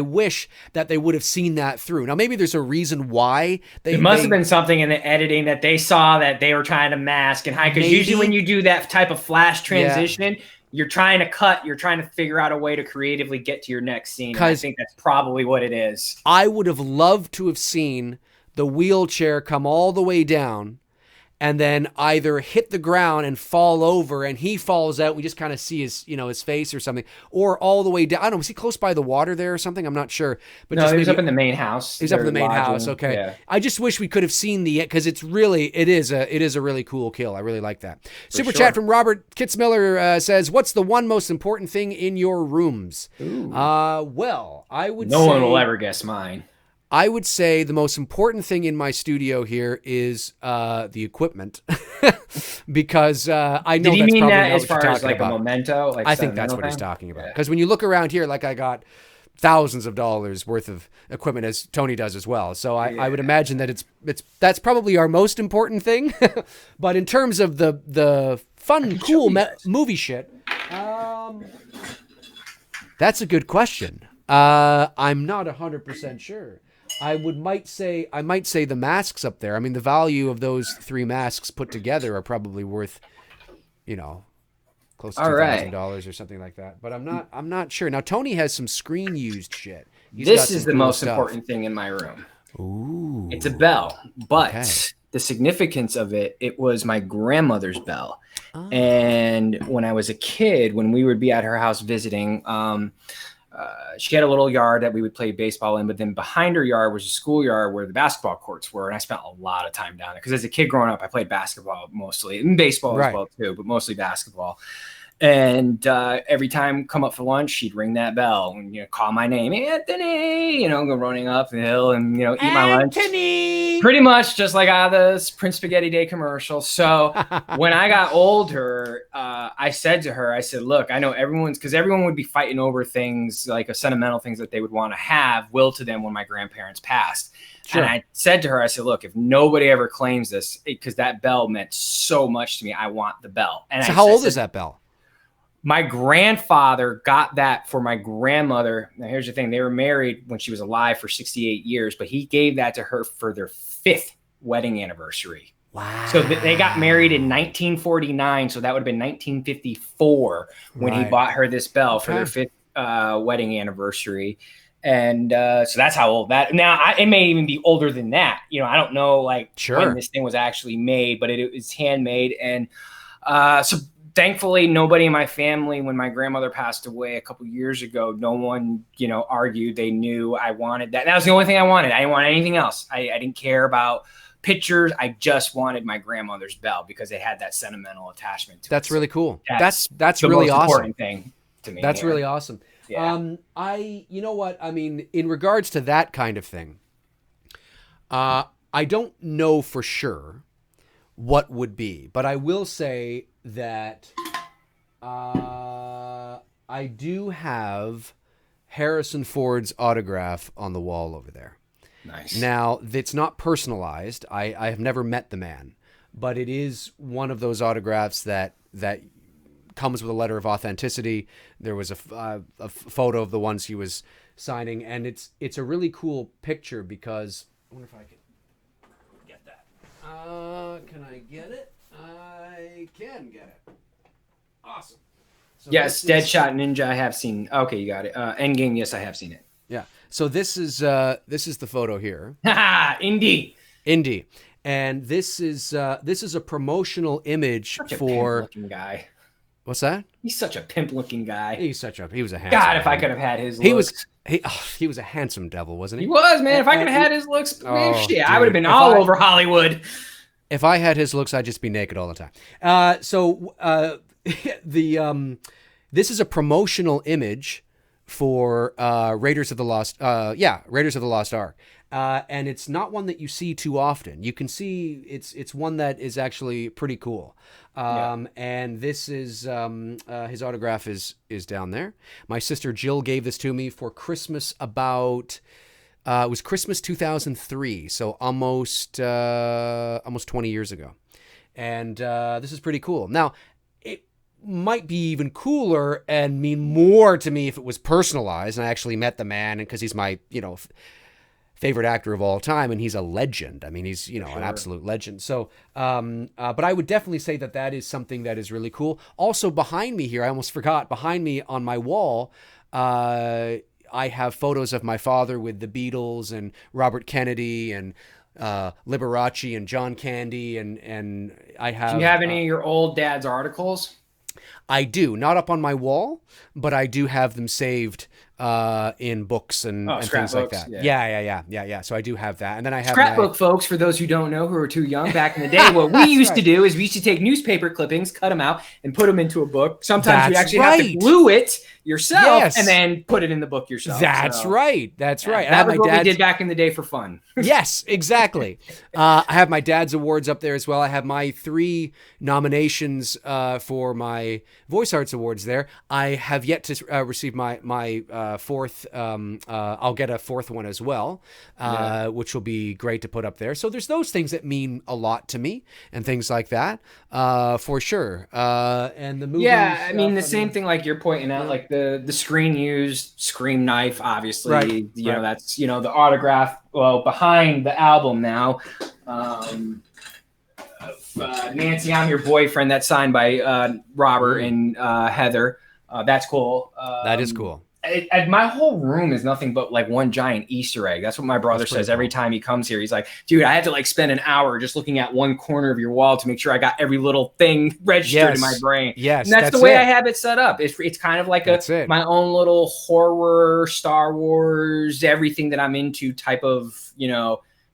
wish that they would have seen that through. Now, maybe there's a reason why it must have been something in the editing that they saw that they were trying to mask and hide. Because usually when you do that type of flash transition, you're trying to cut, you're trying to figure out a way to creatively get to your next scene. I think that's probably what it is. I would have loved to have seen the wheelchair come all the way down and then either hit the ground and fall over, and he falls out. We just kind of see his, his face or something, or all the way down. I don't know. Was he close by the water there or something? I'm not sure. But no, just he was up in the main house. He's up in the main house. Okay. Yeah. I just wish we could have seen because it is a really cool kill. I really like that. Super chat from Robert Kitzmiller says, "What's the one most important thing in your rooms?" Well, I would say no one will ever guess mine. I would say the most important thing in my studio here is the equipment, because I know Did he that's mean probably that not as what you're far as talking like about. a memento? Like I think that's what he's talking about. Because when you look around here, like I got thousands of dollars worth of equipment, as Tony does as well. So I would imagine that that's probably our most important thing. But in terms of the fun, cool movie shit, that's a good question. I'm not 100% sure. I might say the masks up there. I mean, the value of those 3 masks put together are probably worth, close to $2,000 or something like that. But I'm not sure. Now Tony has some screen used shit. This is the most important thing in my room. Ooh. It's a bell, but the significance of it was my grandmother's bell. Oh. And when I was a kid, when we would be at her house visiting, she had a little yard that we would play baseball in, but then behind her yard was a schoolyard where the basketball courts were. And I spent a lot of time down there because as a kid growing up, I played basketball mostly, and baseball as well too, but mostly basketball. And every time come up for lunch, she'd ring that bell and call my name, Anthony. Go running up the hill and eat my lunch. Anthony, pretty much just like out of the Prince Spaghetti Day commercial. So when I got older, I said to her, I said, "Look, I know because everyone would be fighting over things like sentimental things that they would want to have will to them when my grandparents passed." Sure. And I said to her, I said, "Look, if nobody ever claims this, because that bell meant so much to me, I want the bell." And so how old is that bell? My grandfather got that for my grandmother. Now, here's the thing. They were married when she was alive for 68 years, but he gave that to her for their 5th wedding anniversary. Wow. So they got married in 1949. So that would have been 1954 when he bought her this bell for their 5th wedding anniversary. And so that's how old that. Now, it may even be older than that. I don't know when this thing was actually made, but it was handmade. And so thankfully, nobody in my family, when my grandmother passed away a couple years ago, no one, argued. They knew I wanted that. That was the only thing I wanted. I didn't want anything else. I didn't care about pictures. I just wanted my grandmother's bell because it had that sentimental attachment to it. That's really cool. That's the really most awesome. Important thing to me. That's really awesome. Yeah. You know what? I mean, in regards to that kind of thing, I don't know for sure what would be, but I will say that I do have Harrison Ford's autograph on the wall over there. Nice. Now, it's not personalized. I have never met the man, but it is one of those autographs that comes with a letter of authenticity. There was a photo of the ones he was signing, and it's a really cool picture because I wonder if I can get that. Can I get it? I can get it. Awesome. So yes, Deadshot Ninja I have seen. Okay, you got it. Endgame, yes, I have seen it. Yeah. So this is the photo here. Indy. And this is a promotional image Such a for pimp-looking guy. What's that? He's such a pimp-looking guy. He was a handsome. God, if I could have had his looks. He was a handsome devil, wasn't he? He was, man. If I could have had his looks, man, shit, dude. I would have been all over Hollywood. If I had his looks, I'd just be naked all the time. This is a promotional image for Raiders of the Lost Ark. And it's not one that you see too often. You can see it's one that is actually pretty cool. And this is his autograph is down there. My sister Jill gave this to me for Christmas it was Christmas 2003, so almost 20 years ago. And this is pretty cool. Now, it might be even cooler and mean more to me if it was personalized and I actually met the man, and because he's my, favorite actor of all time, and he's a legend. I mean, he's, an absolute legend. So, but I would definitely say that is something that is really cool. Also behind me here, I almost forgot, behind me on my wall, I have photos of my father with the Beatles and Robert Kennedy and Liberace and John Candy, and I have. Do you have any of your old dad's articles? I do, not up on my wall, but I do have them saved in books and things like that. Yeah. So I do have that, and then I have scrapbook, folks. For those who don't know, who are too young, back in the day, what we used to do is we used to take newspaper clippings, cut them out, and put them into a book. Sometimes you actually have to glue it yourself and then put it in the book yourself. That's right. That's right. That was what we did back in the day for fun. Yes, exactly. I have my dad's awards up there as well. I have my 3 nominations for my Voice Arts Awards there. I have yet to receive my 4th. I'll get a 4th one as well, which will be great to put up there. So there's those things that mean a lot to me and things like that, for sure. And the movie. Yeah, I mean the same thing like you're pointing out, like the screen used Scream Knife, obviously. Right. You know, that's the autograph. Well, behind the album now. Nancy, I'm your boyfriend. That's signed by Robert and Heather. That's cool. That is cool. My whole room is nothing but like one giant Easter egg. That's what my brother says every time he comes here. He's like, dude, I had to like spend an hour just looking at one corner of your wall to make sure I got every little thing registered in my brain. Yes, and that's the way I have it set up. It's kind of like my own little horror, Star Wars, everything that I'm into type of,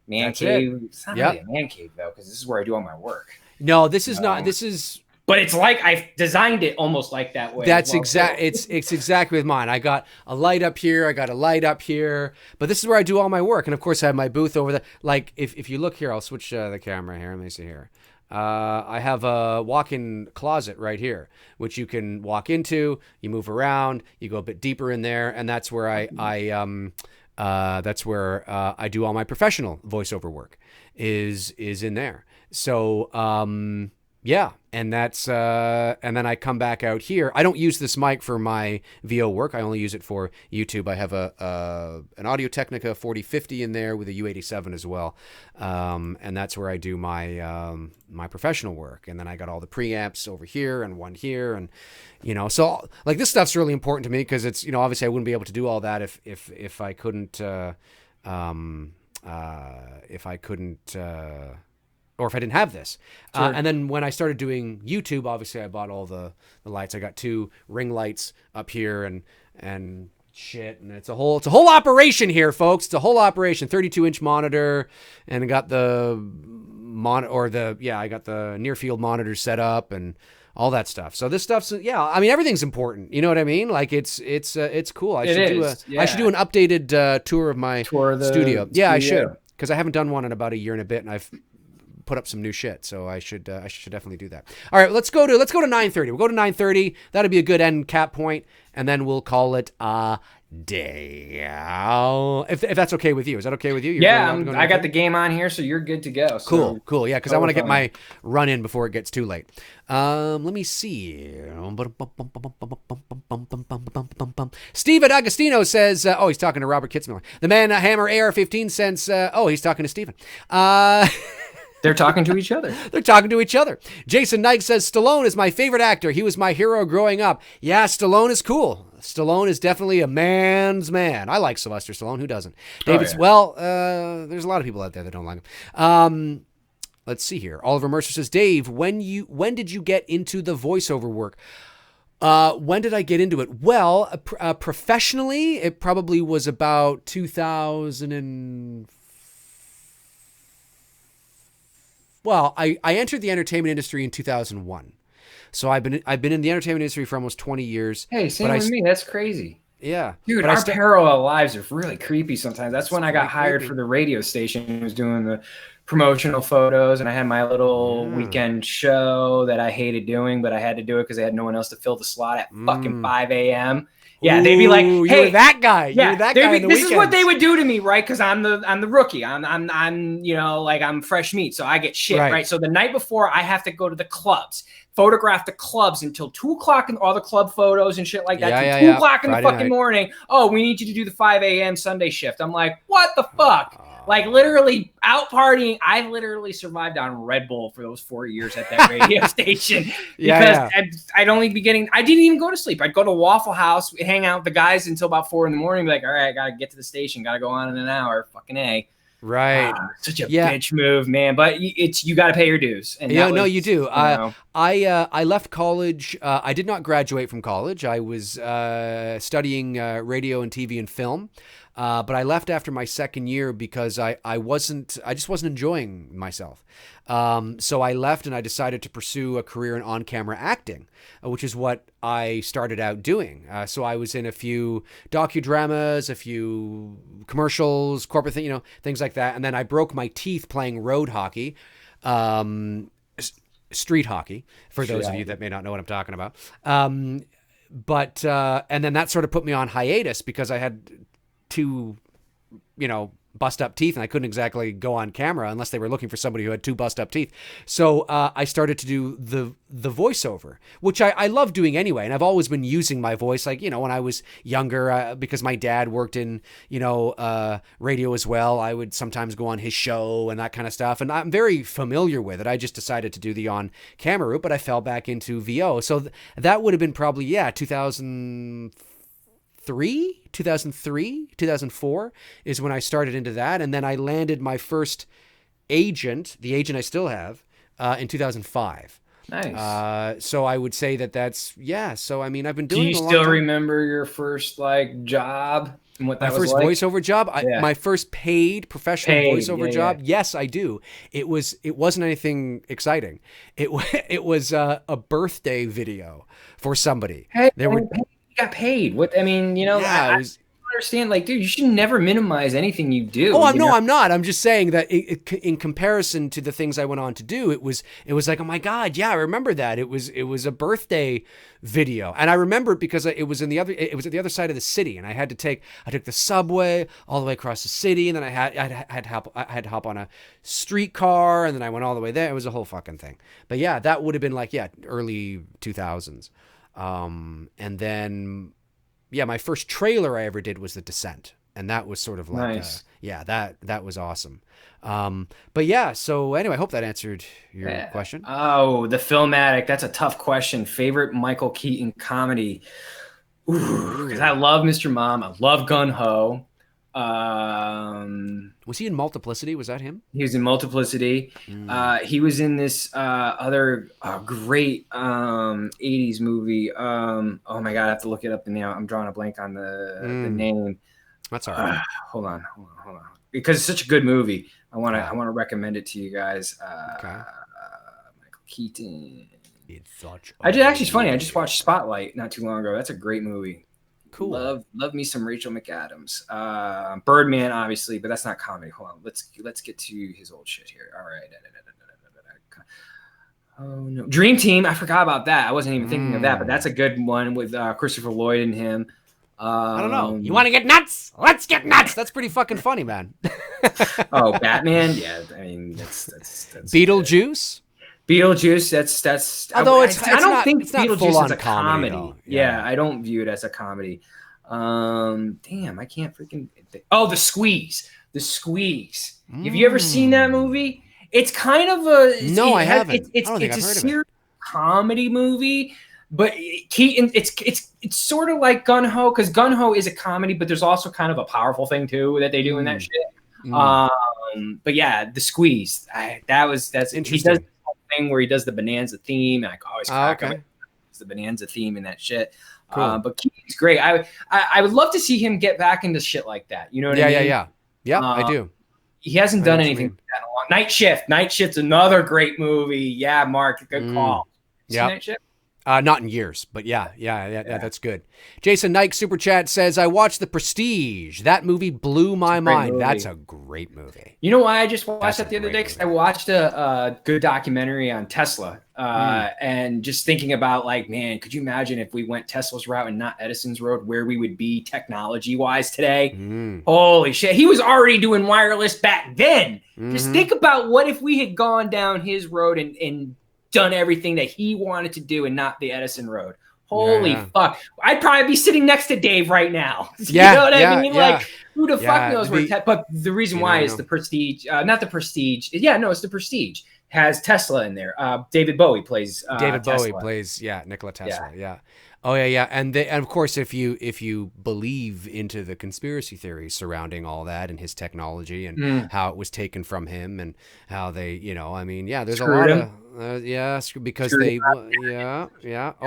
man cave. It's not really a man cave though, because this is where I do all my work. No, this is not. This is. But it's like I've designed it almost like that way. That's it's exactly with mine. I got a light up here. I got a light up here. But this is where I do all my work. And of course, I have my booth over there. Like if you look here, I'll switch the camera here. Let me see here. I have a walk-in closet right here, which you can walk into. You move around. You go a bit deeper in there, and that's where I do all my professional voiceover work. Is in there. So. Yeah, and that's and then I come back out here. I don't use this mic for my VO work. I only use it for YouTube. I have an Audio-Technica 4050 in there with a U87 as well, and that's where I do my my professional work. And then I got all the preamps over here and one here, and so like this stuff's really important to me because it's obviously I wouldn't be able to do all that if I couldn't or if I didn't have this. Sure. And then when I started doing YouTube, obviously I bought all the lights. I got 2 ring lights up here and shit. And it's a whole operation here, folks. It's a whole operation. 32-inch monitor, and I got the I got the near field monitor set up and all that stuff. So this stuff's I mean everything's important. You know what I mean? Like it's cool. I should do an updated tour of my studio. Yeah, I should, because I haven't done one in about a year and a bit, and I've put up some new shit, so I should definitely do that. All right, let's go to 9:30. We'll go to 9:30. That'll be a good end cap point, and then we'll call it a day. If that's okay with you, is that okay with you? I got the game on here, so you're good to go. So cool. Yeah, because I want to get my run in before it gets too late. Let me see. Steven Agostino says, he's talking to Robert Kitzmiller. The Man Hammer AR-15 sends, he's talking to Steven. They're talking to each other. They're talking to each other. Jason Knight says, Stallone is my favorite actor. He was my hero growing up. Yeah, Stallone is cool. Stallone is definitely a man's man. I like Sylvester Stallone. Who doesn't? There's a lot of people out there that don't like him. Let's see here. Oliver Mercer says, Dave, when did you get into the voiceover work? When did I get into it? Well, professionally, it probably was about 2004. Well, I entered the entertainment industry in 2001. So I've been in the entertainment industry for almost 20 years. Hey, same with me. That's crazy. Yeah. Dude, our parallel lives are really creepy sometimes. That's when I got hired for the radio station. I was doing the promotional photos, and I had my little weekend show that I hated doing, but I had to do it because I had no one else to fill the slot at fucking 5 a.m. Yeah, they'd be like, "Hey, you're that guy. Yeah, you're that guy." This is what they would do to me, right? Because I'm the rookie. I'm fresh meat, so I get shit, right? So the night before, I have to go to the clubs, photograph the clubs until 2:00 and all the club photos and shit like that. 2:00 in the fucking morning. Oh, we need you to do the 5 a.m. Sunday shift. I'm like, what the fuck? Like literally out partying. I literally survived on Red Bull for those 4 years at that radio station because I'd only be getting. I didn't even go to sleep. I'd go to Waffle House, hang out with the guys until about 4 a.m. Be like, all right, I gotta get to the station. Gotta go on in an hour. Fucking A. Right. Such a bitch move, man. But you got to pay your dues. And no, you do. I left college. I did not graduate from college. I was studying radio and TV and film. But I left after my second year because I just wasn't enjoying myself. So I left and I decided to pursue a career in on-camera acting, which is what I started out doing. So I was in a few docudramas, a few commercials, corporate things like that. And then I broke my teeth playing road hockey, street hockey, for those of you that may not know what I'm talking about. But and then that sort of put me on hiatus because I had two, bust up teeth and I couldn't exactly go on camera unless they were looking for somebody who had two bust up teeth. So I started to do the voiceover, which I love doing anyway. And I've always been using my voice, like, when I was younger, because my dad worked in, radio as well. I would sometimes go on his show and that kind of stuff. And I'm very familiar with it. I just decided to do the on camera route, but I fell back into VO. So that would have been probably, 2003, 2004 is when I started into that. And then I landed my first agent, the agent I still have, in 2005. Nice. So I would say that's, so, I mean, I've been doing it a long time. Do you still remember your first job and what that was like? My first voiceover job? My first paid professional voiceover job? Yeah. Yes, I do. It wasn't anything exciting. It was a birthday video for somebody. Got paid. What I mean, I don't understand. Like, dude, you should never minimize anything you do. Oh, no, I'm not. I'm just saying that in comparison to the things I went on to do, it was like, oh my God, yeah, I remember that. It was a birthday video, and I remember it because it was at the other side of the city, and I took the subway all the way across the city, and then I had to hop on a streetcar, and then I went all the way there. It was a whole fucking thing. But yeah, that would have been early 2000s. And then, my first trailer I ever did was The Descent. And that was sort of like, nice. That was awesome. But yeah, so anyway, I hope that answered your question. Oh, the Filmatic. That's a tough question. Favorite Michael Keaton comedy. Ooh, because I love Mr. Mom. I love Gun Ho. Was he in Multiplicity? Was that him? He was in Multiplicity. He was in this other great 80s movie. Oh my God, I have to look it up now. I'm drawing a blank on the name. That's all right. Hold on. Because it's such a good movie. I want to recommend it to you guys. Okay. Michael Keaton. It's funny. I just watched Spotlight not too long ago. That's a great movie. Cool. Love me some Rachel McAdams. Birdman, obviously, but that's not comedy. Hold on. Let's get to his old shit here. All right. Oh no, Dream Team. I forgot about that. I wasn't even thinking of that, but that's a good one with Christopher Lloyd and him. I don't know. You want to get nuts? Let's get nuts. That's pretty fucking funny, man. Oh, Batman. Yeah, I mean that's Beetlejuice. Beetlejuice, that's. Although I don't think Beetlejuice is a comedy. Yeah, I don't view it as a comedy. Damn, I can't freaking. Oh, The Squeeze. Have you ever seen that movie? It's kind of a. No, I haven't. It's a serious comedy movie, but Keaton, it's sort of like Gun Ho, because Gun Ho is a comedy, but there's also kind of a powerful thing too that they do in that shit. But yeah, The Squeeze. That's interesting. He does thing where he does the Bonanza theme, and I always crack him. It's the Bonanza theme and that shit. Cool. But Keaton's great. I would love to see him get back into shit like that. You know what I mean? Yeah. I do. He hasn't done anything like that in a long. Night Shift. Night Shift's another great movie. Yeah, Mark, good call. Yeah. Night Shift? Not in years, but yeah, that's good. Jason Nike Super Chat says, I watched The Prestige. That movie blew my mind. That's a great movie. You know why I just watched that the other day? Because I watched a good documentary on Tesla. And just thinking about, like, man, could you imagine if we went Tesla's route and not Edison's road, where we would be technology-wise today? Holy shit. He was already doing wireless back then. Just think about what if we had gone down his road and done everything that he wanted to do and not the Edison road. Holy fuck. I'd probably be sitting next to Dave right now. You know what I mean? Like, who the fuck knows where but the reason why is the Prestige, not the Prestige. Yeah, no, it's the Prestige. Has Tesla in there. David Bowie plays David Tesla. Bowie plays, Nikola Tesla. Oh yeah, and of course, if you believe into the conspiracy theories surrounding all that and his technology and how it was taken from him and how they, I mean, yeah, there's Screwed a lot of because Screwed they, oh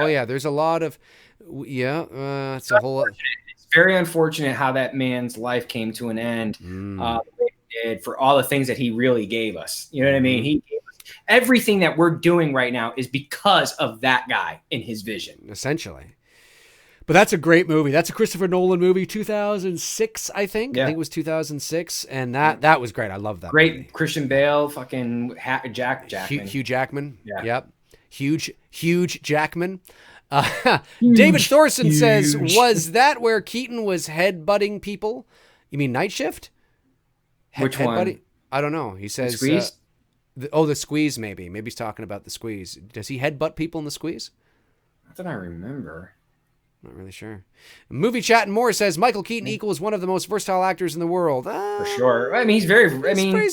yeah, there's a lot of, it's a whole. It's very unfortunate how that man's life came to an end. The way it did, for all the things that he really gave us. You know what I mean? He gave us everything that we're doing right now is because of that guy and his vision. Essentially. But that's a great movie. That's a Christopher Nolan movie, 2006, I think. Yeah. I think it was 2006, and that was great. I love that Great movie. Christian Bale, fucking Jackman. Hugh Jackman. Yeah. Yep. Huge Jackman. David Thorson says, was that where Keaton was headbutting people? You mean Night Shift? Which one? I don't know. He says... The Squeeze? The Squeeze, maybe. Maybe he's talking about The Squeeze. Does he headbutt people in The Squeeze? Not that I remember. Not really sure. Movie Chat and More says Michael Keaton equals one of the most versatile actors in the world. For sure. I mean, he's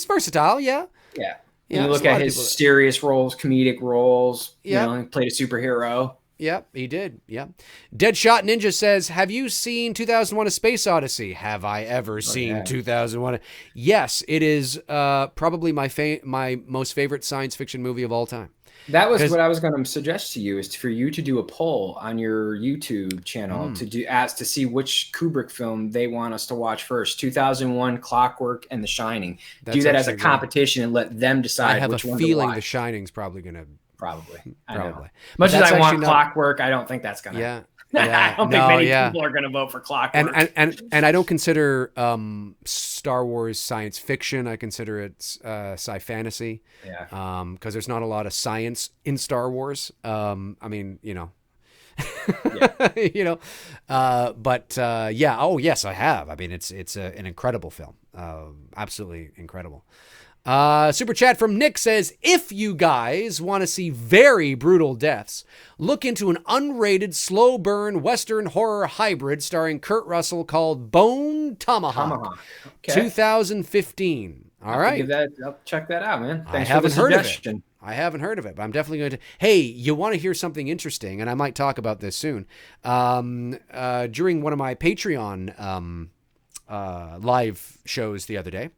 versatile, yeah. Yeah. Yeah, you look at his serious roles, comedic roles. Yeah. He played a superhero. Yep, he did. Yep. Deadshot Ninja says, have you seen 2001: A Space Odyssey? Have I ever seen 2001? Yes, it is probably my most favorite science fiction movie of all time. That was what I was going to suggest to you, is for you to do a poll on your YouTube channel to see which Kubrick film they want us to watch first. 2001, Clockwork, and The Shining. Do that as a competition and let them decide which one to watch. I have a feeling The Shining's probably going to... Probably. Much as I want Clockwork, I don't think that's going to happen. I don't think many people are going to vote for Clockwork. And I don't consider Star Wars science fiction. I consider it sci fantasy. Yeah. Because there's not a lot of science in Star Wars. I mean, but oh yes, I have. I mean, it's an incredible film. Absolutely incredible. Super chat from Nick says, if you guys want to see very brutal deaths, look into an unrated slow burn Western horror hybrid starring Kurt Russell called Bone Tomahawk. Okay. 2015. All right. I'll check that out, man. Thanks I haven't for the suggestion. Heard of it. I haven't heard of it, but I'm definitely going to. Hey, you want to hear something interesting? And I might talk about this soon. During one of my Patreon live shows the other day,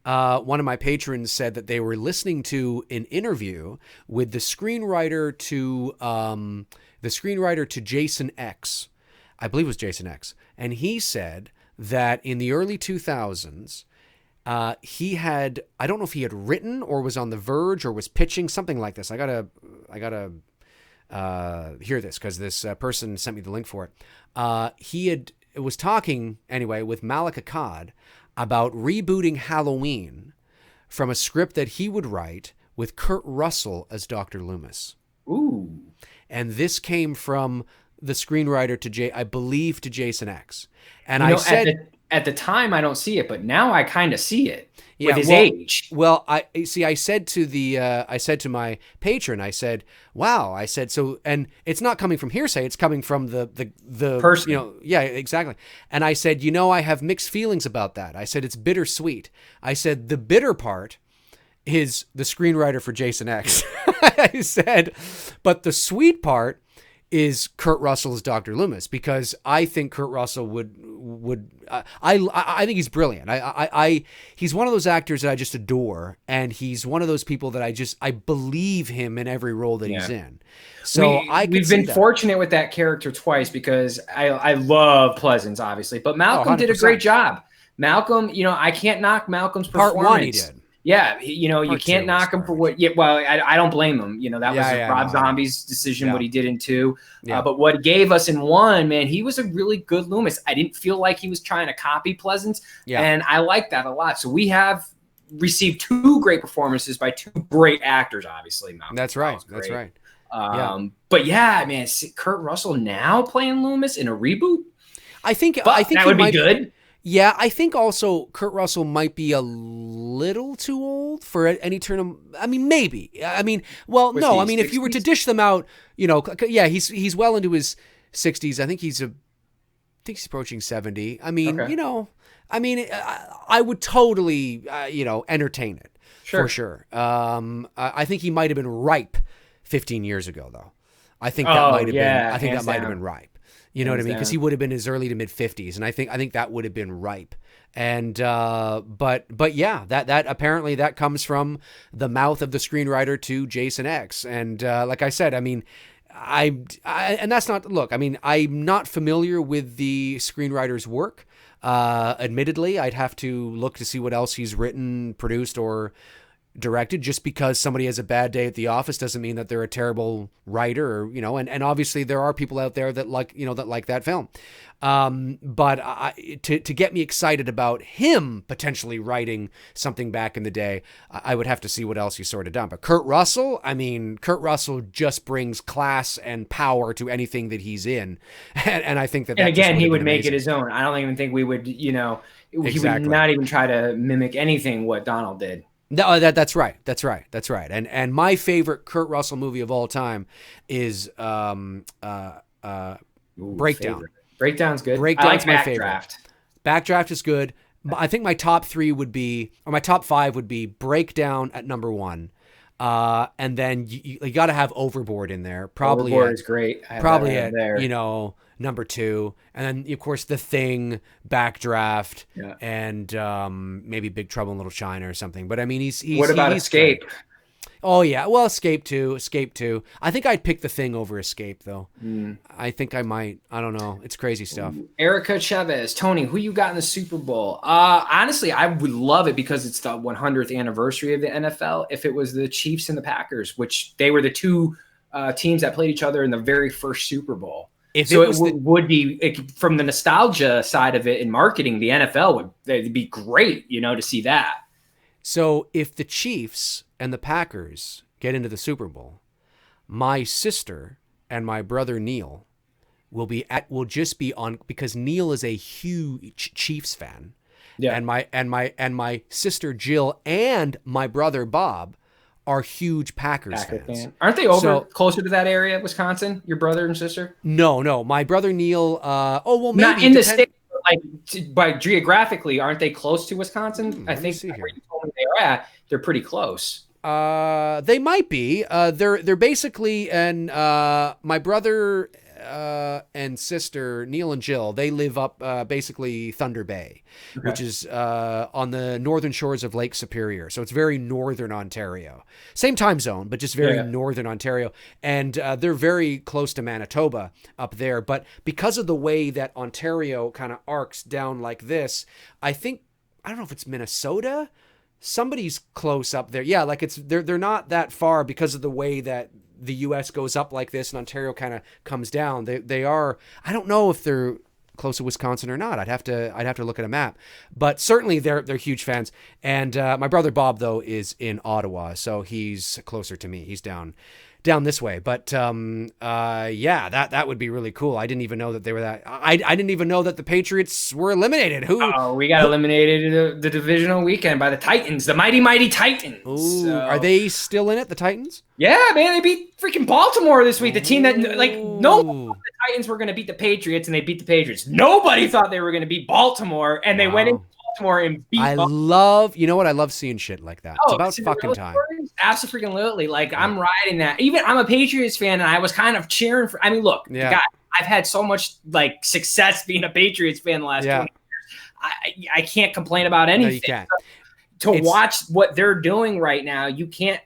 one of my patrons said that they were listening to an interview with the screenwriter to Jason X. I believe it was Jason X. And he said that in the early 2000s, he had, I don't know if he had written or was on the verge or was pitching something like this. I gotta hear this because this person sent me the link for it. He was talking anyway with Malik Akkad about rebooting Halloween from a script that he would write with Kurt Russell as Dr. Loomis. Ooh. And this came from the screenwriter to Jason X. And I said... At the time, I don't see it, but now I kind of see it with his age. Well, I said to my patron, I said, wow, I said, so, and it's not coming from hearsay, it's coming from the person. Yeah, exactly. And I said, I have mixed feelings about that. I said, it's bittersweet. I said, the bitter part is the screenwriter for Jason X. I said, but the sweet part is Kurt Russell's Dr. Loomis, because I think Kurt Russell would I think he's brilliant. He's one of those actors that I just adore, and he's one of those people that I believe him in every role that he's in. So we've been fortunate with that character twice, because I love Pleasance, obviously, but Malcolm did a great job. Malcolm, I can't knock Malcolm's performance. Part one he did. Yeah, you can't knock him for what. Yeah, well, I don't blame him. That was Rob Zombie's decision. What he did in 2, but what he gave us in 1, man, he was a really good Loomis. I didn't feel like he was trying to copy Pleasance, and I like that a lot. So we have received 2 great performances by 2 great actors. Obviously, Malcolm. That's right. That's right. But yeah, man, Kurt Russell now playing Loomis in a reboot. I think that would be good. Yeah, I think also Kurt Russell might be a little too old for any turn of... I mean, maybe. I mean, well, no. I mean, 60s? If you were to dish them out, he's well into his 60s. I think he's approaching 70. I mean, I would totally, entertain it. Sure. For sure. I think he might have been ripe 15 years ago, though. I think that might have been. I think hands that might have down. been ripe. You know what I mean? Because he would have been in his early to mid 50s, and I think that would have been ripe. And but yeah, that apparently that comes from the mouth of the screenwriter to Jason X. And like I said, I mean, I and that's not look. I mean, I'm not familiar with the screenwriter's work. Admittedly, I'd have to look to see what else he's written, produced, or directed. Just because somebody has a bad day at the office doesn't mean that they're a terrible writer, or, you know, and obviously there are people out there that like that film. But to get me excited about him potentially writing something back in the day, I would have to see what else he's sort of done. But Kurt Russell, I mean, Kurt Russell just brings class and power to anything that he's in. And I think that, and again, he would make amazing. it his own. I don't even think we would, you know, Exactly. he would not even try to mimic anything what Donald did. No, that's right. And my favorite Kurt Russell movie of all time is Breakdown. Favorite. Breakdown's good. Breakdown's I like my favorite. Backdraft. Backdraft is good. I think my top 3 would be, or my top 5 would be Breakdown at number 1. And then you got to have Overboard in there. Probably Overboard is great. I have probably that at, there. you know, number 2. And then of course The Thing, Backdraft, and maybe Big Trouble in Little China or something. But I mean, he's what about he's Escape? Great. Oh yeah, well, Escape too. I think I'd pick The Thing over Escape though. I think I might. I don't know. It's crazy stuff. Erica Chavez, Tony, who you got in the Super Bowl? Honestly, I would love it because it's the 100th anniversary of the NFL. If it was the Chiefs and the Packers, which they were the two teams that played each other in the very first Super Bowl. Would be from the nostalgia side of it in marketing, the NFL it'd be great, you know, to see that. So if the Chiefs and the Packers get into the Super Bowl, my sister and my brother Neil will just be on, because Neil is a huge Chiefs fan. Yeah. And my sister Jill and my brother Bob are huge Packers fans. Aren't they closer to that area, Wisconsin? Your brother and sister? No. My brother Neil. Maybe not in the state. Like by geographically, aren't they close to Wisconsin? I think where you told me they are at, they're pretty close. They might be. They're basically, and my brother and sister Neil and Jill, they live up basically Thunder Bay, which is on the northern shores of Lake Superior. So it's very northern Ontario. Same time zone, but just very northern Ontario. And they're very close to Manitoba up there. But because of the way that Ontario kind of arcs down like this, I don't know if it's Minnesota. Somebody's close up there. Yeah, like they're not that far because of the way that the U.S. goes up like this and Ontario kind of comes down. They are. I don't know if they're close to Wisconsin or not. I'd have to look at a map. But certainly they're huge fans. And my brother Bob though is in Ottawa, so he's closer to me. He's down this way. But that would be really cool. I didn't even know that they were that. I didn't even know that the Patriots were eliminated. We got eliminated the divisional weekend by the Titans, the mighty Titans. Ooh, are they still in it, the Titans? Yeah, man, they beat freaking Baltimore this week. The team that the Titans were going to beat the Patriots, and they beat the Patriots. Nobody thought they were going to beat Baltimore, and they went into Baltimore and beat Baltimore. You know what? I love seeing shit like that. It's about fucking time. Absolutely. Like, I'm riding that. Even I'm a Patriots fan, and I was kind of cheering for. I mean, look, God, I've had so much like success being a Patriots fan the last 20 years. I can't complain about anything. No, you can't. Watch what they're doing right now, you can't.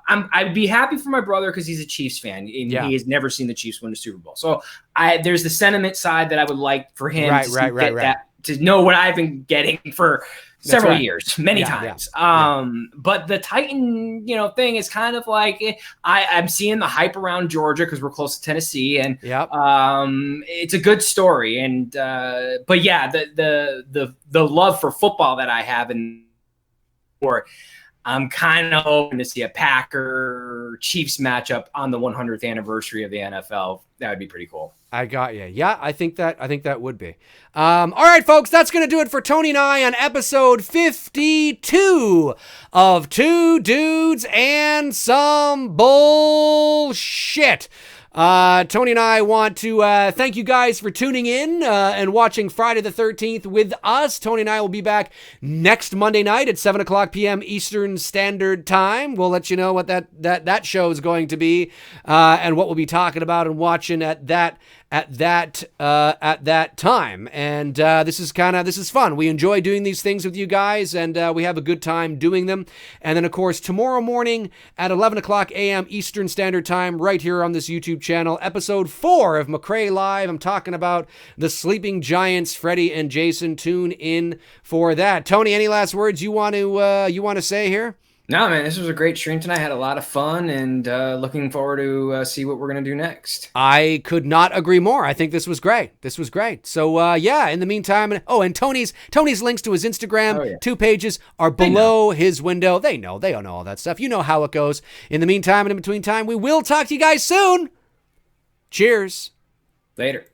I'd be happy for my brother because he's a Chiefs fan and he has never seen the Chiefs win the Super Bowl. So there's the sentiment side that I would like for him to know what I've been getting for several years, many times. But the Titan, thing is kind of like I'm seeing the hype around Georgia because we're close to Tennessee, and it's a good story. And but yeah, the love for football that I have I'm kind of hoping to see a Packer-Chiefs matchup on the 100th anniversary of the NFL. That would be pretty cool. I got you. Yeah, I think that would be. All right, folks, that's going to do it for Tony and I on episode 52 of Two Dudes and Some Bullshit. Tony and I want to thank you guys for tuning in and watching Friday the 13th with us. Tony and I will be back next Monday night at 7 o'clock p.m. Eastern Standard Time. We'll let you know what that show is going to be and what we'll be talking about and watching at that time. And this is fun. We enjoy doing these things with you guys, and we have a good time doing them. And then, of course, tomorrow morning at 11 o'clock a.m. Eastern Standard Time, right here on this YouTube channel, episode 4 of McRae Live. I'm talking about the Sleeping Giants, Freddy and Jason. Tune in for that. Tony, any last words you want to say here? No, man, this was a great stream tonight. I had a lot of fun, and looking forward to see what we're going to do next. I could not agree more. I think this was great. So, in the meantime, and Tony's links to his Instagram, 2 pages are below his window. They all know all that stuff. You know how it goes. In the meantime and in between time, we will talk to you guys soon. Cheers. Later.